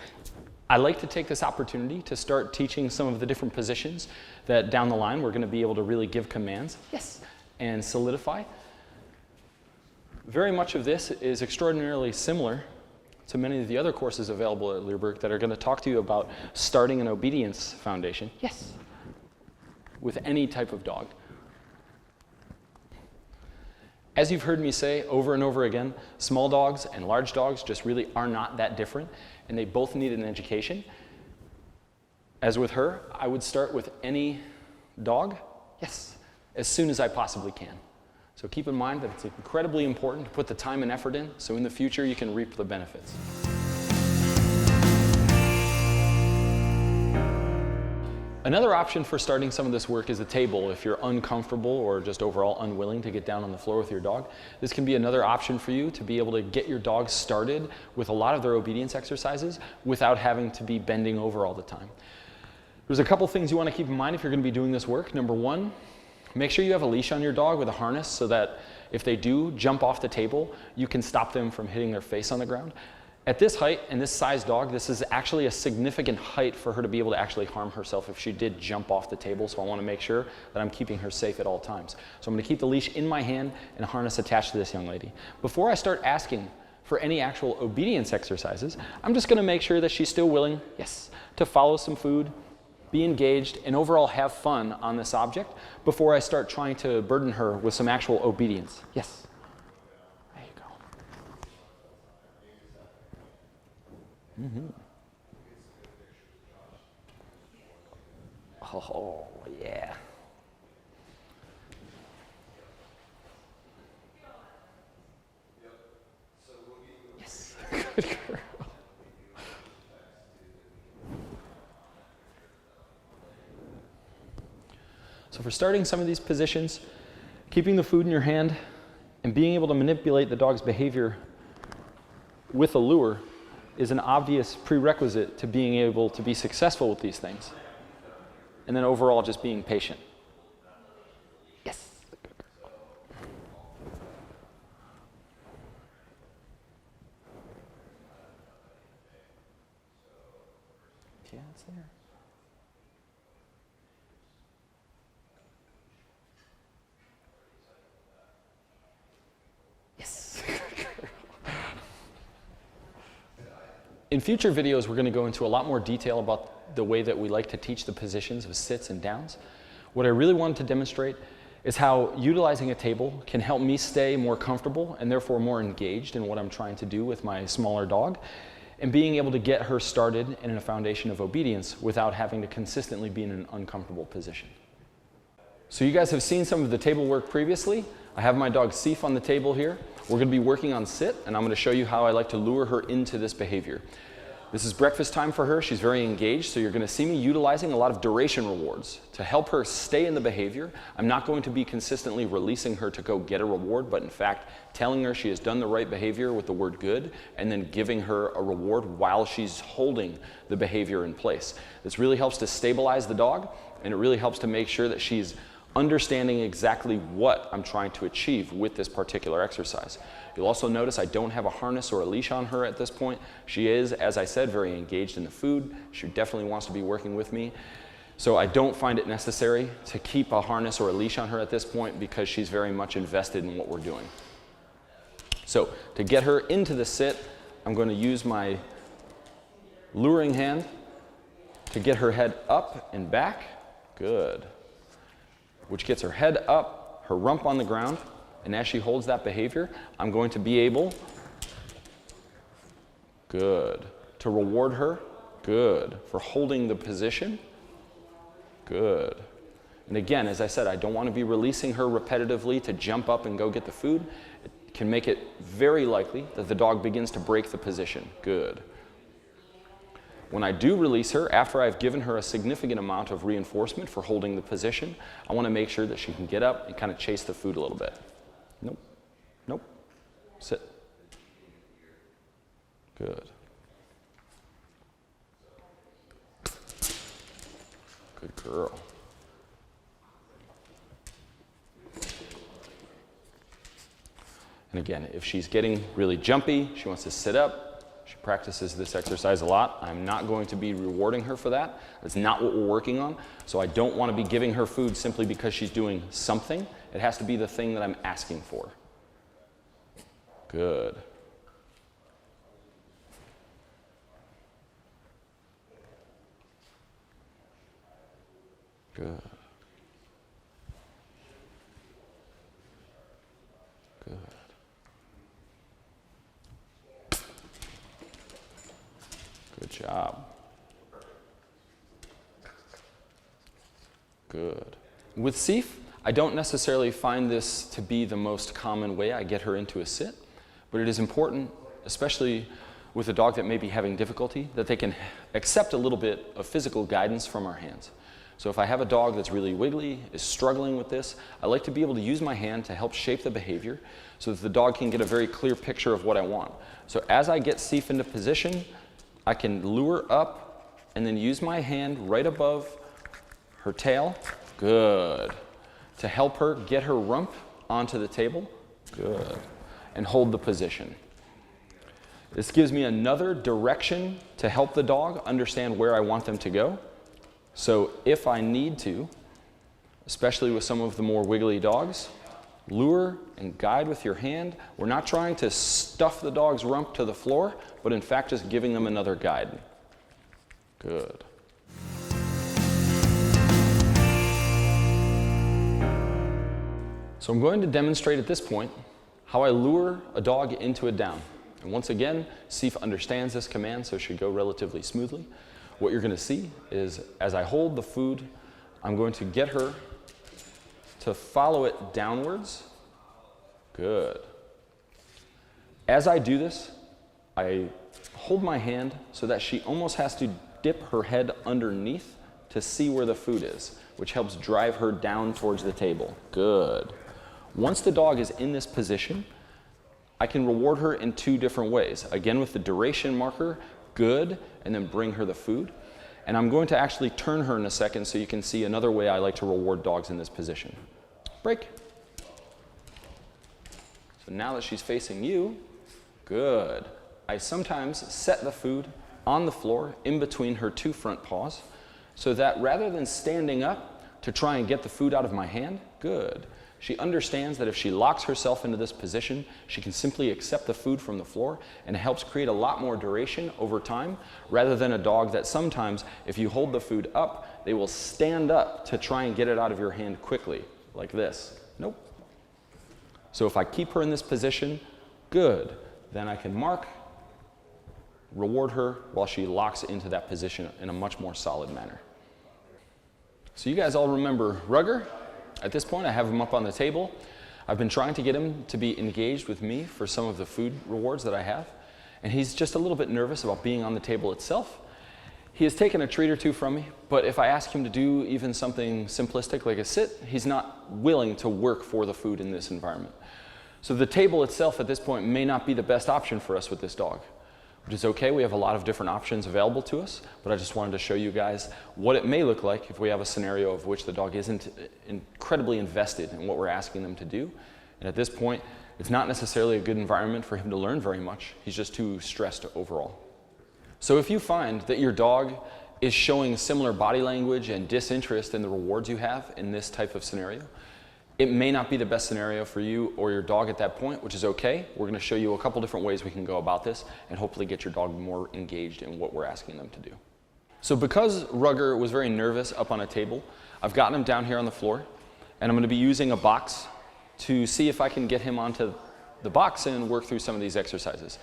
I like to take this opportunity to start teaching some of the different positions that down the line we're going to be able to really give commands, yes, and solidify. Very much of this is extraordinarily similar to many of the other courses available at Leerburg that are going to talk to you about starting an obedience foundation, yes, with any type of dog. As you've heard me say over and over again, small dogs and large dogs just really are not that different, and they both need an education. As with her, I would start with any dog, yes, as soon as I possibly can. So keep in mind that it's incredibly important to put the time and effort in, so in the future you can reap the benefits. Another option for starting some of this work is a table if you're uncomfortable or just overall unwilling to get down on the floor with your dog. This can be another option for you to be able to get your dog started with a lot of their obedience exercises without having to be bending over all the time. There's a couple things you want to keep in mind if you're going to be doing this work. Number one, make sure you have a leash on your dog with a harness so that if they do jump off the table, you can stop them from hitting their face on the ground. At this height and this size dog, this is actually a significant height for her to be able to actually harm herself if she did jump off the table, so I want to make sure that I'm keeping her safe at all times. So I'm going to keep the leash in my hand and a harness attached to this young lady. Before I start asking for any actual obedience exercises, I'm just going to make sure that she's still willing, yes, to follow some food, be engaged, and overall have fun on this object before I start trying to burden her with some actual obedience. Yes. There you go. Mm-hmm. Oh, yeah. Yes. Good girl. So for starting some of these positions, keeping the food in your hand and being able to manipulate the dog's behavior with a lure is an obvious prerequisite to being able to be successful with these things. And then overall, just being patient. Yes. Yeah, it's there. Yes. In future videos, we're going to go into a lot more detail about the way that we like to teach the positions of sits and downs. What I really wanted to demonstrate is how utilizing a table can help me stay more comfortable and therefore more engaged in what I'm trying to do with my smaller dog, and being able to get her started in a foundation of obedience without having to consistently be in an uncomfortable position. So you guys have seen some of the table work previously. I have my dog Seif on the table here. We're going to be working on sit, and I'm going to show you how I like to lure her into this behavior. This is breakfast time for her. She's very engaged, so you're going to see me utilizing a lot of duration rewards to help her stay in the behavior. I'm not going to be consistently releasing her to go get a reward, but in fact, telling her she has done the right behavior with the word good, and then giving her a reward while she's holding the behavior in place. This really helps to stabilize the dog, and it really helps to make sure that she's understanding exactly what I'm trying to achieve with this particular exercise. You'll also notice I don't have a harness or a leash on her at this point. She is, as I said, very engaged in the food. She definitely wants to be working with me. So I don't find it necessary to keep a harness or a leash on her at this point because she's very much invested in what we're doing. So to get her into the sit, I'm going to use my luring hand to get her head up and back. Good. Which gets her head up, her rump on the ground, and as she holds that behavior, I'm going to be able, good, to reward her, good, for holding the position, good. And again, as I said, I don't want to be releasing her repetitively to jump up and go get the food. It can make it very likely that the dog begins to break the position, good. When I do release her, after I've given her a significant amount of reinforcement for holding the position, I want to make sure that she can get up and kind of chase the food a little bit. Nope. Nope. Sit. Good. Good girl. And again, if she's getting really jumpy, she wants to sit up, she practices this exercise a lot. I'm not going to be rewarding her for that. That's not what we're working on. So I don't want to be giving her food simply because she's doing something. It has to be the thing that I'm asking for. Good. Good. Good. Good job. Good. With Seif, I don't necessarily find this to be the most common way I get her into a sit, but it is important, especially with a dog that may be having difficulty, that they can accept a little bit of physical guidance from our hands. So if I have a dog that's really wiggly, is struggling with this, I like to be able to use my hand to help shape the behavior so that the dog can get a very clear picture of what I want. So as I get Seif into position, I can lure up and then use my hand right above her tail, good, to help her get her rump onto the table, good, and hold the position. This gives me another direction to help the dog understand where I want them to go. So if I need to, especially with some of the more wiggly dogs, lure and guide with your hand. We're not trying to stuff the dog's rump to the floor, but in fact just giving them another guide. Good. So I'm going to demonstrate at this point how I lure a dog into a down. And once again, Seif understands this command, so it should go relatively smoothly. What you're going to see is as I hold the food, I'm going to get her to follow it downwards. Good. As I do this, I hold my hand so that she almost has to dip her head underneath to see where the food is, which helps drive her down towards the table. Good. Once the dog is in this position, I can reward her in 2 different ways. Again, with the duration marker, good, and then bring her the food. And I'm going to actually turn her in a second so you can see another way I like to reward dogs in this position. Break. So now that she's facing you, good. I sometimes set the food on the floor in between her 2 front paws so that rather than standing up to try and get the food out of my hand, good. She understands that if she locks herself into this position, she can simply accept the food from the floor, and it helps create a lot more duration over time rather than a dog that sometimes, if you hold the food up, they will stand up to try and get it out of your hand quickly, like this. Nope. So if I keep her in this position, good. Then I can mark, reward her while she locks into that position in a much more solid manner. So you guys all remember Rugger? At this point, I have him up on the table. I've been trying to get him to be engaged with me for some of the food rewards that I have, and he's just a little bit nervous about being on the table itself. He has taken a treat or 2 from me, but if I ask him to do even something simplistic like a sit, he's not willing to work for the food in this environment. So the table itself at this point may not be the best option for us with this dog, which is okay. We have a lot of different options available to us, but I just wanted to show you guys what it may look like if we have a scenario of which the dog isn't incredibly invested in what we're asking them to do. And at this point, it's not necessarily a good environment for him to learn very much. He's just too stressed overall. So if you find that your dog is showing similar body language and disinterest in the rewards you have in this type of scenario, it may not be the best scenario for you or your dog at that point, which is okay. We're going to show you a couple different ways we can go about this and hopefully get your dog more engaged in what we're asking them to do. So because Rugger was very nervous up on a table, I've gotten him down here on the floor, and I'm going to be using a box to see if I can get him onto the box and work through some of these exercises.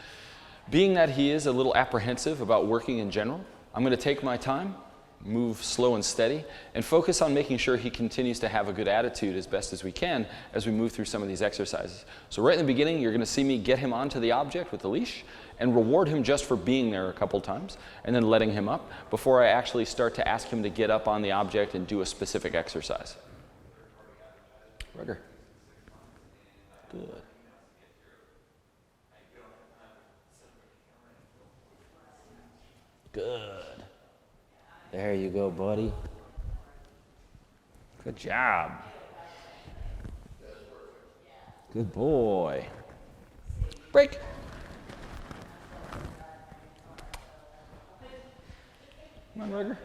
Being that he is a little apprehensive about working in general, I'm going to take my time, move slow and steady, and focus on making sure he continues to have a good attitude as best as we can as we move through some of these exercises. So right in the beginning, you're going to see me get him onto the object with the leash and reward him just for being there a couple times and then letting him up before I actually start to ask him to get up on the object and do a specific exercise. Rugger. Good. Good. There you go, buddy. Good job. Good boy. Break. Come on, Rugger.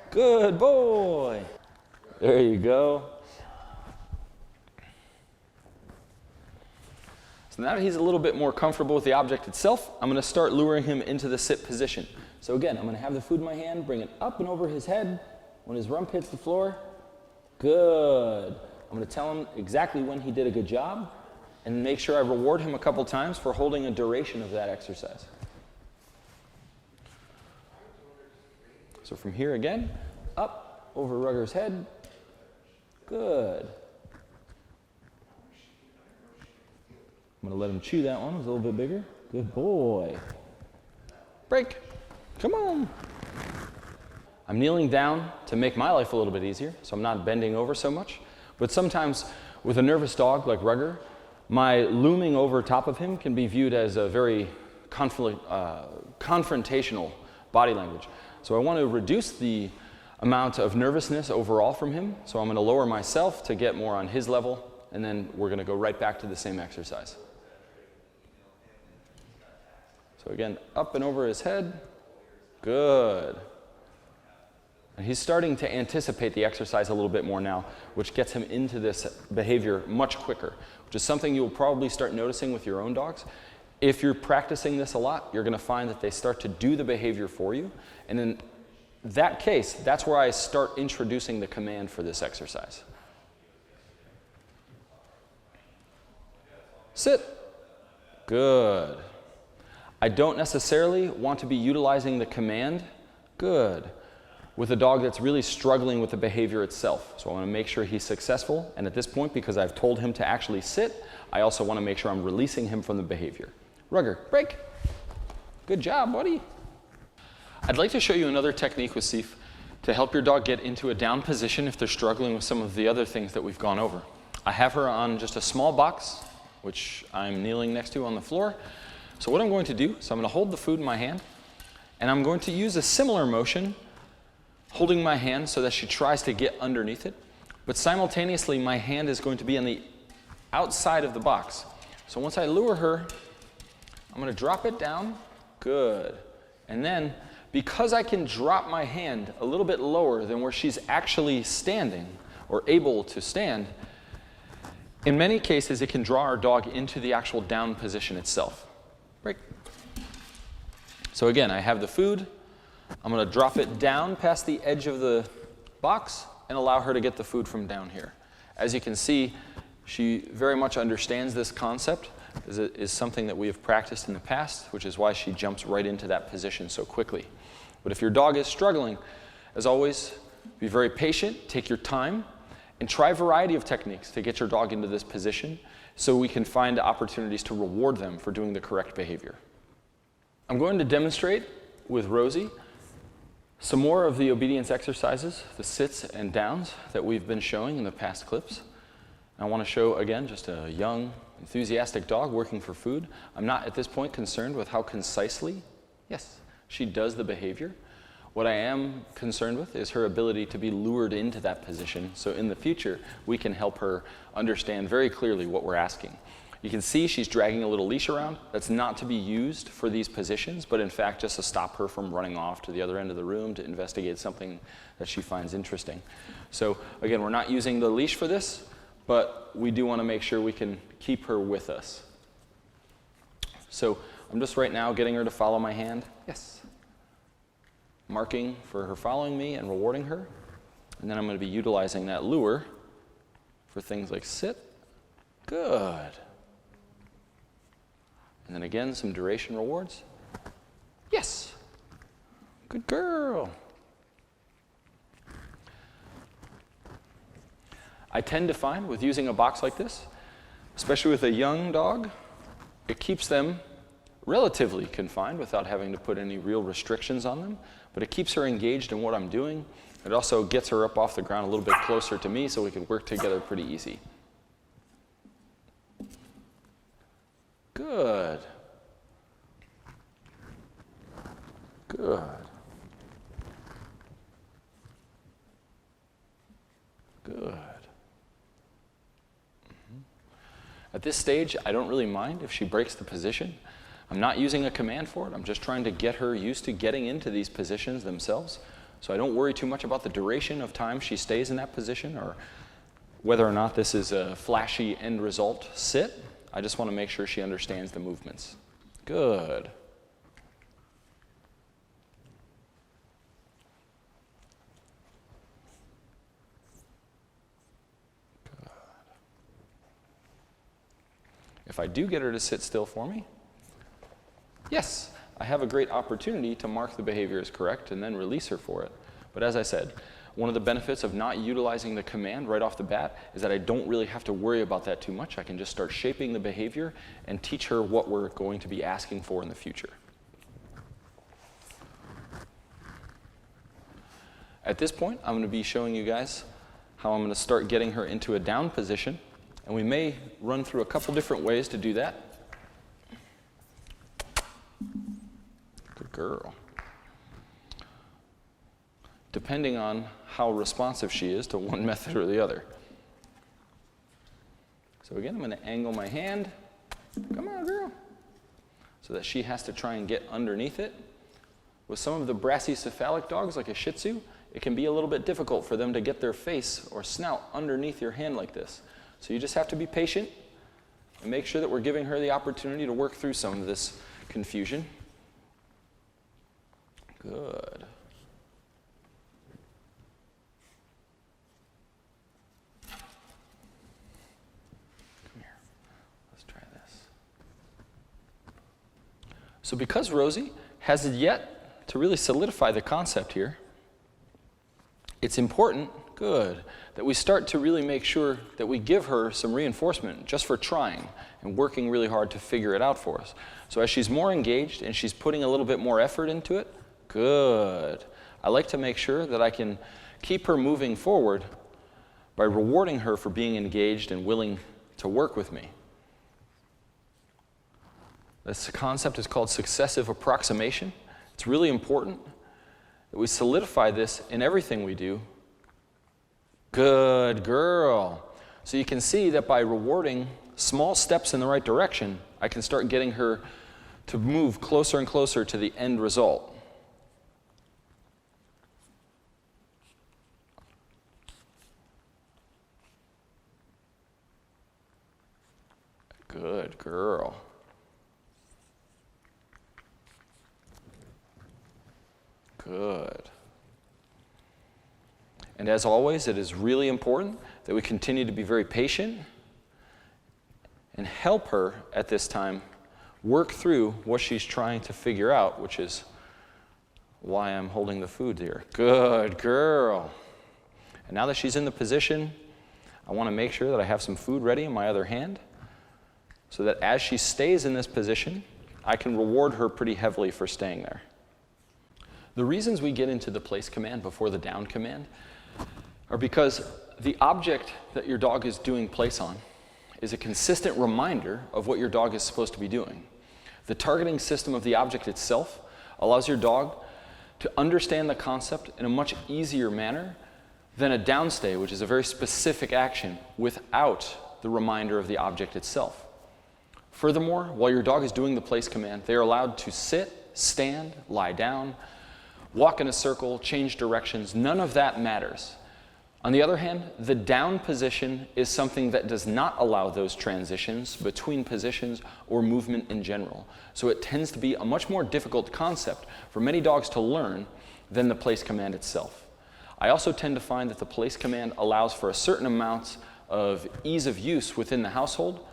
Good boy. There you go. So now that he's a little bit more comfortable with the object itself, I'm going to start luring him into the sit position. So again, I'm going to have the food in my hand, bring it up and over his head. When his rump hits the floor, good. I'm going to tell him exactly when he did a good job and make sure I reward him a couple times for holding a duration of that exercise. So from here again, up over Rugger's head, good. I'm going to let him chew that one. It was a little bit bigger. Good boy. Break. Come on. I'm kneeling down to make my life a little bit easier, so I'm not bending over so much. But sometimes with a nervous dog like Rugger, my looming over top of him can be viewed as a very confrontational body language. So I want to reduce the amount of nervousness overall from him. So I'm going to lower myself to get more on his level, and then we're going to go right back to the same exercise. So again, up and over his head. Good. And he's starting to anticipate the exercise a little bit more now, which gets him into this behavior much quicker, which is something you'll probably start noticing with your own dogs. If you're practicing this a lot, you're going to find that they start to do the behavior for you. And in that case, that's where I start introducing the command for this exercise. Sit. Good. I don't necessarily want to be utilizing the command, good, with a dog that's really struggling with the behavior itself. So I want to make sure he's successful. And at this point, because I've told him to actually sit, I also want to make sure I'm releasing him from the behavior. Rugger, break. Good job, buddy. I'd like to show you another technique with Seif to help your dog get into a down position if they're struggling with some of the other things that we've gone over. I have her on just a small box, which I'm kneeling next to on the floor. So what I'm going to do is I'm going to hold the food in my hand, and I'm going to use a similar motion, holding my hand so that she tries to get underneath it. But simultaneously, my hand is going to be on the outside of the box. So once I lure her, I'm going to drop it down. Good. And then, because I can drop my hand a little bit lower than where she's actually standing or able to stand, in many cases, it can draw our dog into the actual down position itself. Break. So again, I have the food. I'm going to drop it down past the edge of the box and allow her to get the food from down here. As you can see, she very much understands this concept. It is something that we have practiced in the past, which is why she jumps right into that position so quickly. But if your dog is struggling, as always, be very patient, take your time, and try a variety of techniques to get your dog into this position so we can find opportunities to reward them for doing the correct behavior. I'm going to demonstrate with Rosie some more of the obedience exercises, the sits and downs that we've been showing in the past clips. I want to show, again, just a young, enthusiastic dog working for food. I'm not at this point concerned with how concisely, yes, she does the behavior. What I am concerned with is her ability to be lured into that position, so in the future we can help her understand very clearly what we're asking. You can see she's dragging a little leash around. That's not to be used for these positions, but in fact just to stop her from running off to the other end of the room to investigate something that she finds interesting. So again, we're not using the leash for this, but we do want to make sure we can keep her with us. So I'm just right now getting her to follow my hand. Yes. Marking for her following me and rewarding her. And then I'm going to be utilizing that lure for things like sit. Good. And then again, some duration rewards. Yes. Good girl. I tend to find with using a box like this, especially with a young dog, it keeps them relatively confined without having to put any real restrictions on them, but it keeps her engaged in what I'm doing. It also gets her up off the ground a little bit closer to me so we can work together pretty easy. Good. Good. Good. At this stage, I don't really mind if she breaks the position. I'm not using a command for it. I'm just trying to get her used to getting into these positions themselves. So I don't worry too much about the duration of time she stays in that position or whether or not this is a flashy end result sit. I just want to make sure she understands the movements. Good. If I do get her to sit still for me, yes, I have a great opportunity to mark the behavior as correct and then release her for it. But as I said, one of the benefits of not utilizing the command right off the bat is that I don't really have to worry about that too much. I can just start shaping the behavior and teach her what we're going to be asking for in the future. At this point, I'm going to be showing you guys how I'm going to start getting her into a down position. And we may run through a couple different ways to do that. Good girl. Depending on how responsive she is to one method or the other. So again, I'm going to angle my hand. Come on, girl. So that she has to try and get underneath it. With some of the brachycephalic dogs, like a Shih Tzu, it can be a little bit difficult for them to get their face or snout underneath your hand like this. So you just have to be patient and make sure that we're giving her the opportunity to work through some of this confusion. Good. Come here. Let's try this. So because Rosie hasn't yet to really solidify the concept here, it's important, good, that we start to really make sure that we give her some reinforcement just for trying and working really hard to figure it out for us. So as she's more engaged and she's putting a little bit more effort into it, good. I like to make sure that I can keep her moving forward by rewarding her for being engaged and willing to work with me. This concept is called successive approximation. It's really important that we solidify this in everything we do. Good girl. So you can see that by rewarding small steps in the right direction, I can start getting her to move closer and closer to the end result. Good girl. Good. And as always, it is really important that we continue to be very patient and help her at this time work through what she's trying to figure out, which is why I'm holding the food here. Good girl. And now that she's in the position, I want to make sure that I have some food ready in my other hand so that as she stays in this position, I can reward her pretty heavily for staying there. The reasons we get into the place command before the down command are because the object that your dog is doing place on is a consistent reminder of what your dog is supposed to be doing. The targeting system of the object itself allows your dog to understand the concept in a much easier manner than a downstay, which is a very specific action without the reminder of the object itself. Furthermore, while your dog is doing the place command, they are allowed to sit, stand, lie down, walk in a circle, change directions. None of that matters. On the other hand, the down position is something that does not allow those transitions between positions or movement in general. So it tends to be a much more difficult concept for many dogs to learn than the place command itself. I also tend to find that the place command allows for a certain amount of ease of use within the household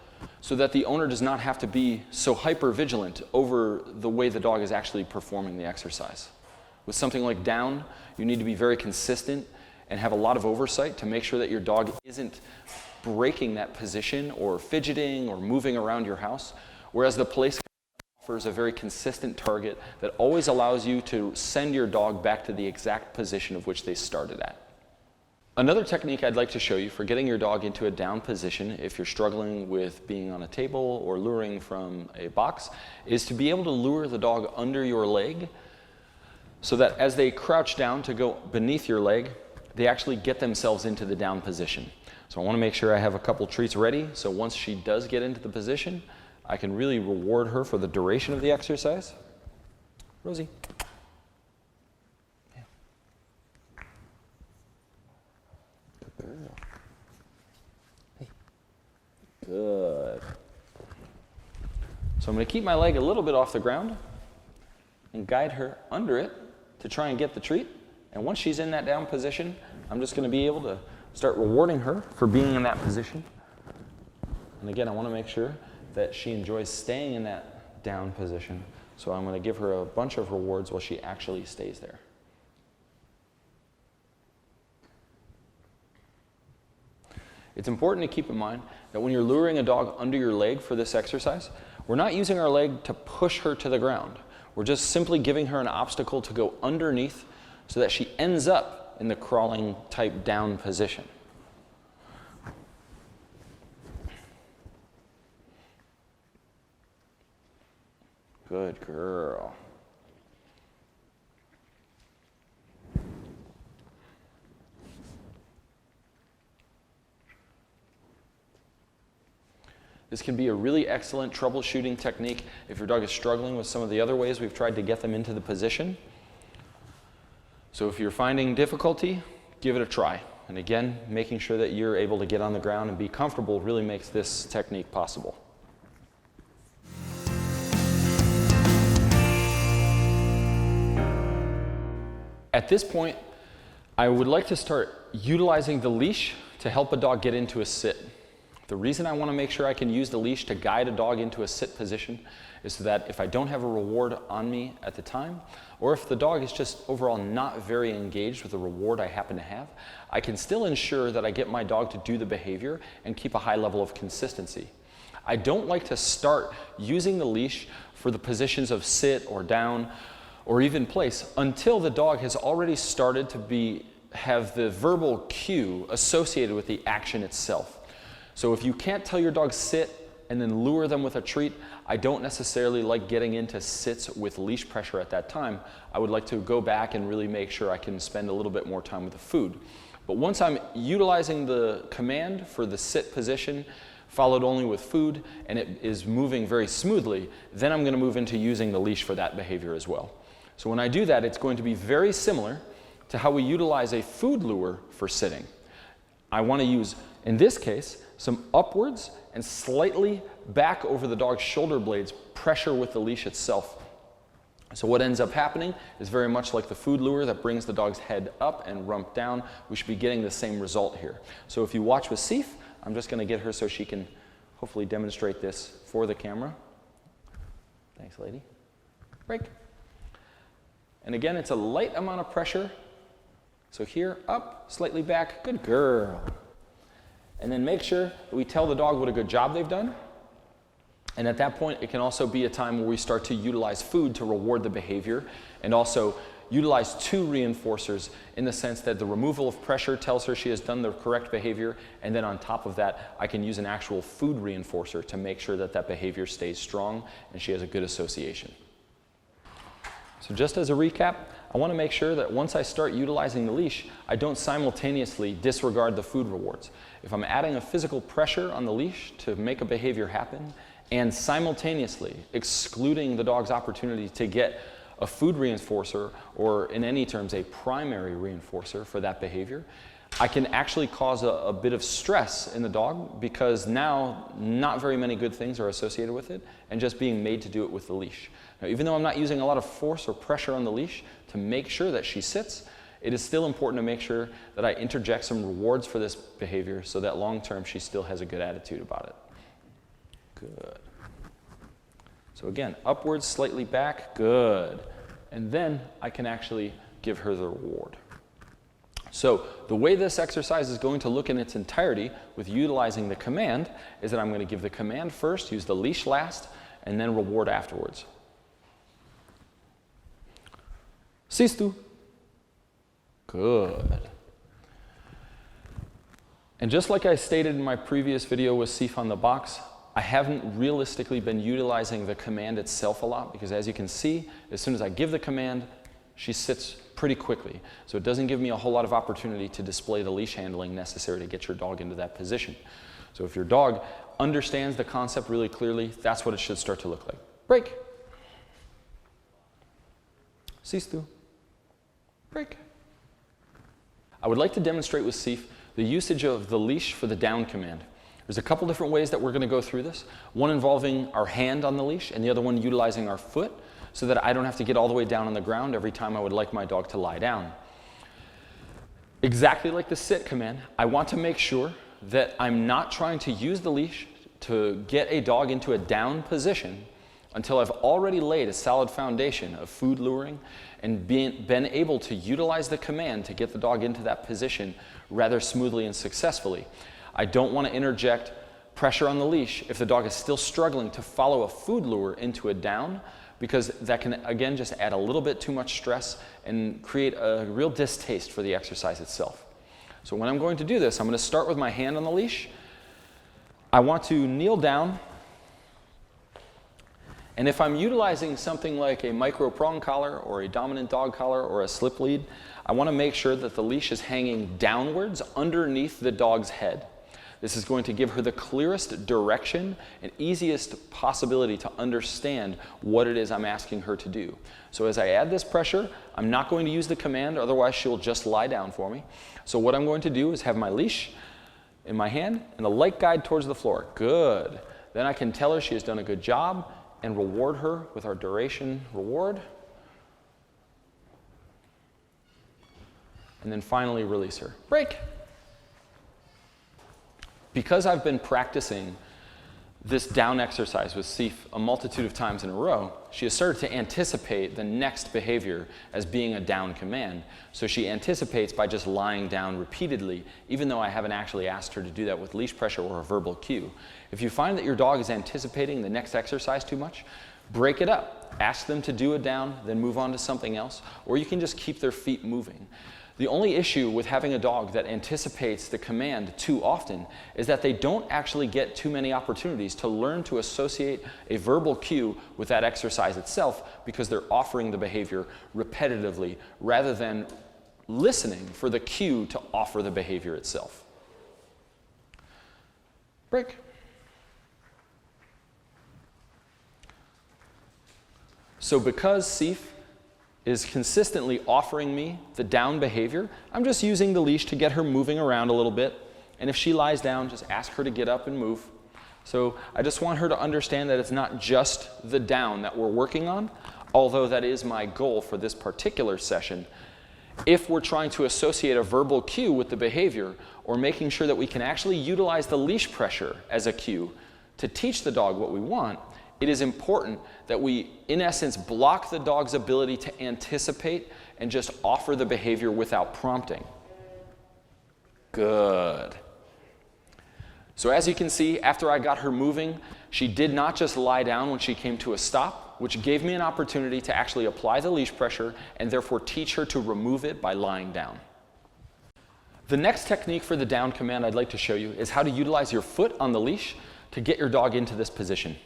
so that the owner does not have to be so hyper vigilant over the way the dog is actually performing the exercise. With something like down, you need to be very consistent and have a lot of oversight to make sure that your dog isn't breaking that position or fidgeting or moving around your house, whereas the place offers a very consistent target that always allows you to send your dog back to the exact position of which they started at. Another technique I'd like to show you for getting your dog into a down position if you're struggling with being on a table or luring from a box is to be able to lure the dog under your leg so that as they crouch down to go beneath your leg, they actually get themselves into the down position. So I want to make sure I have a couple treats ready, so once she does get into the position, I can really reward her for the duration of the exercise. Rosie. Yeah. Good girl. Hey. Good. So I'm going to keep my leg a little bit off the ground and guide her under it to try and get the treat. And once she's in that down position, I'm just going to be able to start rewarding her for being in that position. And again, I want to make sure that she enjoys staying in that down position. So I'm going to give her a bunch of rewards while she actually stays there. It's important to keep in mind that when you're luring a dog under your leg for this exercise, we're not using our leg to push her to the ground. We're just simply giving her an obstacle to go underneath so that she ends up in the crawling type down position. Good girl. This can be a really excellent troubleshooting technique if your dog is struggling with some of the other ways we've tried to get them into the position. So if you're finding difficulty, give it a try. And again, making sure that you're able to get on the ground and be comfortable really makes this technique possible. At this point, I would like to start utilizing the leash to help a dog get into a sit. The reason I want to make sure I can use the leash to guide a dog into a sit position is so that if I don't have a reward on me at the time, or if the dog is just overall not very engaged with the reward I happen to have, I can still ensure that I get my dog to do the behavior and keep a high level of consistency. I don't like to start using the leash for the positions of sit or down or even place until the dog has already started to have the verbal cue associated with the action itself. So if you can't tell your dog sit and then lure them with a treat, I don't necessarily like getting into sits with leash pressure at that time. I would like to go back and really make sure I can spend a little bit more time with the food. But once I'm utilizing the command for the sit position, followed only with food, and it is moving very smoothly, then I'm going to move into using the leash for that behavior as well. So when I do that, it's going to be very similar to how we utilize a food lure for sitting. I want to use, in this case, some upwards and slightly back over the dog's shoulder blades pressure with the leash itself. So what ends up happening is very much like the food lure that brings the dog's head up and rump down. We should be getting the same result here. So if you watch with Sif, I'm just going to get her so she can hopefully demonstrate this for the camera. Thanks, lady. Break. And again, it's a light amount of pressure. So here, up, slightly back. Good girl. And then make sure that we tell the dog what a good job they've done. And at that point, it can also be a time where we start to utilize food to reward the behavior, and also utilize two reinforcers in the sense that the removal of pressure tells her she has done the correct behavior, and then on top of that, I can use an actual food reinforcer to make sure that that behavior stays strong and she has a good association. So just as a recap, I want to make sure that once I start utilizing the leash, I don't simultaneously disregard the food rewards. If I'm adding a physical pressure on the leash to make a behavior happen, and simultaneously excluding the dog's opportunity to get a food reinforcer, or in any terms a primary reinforcer for that behavior, I can actually cause a bit of stress in the dog, because now not very many good things are associated with it, and just being made to do it with the leash. Now, even though I'm not using a lot of force or pressure on the leash to make sure that she sits, it is still important to make sure that I interject some rewards for this behavior so that long term she still has a good attitude about it. Good. So again, upwards, slightly back, good. And then I can actually give her the reward. So the way this exercise is going to look in its entirety with utilizing the command is that I'm going to give the command first, use the leash last, and then reward afterwards. Siehst du? Good. And just like I stated in my previous video with Sif on the box, I haven't realistically been utilizing the command itself a lot, because as you can see, as soon as I give the command, she sits pretty quickly. So it doesn't give me a whole lot of opportunity to display the leash handling necessary to get your dog into that position. So if your dog understands the concept really clearly, that's what it should start to look like. Break. Siehst du? Break. I would like to demonstrate with Sif the usage of the leash for the down command. There's a couple different ways that we're going to go through this. One involving our hand on the leash, and the other one utilizing our foot, so that I don't have to get all the way down on the ground every time I would like my dog to lie down. Exactly like the sit command, I want to make sure that I'm not trying to use the leash to get a dog into a down position until I've already laid a solid foundation of food luring and been able to utilize the command to get the dog into that position rather smoothly and successfully. I don't want to interject pressure on the leash if the dog is still struggling to follow a food lure into a down, because that can, again, just add a little bit too much stress and create a real distaste for the exercise itself. So when I'm going to do this, I'm going to start with my hand on the leash. I want to kneel down, and if I'm utilizing something like a micro prong collar or a dominant dog collar or a slip lead, I want to make sure that the leash is hanging downwards underneath the dog's head. This is going to give her the clearest direction and easiest possibility to understand what it is I'm asking her to do. So as I add this pressure, I'm not going to use the command, otherwise she'll just lie down for me. So what I'm going to do is have my leash in my hand and a light guide towards the floor. Good. Then I can tell her she has done a good job and reward her with our duration reward. And then finally release her. Break. Because I've been practicing this down exercise with Sif a multitude of times in a row, she has started to anticipate the next behavior as being a down command. So she anticipates by just lying down repeatedly, even though I haven't actually asked her to do that with leash pressure or a verbal cue. If you find that your dog is anticipating the next exercise too much, break it up. ask them to do a down, then move on to something else, or you can just keep their feet moving. The only issue with having a dog that anticipates the command too often is that they don't actually get too many opportunities to learn to associate a verbal cue with that exercise itself, because they're offering the behavior repetitively rather than listening for the cue to offer the behavior itself. Break. So because Seif is consistently offering me the down behavior, I'm just using the leash to get her moving around a little bit. And if she lies down, just ask her to get up and move. So I just want her to understand that it's not just the down that we're working on, although that is my goal for this particular session. If we're trying to associate a verbal cue with the behavior, or making sure that we can actually utilize the leash pressure as a cue to teach the dog what we want, it is important that we, in essence, block the dog's ability to anticipate and just offer the behavior without prompting. Good. So as you can see, after I got her moving, she did not just lie down when she came to a stop, which gave me an opportunity to actually apply the leash pressure and therefore teach her to remove it by lying down. The next technique for the down command I'd like to show you is how to utilize your foot on the leash to get your dog into this position.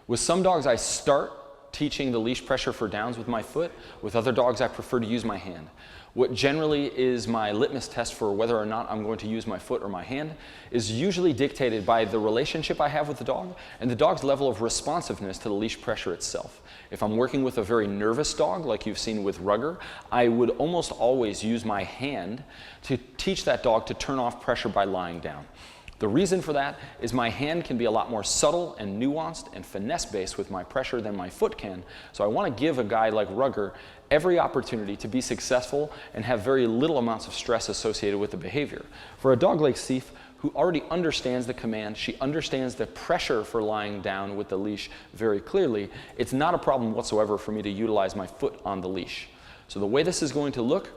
With some dogs, I start teaching the leash pressure for downs with my foot. With other dogs, I prefer to use my hand. What generally is my litmus test for whether or not I'm going to use my foot or my hand is usually dictated by the relationship I have with the dog and the dog's level of responsiveness to the leash pressure itself. If I'm working with a very nervous dog, like you've seen with Rugger, I would almost always use my hand to teach that dog to turn off pressure by lying down. The reason for that is my hand can be a lot more subtle and nuanced and finesse-based with my pressure than my foot can. So I want to give a guy like Rugger every opportunity to be successful and have very little amounts of stress associated with the behavior. For a dog like Seif, who already understands the command, she understands the pressure for lying down with the leash very clearly, it's not a problem whatsoever for me to utilize my foot on the leash. So the way this is going to look,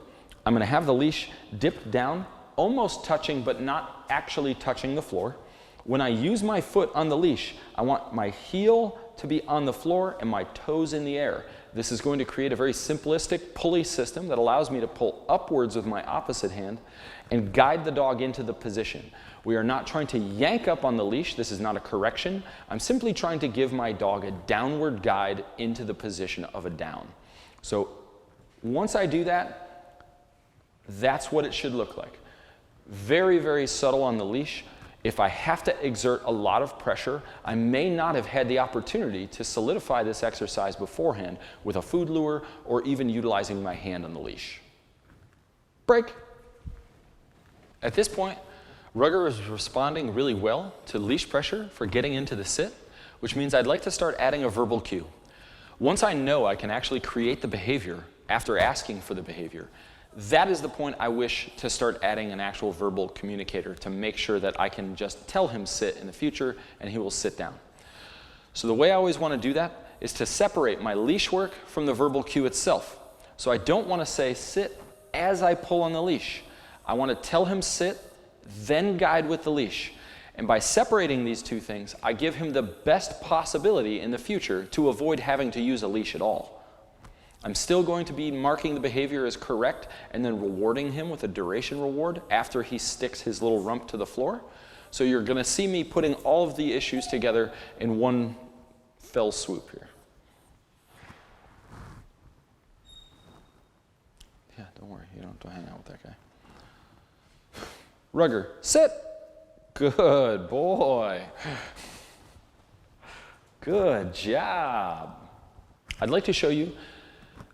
I'm going to have the leash dip down, almost touching but not actually touching the floor. When I use my foot on the leash, I want my heel to be on the floor and my toes in the air. This is going to create a very simplistic pulley system that allows me to pull upwards with my opposite hand and guide the dog into the position. We are not trying to yank up on the leash. This is not a correction. I'm simply trying to give my dog a downward guide into the position of a down. So once I do that, that's what it should look like. Very, very subtle on the leash. If I have to exert a lot of pressure, I may not have had the opportunity to solidify this exercise beforehand with a food lure or even utilizing my hand on the leash. Break. At this point, Rugger is responding really well to leash pressure for getting into the sit, which means I'd like to start adding a verbal cue. Once I know I can actually create the behavior after asking for the behavior, that is the point I wish to start adding an actual verbal communicator to make sure that I can just tell him sit in the future and he will sit down. So the way I always want to do that is to separate my leash work from the verbal cue itself. So I don't want to say sit as I pull on the leash. I want to tell him sit, then guide with the leash. And by separating these two things, I give him the best possibility in the future to avoid having to use a leash at all. I'm still going to be marking the behavior as correct and then rewarding him with a duration reward after he sticks his little rump to the floor. So you're going to see me putting all of the issues together in one fell swoop here. Yeah, don't worry, you don't have to hang out with that guy. Rugger, sit. Good boy. Good job. I'd like to show you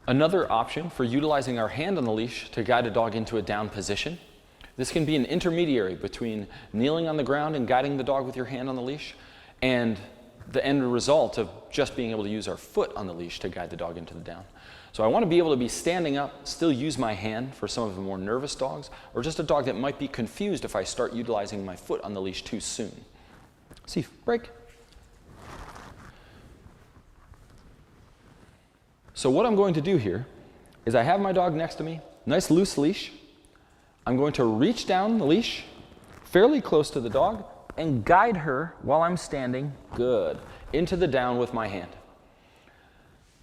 another option for utilizing our hand on the leash to guide a dog into a down position. This can be an intermediary between kneeling on the ground and guiding the dog with your hand on the leash and the end result of just being able to use our foot on the leash to guide the dog into the down. So I want to be able to be standing up, still use my hand for some of the more nervous dogs, or just a dog that might be confused if I start utilizing my foot on the leash too soon. See, break. So what I'm going to do here is I have my dog next to me, nice loose leash. I'm going to reach down the leash fairly close to the dog and guide her while I'm standing, good, into the down with my hand.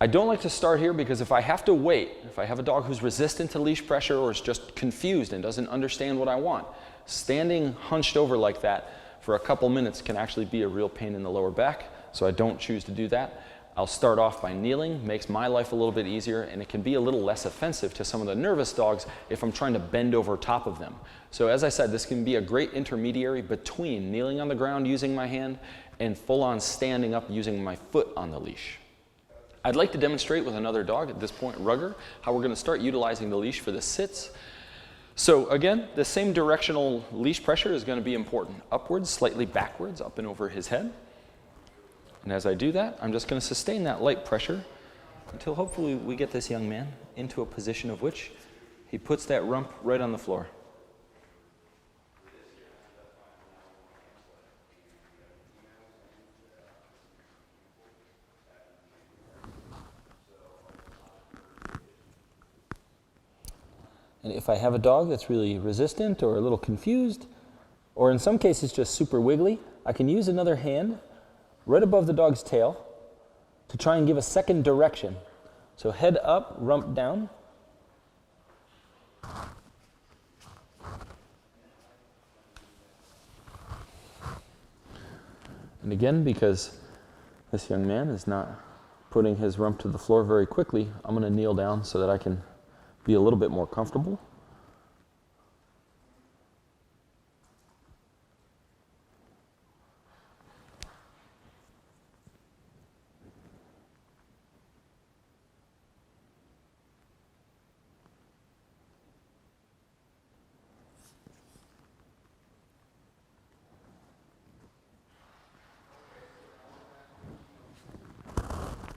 I don't like to start here because if I have to wait, if I have a dog who's resistant to leash pressure or is just confused and doesn't understand what I want, standing hunched over like that for a couple minutes can actually be a real pain in the lower back, so I don't choose to do that. I'll start off by kneeling, makes my life a little bit easier, and it can be a little less offensive to some of the nervous dogs if I'm trying to bend over top of them. So as I said, this can be a great intermediary between kneeling on the ground using my hand and full-on standing up using my foot on the leash. I'd like to demonstrate with another dog at this point, Rugger, how we're going to start utilizing the leash for the sits. So again, the same directional leash pressure is going to be important. Upwards, slightly backwards, up and over his head. And as I do that, I'm just going to sustain that light pressure until hopefully we get this young man into a position of which he puts that rump right on the floor. And if I have a dog that's really resistant or a little confused, or in some cases just super wiggly, I can use another hand right above the dog's tail to try and give a second direction. So head up, rump down. And again, because this young man is not putting his rump to the floor very quickly, I'm going to kneel down so that I can be a little bit more comfortable.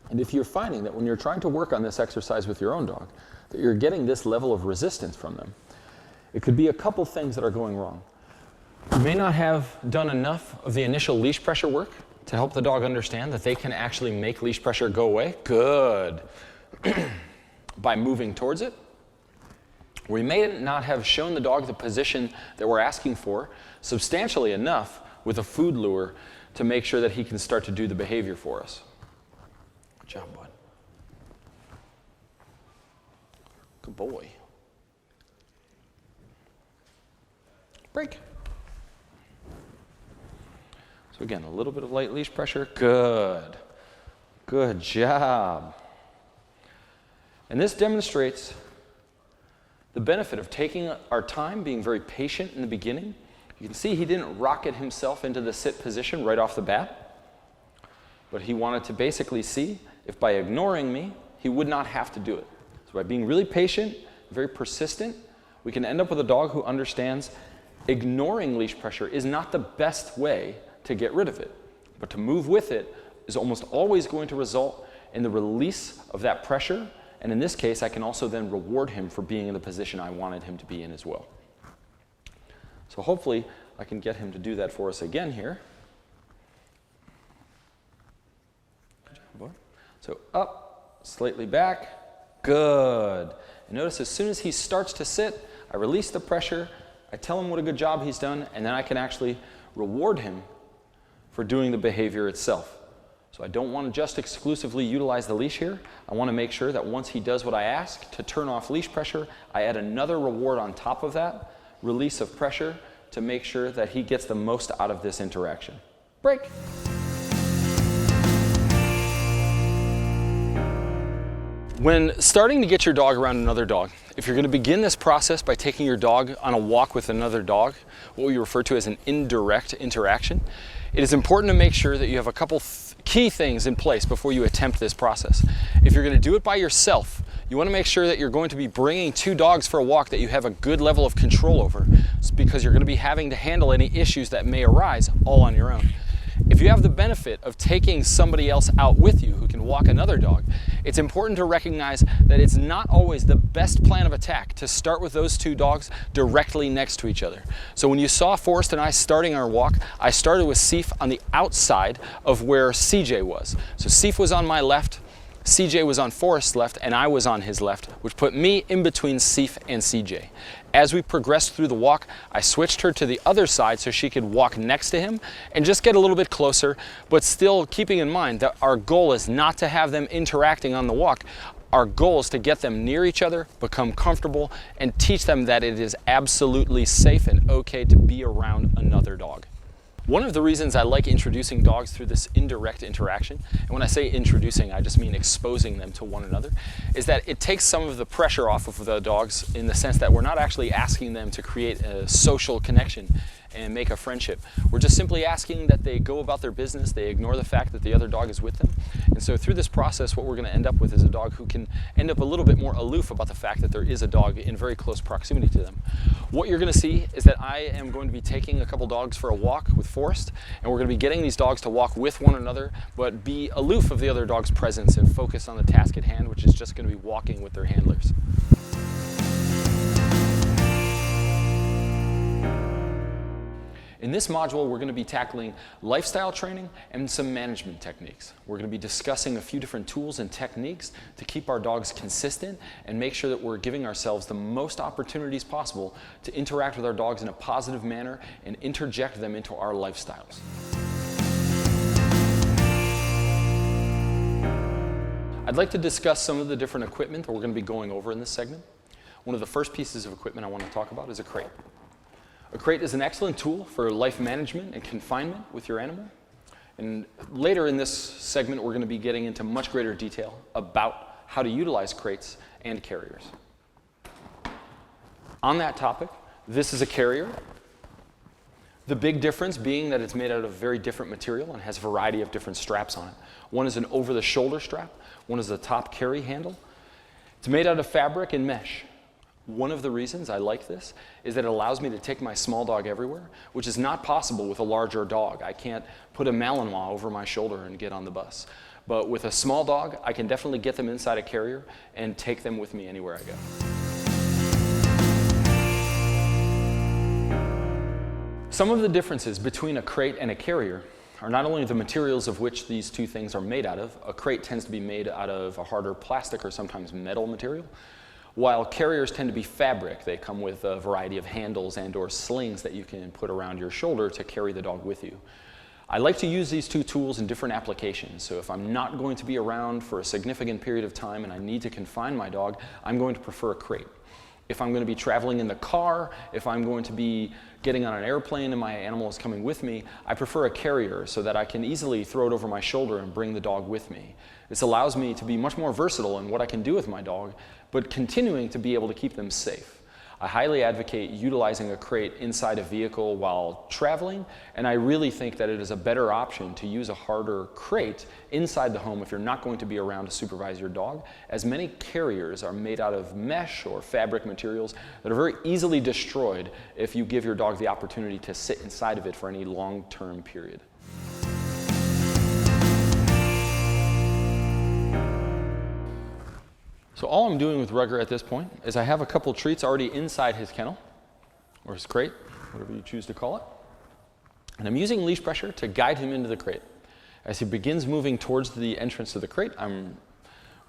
And if you're finding that when you're trying to work on this exercise with your own dog, that you're getting this level of resistance from them, it could be a couple things that are going wrong. You may not have done enough of the initial leash pressure work to help the dog understand that they can actually make leash pressure go away. Good. By moving towards it. We may not have shown the dog the position that we're asking for substantially enough with a food lure to make sure that he can start to do the behavior for us. Good job, bud. Good boy. Break. So again, a little bit of light leash pressure. Good. Good job. And this demonstrates the benefit of taking our time, being very patient in the beginning. You can see he didn't rocket himself into the sit position right off the bat, but he wanted to basically see if by ignoring me, he would not have to do it. So by being really patient, very persistent, we can end up with a dog who understands ignoring leash pressure is not the best way to get rid of it, but to move with it is almost always going to result in the release of that pressure. And in this case, I can also then reward him for being in the position I wanted him to be in as well. So hopefully I can get him to do that for us again here. Good job, boy. So up, slightly back, good. And notice as soon as he starts to sit, I release the pressure, I tell him what a good job he's done, and then I can actually reward him for doing the behavior itself. So I don't want to just exclusively utilize the leash here. I want to make sure that once he does what I ask to turn off leash pressure, I add another reward on top of that, release of pressure, to make sure that he gets the most out of this interaction. Break. When starting to get your dog around another dog, if you're going to begin this process by taking your dog on a walk with another dog, what we refer to as an indirect interaction, it is important to make sure that you have a couple key things in place before you attempt this process. If you're going to do it by yourself, you want to make sure that you're going to be bringing two dogs for a walk that you have a good level of control over, because you're going to be having to handle any issues that may arise all on your own. If you have the benefit of taking somebody else out with you who can walk another dog, it's important to recognize that it's not always the best plan of attack to start with those two dogs directly next to each other. So when you saw Forrest and I starting our walk, I started with Seif on the outside of where CJ was. So Seif was on my left, CJ was on Forrest's left and I was on his left, which put me in between Seif and CJ. As we progressed through the walk, I switched her to the other side so she could walk next to him and just get a little bit closer, but still keeping in mind that our goal is not to have them interacting on the walk. Our goal is to get them near each other, become comfortable, and teach them that it is absolutely safe and okay to be around another dog. One of the reasons I like introducing dogs through this indirect interaction, and when I say introducing, I just mean exposing them to one another, is that it takes some of the pressure off of the dogs in the sense that we're not actually asking them to create a social connection and make a friendship. We're just simply asking that they go about their business, they ignore the fact that the other dog is with them. And so through this process, what we're going to end up with is a dog who can end up a little bit more aloof about the fact that there is a dog in very close proximity to them. What you're going to see is that I am going to be taking a couple dogs for a walk with Forrest, and we're going to be getting these dogs to walk with one another, but be aloof of the other dog's presence and focus on the task at hand, which is just going to be walking with their handlers. In this module, we're going to be tackling lifestyle training and some management techniques. We're going to be discussing a few different tools and techniques to keep our dogs consistent and make sure that we're giving ourselves the most opportunities possible to interact with our dogs in a positive manner and interject them into our lifestyles. I'd like to discuss some of the different equipment that we're going to be going over in this segment. One of the first pieces of equipment I want to talk about is a crate. A crate is an excellent tool for life management and confinement with your animal. And later in this segment, we're going to be getting into much greater detail about how to utilize crates and carriers. On that topic, this is a carrier. The big difference being that it's made out of very different material and has a variety of different straps on it. One is an over-the-shoulder strap. One is a top carry handle. It's made out of fabric and mesh. One of the reasons I like this is that it allows me to take my small dog everywhere, which is not possible with a larger dog. I can't put a Malinois over my shoulder and get on the bus. But with a small dog, I can definitely get them inside a carrier and take them with me anywhere I go. Some of the differences between a crate and a carrier are not only the materials of which these two things are made out of. A crate tends to be made out of a harder plastic or sometimes metal material, while carriers tend to be fabric. They come with a variety of handles and or slings that you can put around your shoulder to carry the dog with you. I like to use these two tools in different applications. So if I'm not going to be around for a significant period of time and I need to confine my dog, I'm going to prefer a crate. If I'm going to be traveling in the car, if I'm going to be getting on an airplane and my animal is coming with me, I prefer a carrier so that I can easily throw it over my shoulder and bring the dog with me. This allows me to be much more versatile in what I can do with my dog, but continuing to be able to keep them safe. I highly advocate utilizing a crate inside a vehicle while traveling, and I really think that it is a better option to use a harder crate inside the home if you're not going to be around to supervise your dog, as many carriers are made out of mesh or fabric materials that are very easily destroyed if you give your dog the opportunity to sit inside of it for any long-term period. So all I'm doing with Rugger at this point is I have a couple treats already inside his kennel, or his crate, whatever you choose to call it. And I'm using leash pressure to guide him into the crate. As he begins moving towards the entrance to the crate, I'm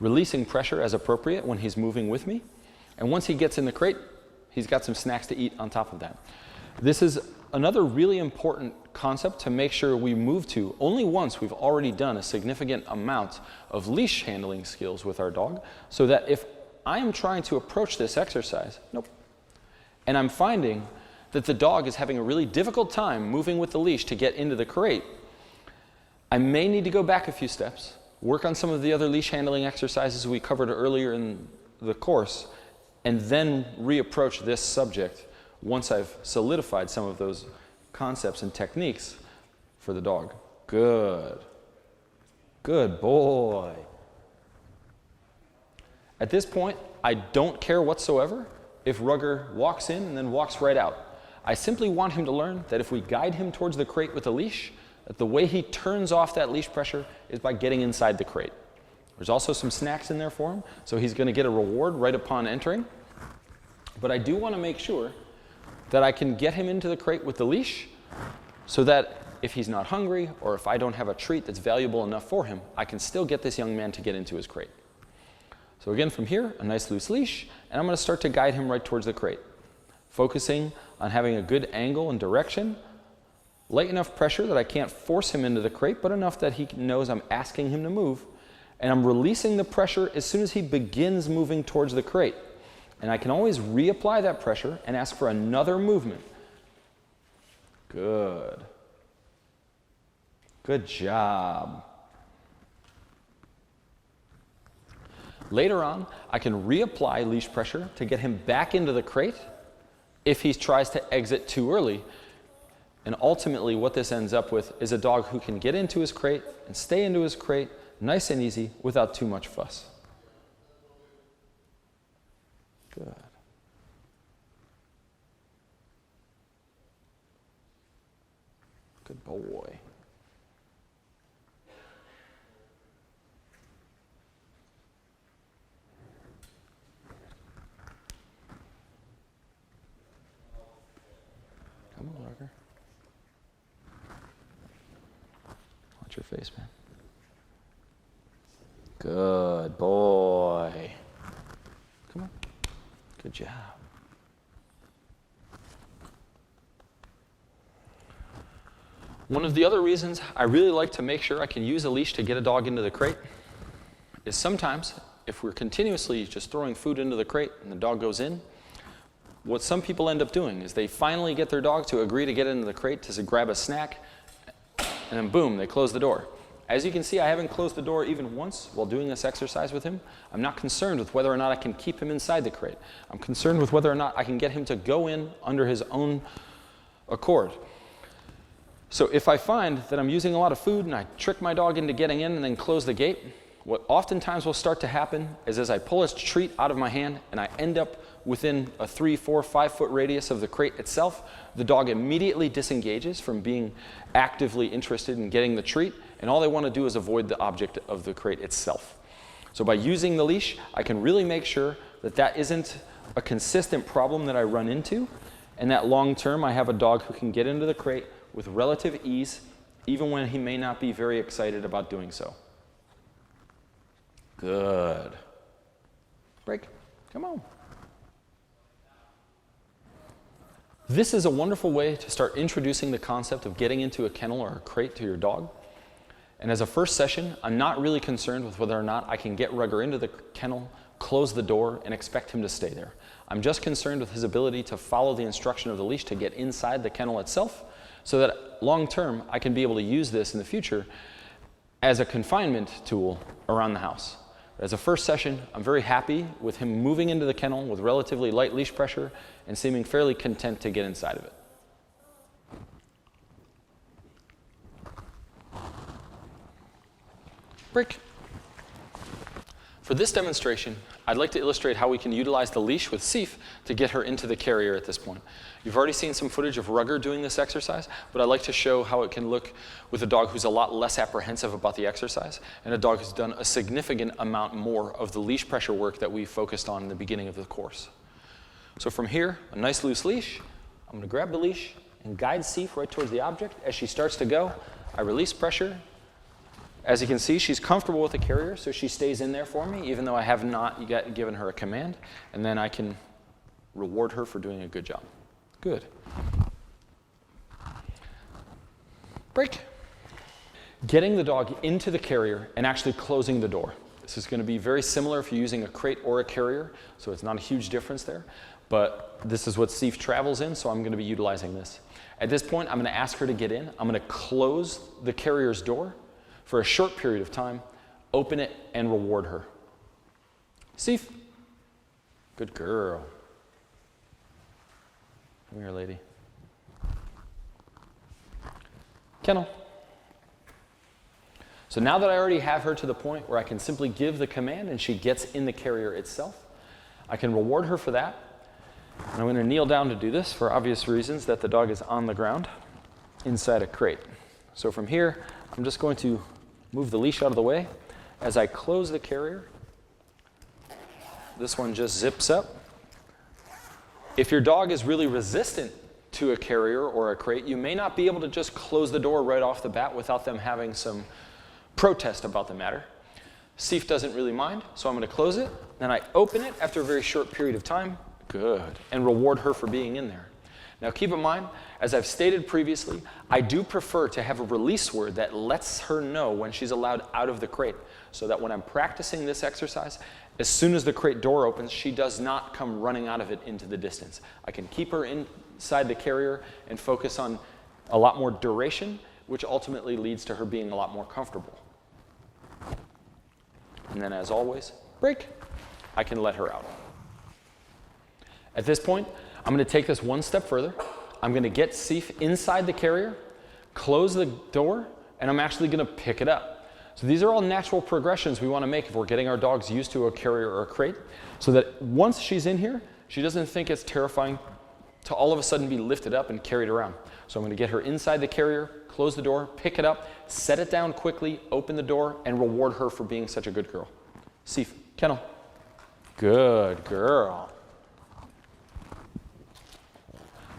releasing pressure as appropriate when he's moving with me. And once he gets in the crate, he's got some snacks to eat on top of that. This is another really important concept to make sure we move to only once we've already done a significant amount of leash handling skills with our dog, so that if I am trying to approach this exercise, and I'm finding that the dog is having a really difficult time moving with the leash to get into the crate, I may need to go back a few steps, work on some of the other leash handling exercises we covered earlier in the course, and then reapproach this subject once I've solidified some of those concepts and techniques for the dog. Good. Good boy. At this point, I don't care whatsoever if Rugger walks in and then walks right out. I simply want him to learn that if we guide him towards the crate with a leash, that the way he turns off that leash pressure is by getting inside the crate. There's also some snacks in there for him, so he's going to get a reward right upon entering. But I do want to make sure that I can get him into the crate with the leash so that if he's not hungry or if I don't have a treat that's valuable enough for him, I can still get this young man to get into his crate. So again, from here, a nice loose leash, and I'm going to start to guide him right towards the crate, focusing on having a good angle and direction, light enough pressure that I can't force him into the crate, but enough that he knows I'm asking him to move, and I'm releasing the pressure as soon as he begins moving towards the crate. And I can always reapply that pressure and ask for another movement. Good. Good job. Later on, I can reapply leash pressure to get him back into the crate if he tries to exit too early. And ultimately, what this ends up with is a dog who can get into his crate and stay into his crate nice and easy without too much fuss. Good. Good boy. Come on, Rucker. Watch your face, man. Good boy. Come on. Good job. One of the other reasons I really like to make sure I can use a leash to get a dog into the crate is sometimes if we're continuously just throwing food into the crate and the dog goes in, what some people end up doing is they finally get their dog to agree to get into the crate to grab a snack, and then boom, they close the door. As you can see, I haven't closed the door even once while doing this exercise with him. I'm not concerned with whether or not I can keep him inside the crate. I'm concerned with whether or not I can get him to go in under his own accord. So if I find that I'm using a lot of food and I trick my dog into getting in and then close the gate, what oftentimes will start to happen is as I pull his treat out of my hand and I end up within a 3, 4, 5 foot radius of the crate itself, the dog immediately disengages from being actively interested in getting the treat, and all they want to do is avoid the object of the crate itself. So by using the leash, I can really make sure that that isn't a consistent problem that I run into, and that long term I have a dog who can get into the crate with relative ease, even when he may not be very excited about doing so. Good. Break. Come on. This is a wonderful way to start introducing the concept of getting into a kennel or a crate to your dog. And as a first session, I'm not really concerned with whether or not I can get Rugger into the kennel, close the door, and expect him to stay there. I'm just concerned with his ability to follow the instruction of the leash to get inside the kennel itself, so that long term I can be able to use this in the future as a confinement tool around the house. As a first session, I'm very happy with him moving into the kennel with relatively light leash pressure and seeming fairly content to get inside of it. Break. For this demonstration, I'd like to illustrate how we can utilize the leash with Sif to get her into the carrier at this point. You've already seen some footage of Rugger doing this exercise, but I'd like to show how it can look with a dog who's a lot less apprehensive about the exercise, and a dog who's done a significant amount more of the leash pressure work that we focused on in the beginning of the course. So from here, a nice loose leash. I'm going to grab the leash and guide Sif right towards the object. As she starts to go, I release pressure. As you can see, she's comfortable with the carrier, so she stays in there for me, even though I have not yet given her a command. And then I can reward her for doing a good job. Good. Break. Getting the dog into the carrier and actually closing the door. This is going to be very similar if you're using a crate or a carrier, so it's not a huge difference there. But this is what Sif travels in, so I'm going to be utilizing this. At this point, I'm going to ask her to get in. I'm going to close the carrier's door for a short period of time, open it, and reward her. Sif. Good girl. Come here, lady. Kennel. So now that I already have her to the point where I can simply give the command and she gets in the carrier itself, I can reward her for that. And I'm going to kneel down to do this for obvious reasons that the dog is on the ground inside a crate. So from here, I'm just going to move the leash out of the way. As I close the carrier, this one just zips up. If your dog is really resistant to a carrier or a crate, you may not be able to just close the door right off the bat without them having some protest about the matter. Sif doesn't really mind, so I'm going to close it. Then I open it after a very short period of time. Good. And reward her for being in there. Now keep in mind, as I've stated previously, I do prefer to have a release word that lets her know when she's allowed out of the crate, so that when I'm practicing this exercise, as soon as the crate door opens, she does not come running out of it into the distance. I can keep her inside the carrier and focus on a lot more duration, which ultimately leads to her being a lot more comfortable. And then, as always, break. I can let her out. At this point, I'm going to take this one step further. I'm going to get Sif inside the carrier, close the door, and I'm actually going to pick it up. So these are all natural progressions we want to make if we're getting our dogs used to a carrier or a crate, so that once she's in here, she doesn't think it's terrifying to all of a sudden be lifted up and carried around. So I'm going to get her inside the carrier, close the door, pick it up, set it down quickly, open the door, and reward her for being such a good girl. Sif, Kennel. Good girl.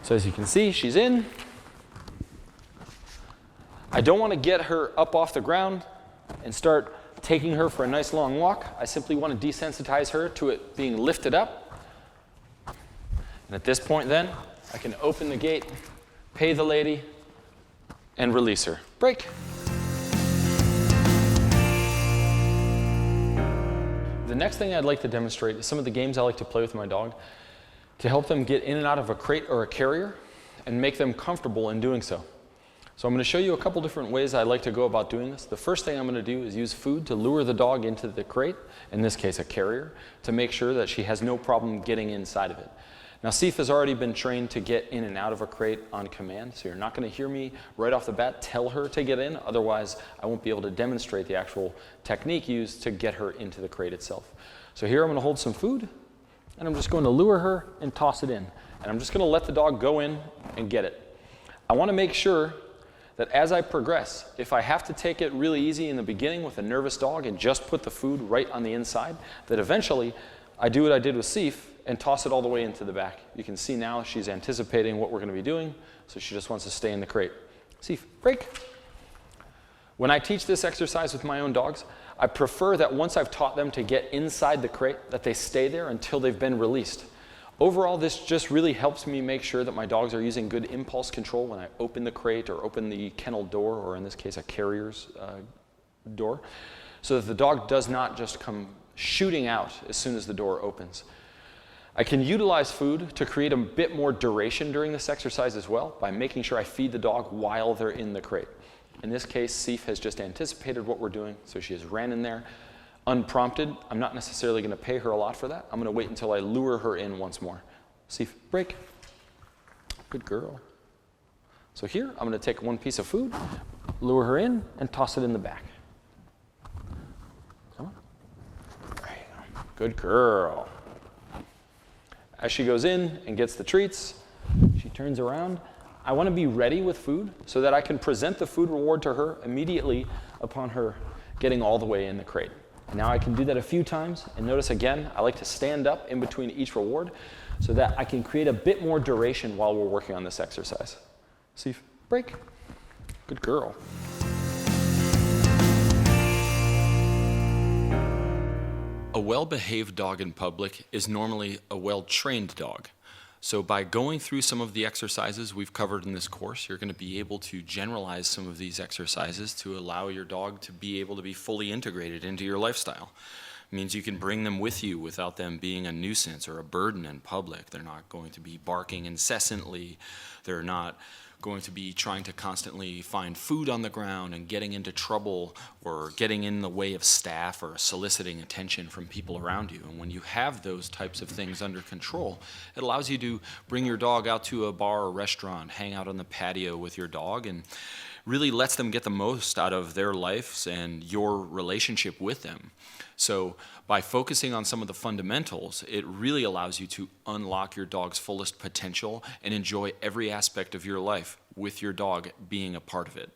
So as you can see, she's in. I don't want to get her up off the ground and start taking her for a nice long walk. I simply want to desensitize her to it being lifted up. And at this point then, I can open the gate, pay the lady, and release her. Break. The next thing I'd like to demonstrate is some of the games I like to play with my dog to help them get in and out of a crate or a carrier and make them comfortable in doing so. So I'm going to show you a couple different ways I like to go about doing this. The first thing I'm going to do is use food to lure the dog into the crate, in this case a carrier, to make sure that she has no problem getting inside of it. Now Sif has already been trained to get in and out of a crate on command, so you're not going to hear me right off the bat tell her to get in, otherwise I won't be able to demonstrate the actual technique used to get her into the crate itself. So here I'm going to hold some food, and I'm just going to lure her and toss it in. And I'm just going to let the dog go in and get it. I want to make sure that as I progress, if I have to take it really easy in the beginning with a nervous dog and just put the food right on the inside, that eventually I do what I did with Sif and toss it all the way into the back. You can see now she's anticipating what we're going to be doing, so she just wants to stay in the crate. Sif, break. When I teach this exercise with my own dogs, I prefer that once I've taught them to get inside the crate, that they stay there until they've been released. Overall, this just really helps me make sure that my dogs are using good impulse control when I open the crate or open the kennel door, or in this case, a carrier's door, so that the dog does not just come shooting out as soon as the door opens. I can utilize food to create a bit more duration during this exercise as well by making sure I feed the dog while they're in the crate. In this case, Sif has just anticipated what we're doing, so she has ran in there unprompted. I'm not necessarily going to pay her a lot for that. I'm going to wait until I lure her in once more. Sif, break. Good girl. So here, I'm going to take one piece of food, lure her in, and toss it in the back. Come on. There you go. Good girl. As she goes in and gets the treats, she turns around. I want to be ready with food so that I can present the food reward to her immediately upon her getting all the way in the crate. Now I can do that a few times, and notice again, I like to stand up in between each reward so that I can create a bit more duration while we're working on this exercise. Sif, break. Good girl. A well-behaved dog in public is normally a well-trained dog. So by going through some of the exercises we've covered in this course, you're going to be able to generalize some of these exercises to allow your dog to be able to be fully integrated into your lifestyle. It means you can bring them with you without them being a nuisance or a burden in public. They're not going to be barking incessantly. They're not going to be trying to constantly find food on the ground and getting into trouble or getting in the way of staff or soliciting attention from people around you. And when you have those types of things under control, it allows you to bring your dog out to a bar or restaurant, hang out on the patio with your dog, and really lets them get the most out of their lives and your relationship with them. So by focusing on some of the fundamentals, it really allows you to unlock your dog's fullest potential and enjoy every aspect of your life with your dog being a part of it.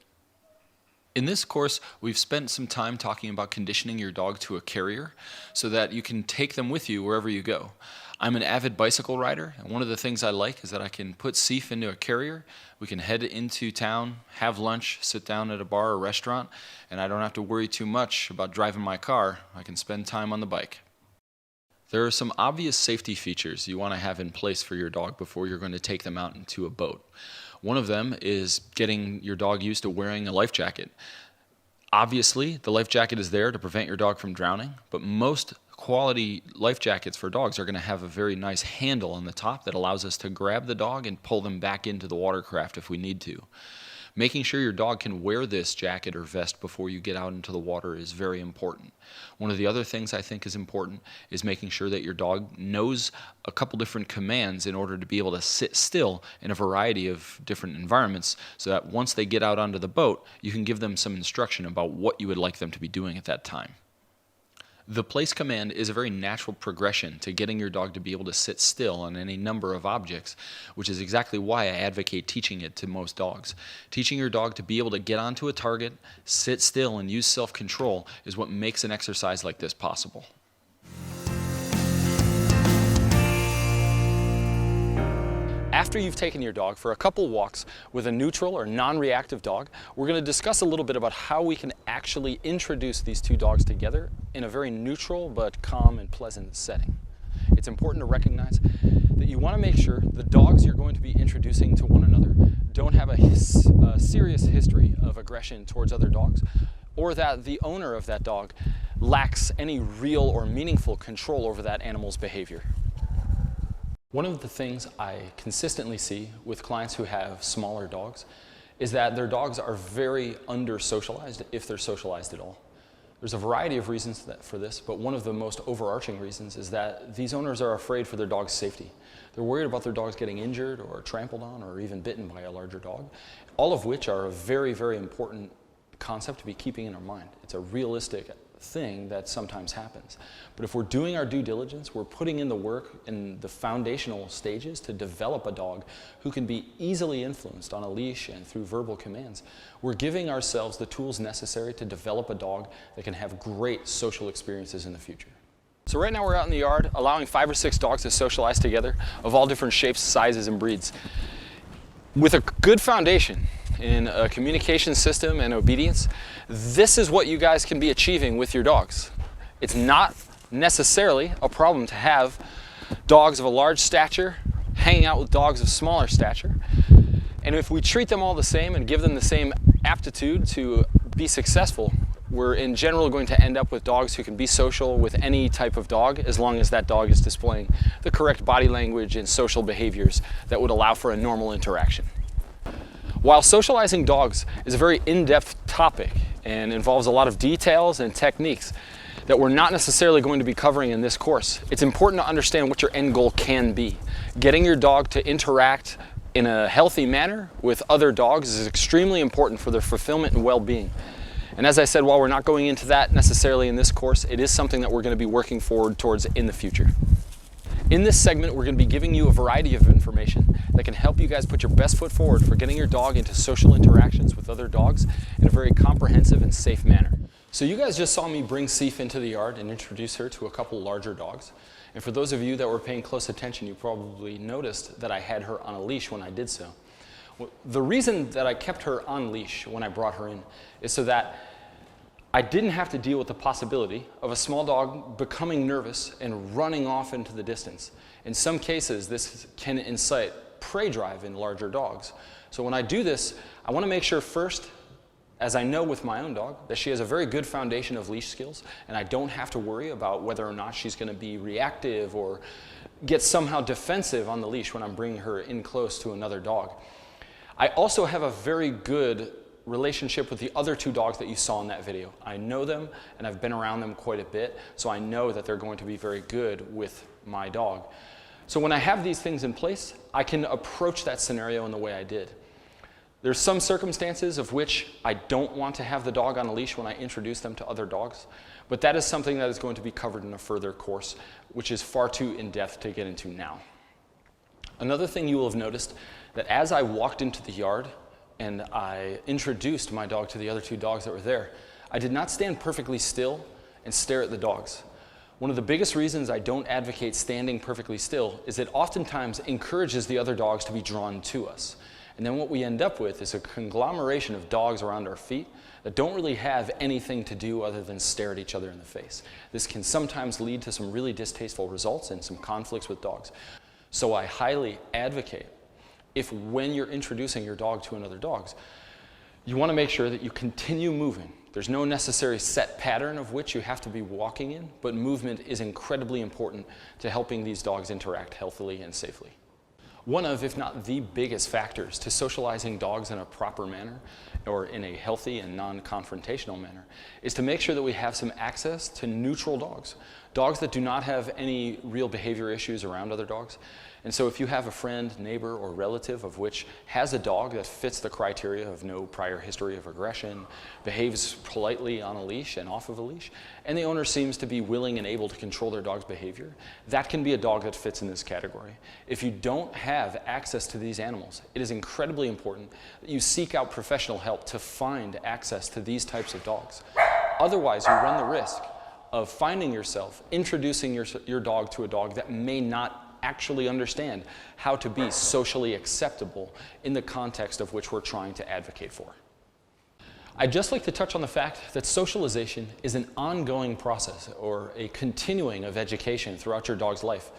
In this course, we've spent some time talking about conditioning your dog to a carrier so that you can take them with you wherever you go. I'm an avid bicycle rider, and one of the things I like is that I can put Seif into a carrier. We can head into town, have lunch, sit down at a bar or restaurant, and I don't have to worry too much about driving my car. I can spend time on the bike. There are some obvious safety features you want to have in place for your dog before you're going to take them out into a boat. One of them is getting your dog used to wearing a life jacket. Obviously, the life jacket is there to prevent your dog from drowning, but most quality life jackets for dogs are going to have a very nice handle on the top that allows us to grab the dog and pull them back into the watercraft if we need to. Making sure your dog can wear this jacket or vest before you get out into the water is very important. One of the other things I think is important is making sure that your dog knows a couple different commands in order to be able to sit still in a variety of different environments so that once they get out onto the boat, you can give them some instruction about what you would like them to be doing at that time. The place command is a very natural progression to getting your dog to be able to sit still on any number of objects, which is exactly why I advocate teaching it to most dogs. Teaching your dog to be able to get onto a target, sit still, and use self-control is what makes an exercise like this possible. After you've taken your dog for a couple walks with a neutral or non-reactive dog, we're going to discuss a little bit about how we can actually introduce these two dogs together in a very neutral but calm and pleasant setting. It's important to recognize that you want to make sure the dogs you're going to be introducing to one another don't have a serious history of aggression towards other dogs, or that the owner of that dog lacks any real or meaningful control over that animal's behavior. One of the things I consistently see with clients who have smaller dogs is that their dogs are very under-socialized, if they're socialized at all. There's a variety of reasons for this, but one of the most overarching reasons is that these owners are afraid for their dog's safety. They're worried about their dogs getting injured or trampled on or even bitten by a larger dog, all of which are a very, very important concept to be keeping in our mind. It's a realistic thing that sometimes happens. But if we're doing our due diligence, we're putting in the work in the foundational stages to develop a dog who can be easily influenced on a leash and through verbal commands, we're giving ourselves the tools necessary to develop a dog that can have great social experiences in the future. So right now we're out in the yard allowing 5 or 6 dogs to socialize together of all different shapes, sizes, and breeds. With a good foundation in a communication system and obedience, this is what you guys can be achieving with your dogs. It's not necessarily a problem to have dogs of a large stature hanging out with dogs of smaller stature. And if we treat them all the same and give them the same aptitude to be successful, we're in general going to end up with dogs who can be social with any type of dog as long as that dog is displaying the correct body language and social behaviors that would allow for a normal interaction. While socializing dogs is a very in-depth topic and involves a lot of details and techniques that we're not necessarily going to be covering in this course, it's important to understand what your end goal can be. Getting your dog to interact in a healthy manner with other dogs is extremely important for their fulfillment and well-being. And as I said, while we're not going into that necessarily in this course, it is something that we're going to be working forward towards in the future. In this segment, we're going to be giving you a variety of information that can help you guys put your best foot forward for getting your dog into social interactions with other dogs in a very comprehensive and safe manner. So you guys just saw me bring Seif into the yard and introduce her to a couple larger dogs. And for those of you that were paying close attention, you probably noticed that I had her on a leash when I did so. Well, the reason that I kept her on leash when I brought her in is so that I didn't have to deal with the possibility of a small dog becoming nervous and running off into the distance. In some cases, this can incite prey drive in larger dogs. So when I do this, I want to make sure first, as I know with my own dog, that she has a very good foundation of leash skills, and I don't have to worry about whether or not she's going to be reactive or get somehow defensive on the leash when I'm bringing her in close to another dog. I also have a very good relationship with the other 2 dogs that you saw in that video. I know them and I've been around them quite a bit, so I know that they're going to be very good with my dog. So when I have these things in place, I can approach that scenario in the way I did. There's some circumstances of which I don't want to have the dog on a leash when I introduce them to other dogs, but that is something that is going to be covered in a further course, which is far too in-depth to get into now. Another thing you will have noticed that as I walked into the yard and I introduced my dog to the other two dogs that were there, I did not stand perfectly still and stare at the dogs. One of the biggest reasons I don't advocate standing perfectly still is it oftentimes encourages the other dogs to be drawn to us. And then what we end up with is a conglomeration of dogs around our feet that don't really have anything to do other than stare at each other in the face. This can sometimes lead to some really distasteful results and some conflicts with dogs. So I highly advocate, if when you're introducing your dog to another dog, you want to make sure that you continue moving. There's no necessary set pattern of which you have to be walking in, but movement is incredibly important to helping these dogs interact healthily and safely. One of, if not the biggest factors to socializing dogs in a proper manner or in a healthy and non-confrontational manner is to make sure that we have some access to neutral dogs. Dogs that do not have any real behavior issues around other dogs. And so if you have a friend, neighbor, or relative of which has a dog that fits the criteria of no prior history of aggression, behaves politely on a leash and off of a leash, and the owner seems to be willing and able to control their dog's behavior, that can be a dog that fits in this category. If you don't have access to these animals, it is incredibly important that you seek out professional help to find access to these types of dogs. Otherwise, you run the risk of finding yourself introducing your dog to a dog that may not actually understand how to be socially acceptable in the context of which we're trying to advocate for. I'd just like to touch on the fact that socialization is an ongoing process or a continuing of education throughout your dog's life.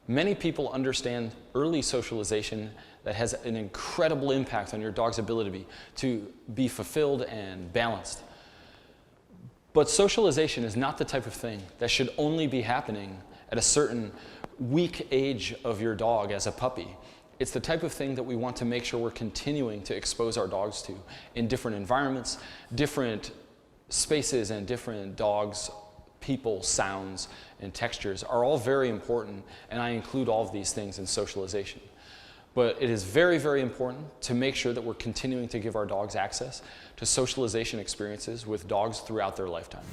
Many people understand early socialization that has an incredible impact on your dog's ability to be fulfilled and balanced. But socialization is not the type of thing that should only be happening at a certain weak age of your dog as a puppy. It's the type of thing that we want to make sure we're continuing to expose our dogs to in different environments, different spaces, and different dogs, people, sounds, and textures are all very important, and I include all of these things in socialization. But it is very, very important to make sure that we're continuing to give our dogs access to socialization experiences with dogs throughout their lifetime.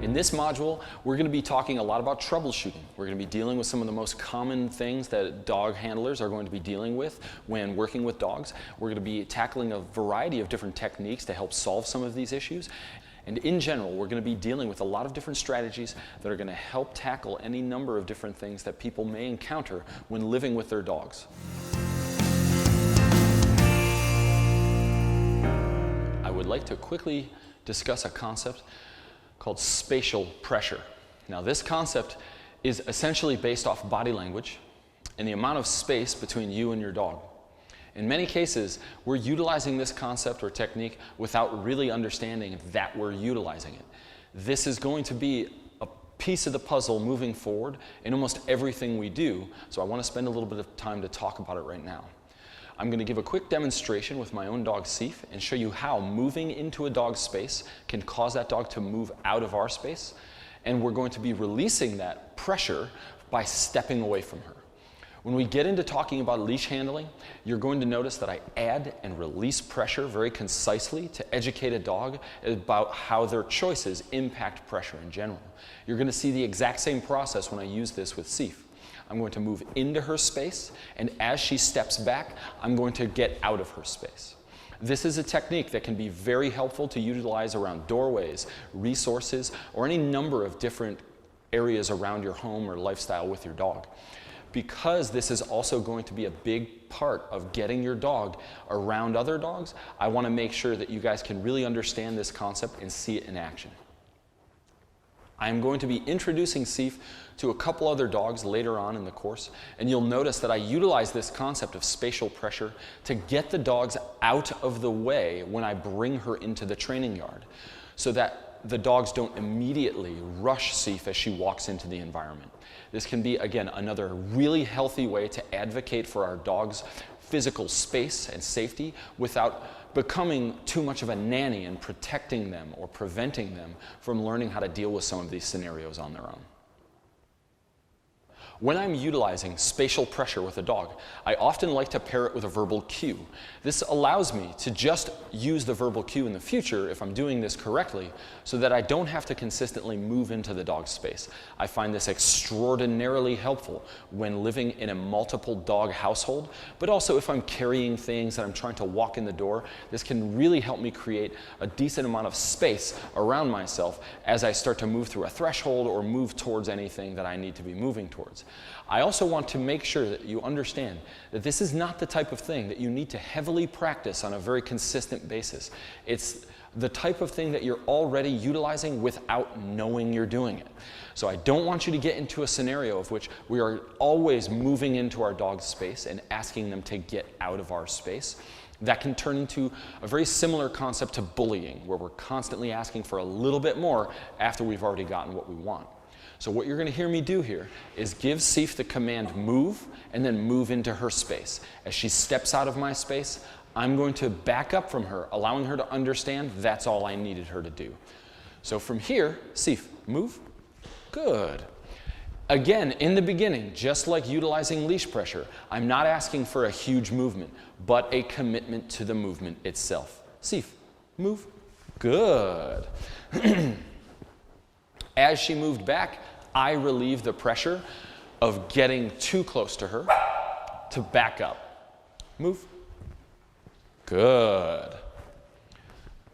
In this module, we're going to be talking a lot about troubleshooting. We're going to be dealing with some of the most common things that dog handlers are going to be dealing with when working with dogs. We're going to be tackling a variety of different techniques to help solve some of these issues. And in general, we're going to be dealing with a lot of different strategies that are going to help tackle any number of different things that people may encounter when living with their dogs. I would like to quickly discuss a concept called spatial pressure. Now, this concept is essentially based off body language and the amount of space between you and your dog. In many cases, we're utilizing this concept or technique without really understanding that we're utilizing it. This is going to be a piece of the puzzle moving forward in almost everything we do, so I want to spend a little bit of time to talk about it right now. I'm going to give a quick demonstration with my own dog, Seif, and show you how moving into a dog's space can cause that dog to move out of our space. And we're going to be releasing that pressure by stepping away from her. When we get into talking about leash handling, you're going to notice that I add and release pressure very concisely to educate a dog about how their choices impact pressure in general. You're going to see the exact same process when I use this with Seif. I'm going to move into her space, and as she steps back, I'm going to get out of her space. This is a technique that can be very helpful to utilize around doorways, resources, or any number of different areas around your home or lifestyle with your dog. Because this is also going to be a big part of getting your dog around other dogs, I want to make sure that you guys can really understand this concept and see it in action. I'm going to be introducing Seif to a couple other dogs later on in the course, and you'll notice that I utilize this concept of spatial pressure to get the dogs out of the way when I bring her into the training yard, so that the dogs don't immediately rush Seif as she walks into the environment. This can be, again, another really healthy way to advocate for our dogs' physical space and safety without becoming too much of a nanny and protecting them or preventing them from learning how to deal with some of these scenarios on their own. When I'm utilizing spatial pressure with a dog, I often like to pair it with a verbal cue. This allows me to just use the verbal cue in the future if I'm doing this correctly, so that I don't have to consistently move into the dog's space. I find this extraordinarily helpful when living in a multiple dog household, but also if I'm carrying things and I'm trying to walk in the door, this can really help me create a decent amount of space around myself as I start to move through a threshold or move towards anything that I need to be moving towards. I also want to make sure that you understand that this is not the type of thing that you need to heavily practice on a very consistent basis. It's the type of thing that you're already utilizing without knowing you're doing it. So I don't want you to get into a scenario of which we are always moving into our dog's space and asking them to get out of our space. That can turn into a very similar concept to bullying, where we're constantly asking for a little bit more after we've already gotten what we want. So what you're going to hear me do here is give Sif the command move, and then move into her space. As she steps out of my space, I'm going to back up from her, allowing her to understand that's all I needed her to do. So from here, Sif, move. Good. Again, in the beginning, just like utilizing leash pressure, I'm not asking for a huge movement, but a commitment to the movement itself. Sif, move. Good. As she moved back, I relieved the pressure of getting too close to her to back up. Move. Good.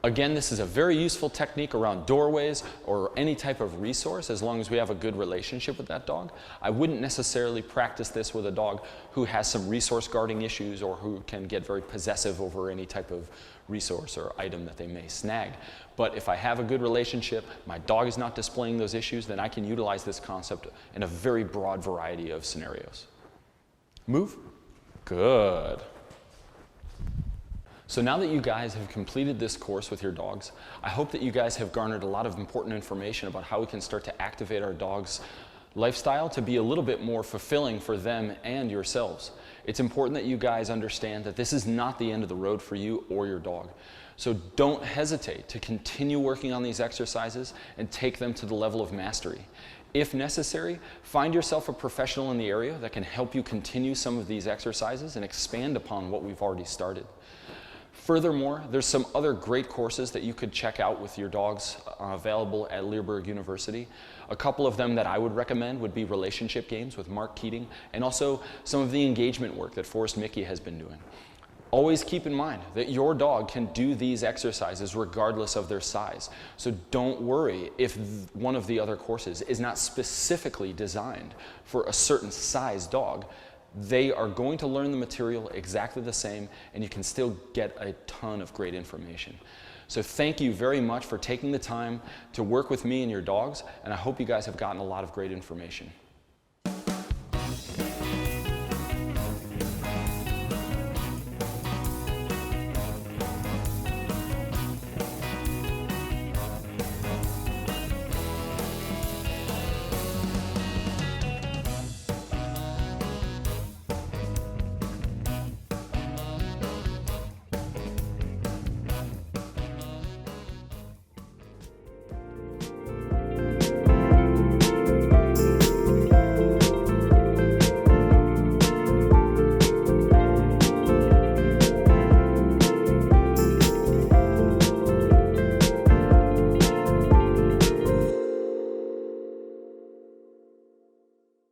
Again, this is a very useful technique around doorways or any type of resource, as long as we have a good relationship with that dog. I wouldn't necessarily practice this with a dog who has some resource guarding issues or who can get very possessive over any type of resource or item that they may snag. But if I have a good relationship, my dog is not displaying those issues, then I can utilize this concept in a very broad variety of scenarios. Move. Good. So now that you guys have completed this course with your dogs, I hope that you guys have garnered a lot of important information about how we can start to activate our dogs' lifestyle to be a little bit more fulfilling for them and yourselves. It's important that you guys understand that this is not the end of the road for you or your dog. So don't hesitate to continue working on these exercises and take them to the level of mastery. If necessary, find yourself a professional in the area that can help you continue some of these exercises and expand upon what we've already started. Furthermore, there's some other great courses that you could check out with your dogs available at Leerburg University. A couple of them that I would recommend would be relationship games with Mark Keating, and also some of the engagement work that Forrest Mickey has been doing. Always keep in mind that your dog can do these exercises regardless of their size. So don't worry if one of the other courses is not specifically designed for a certain size dog. They are going to learn the material exactly the same, and you can still get a ton of great information. So thank you very much for taking the time to work with me and your dogs, and I hope you guys have gotten a lot of great information.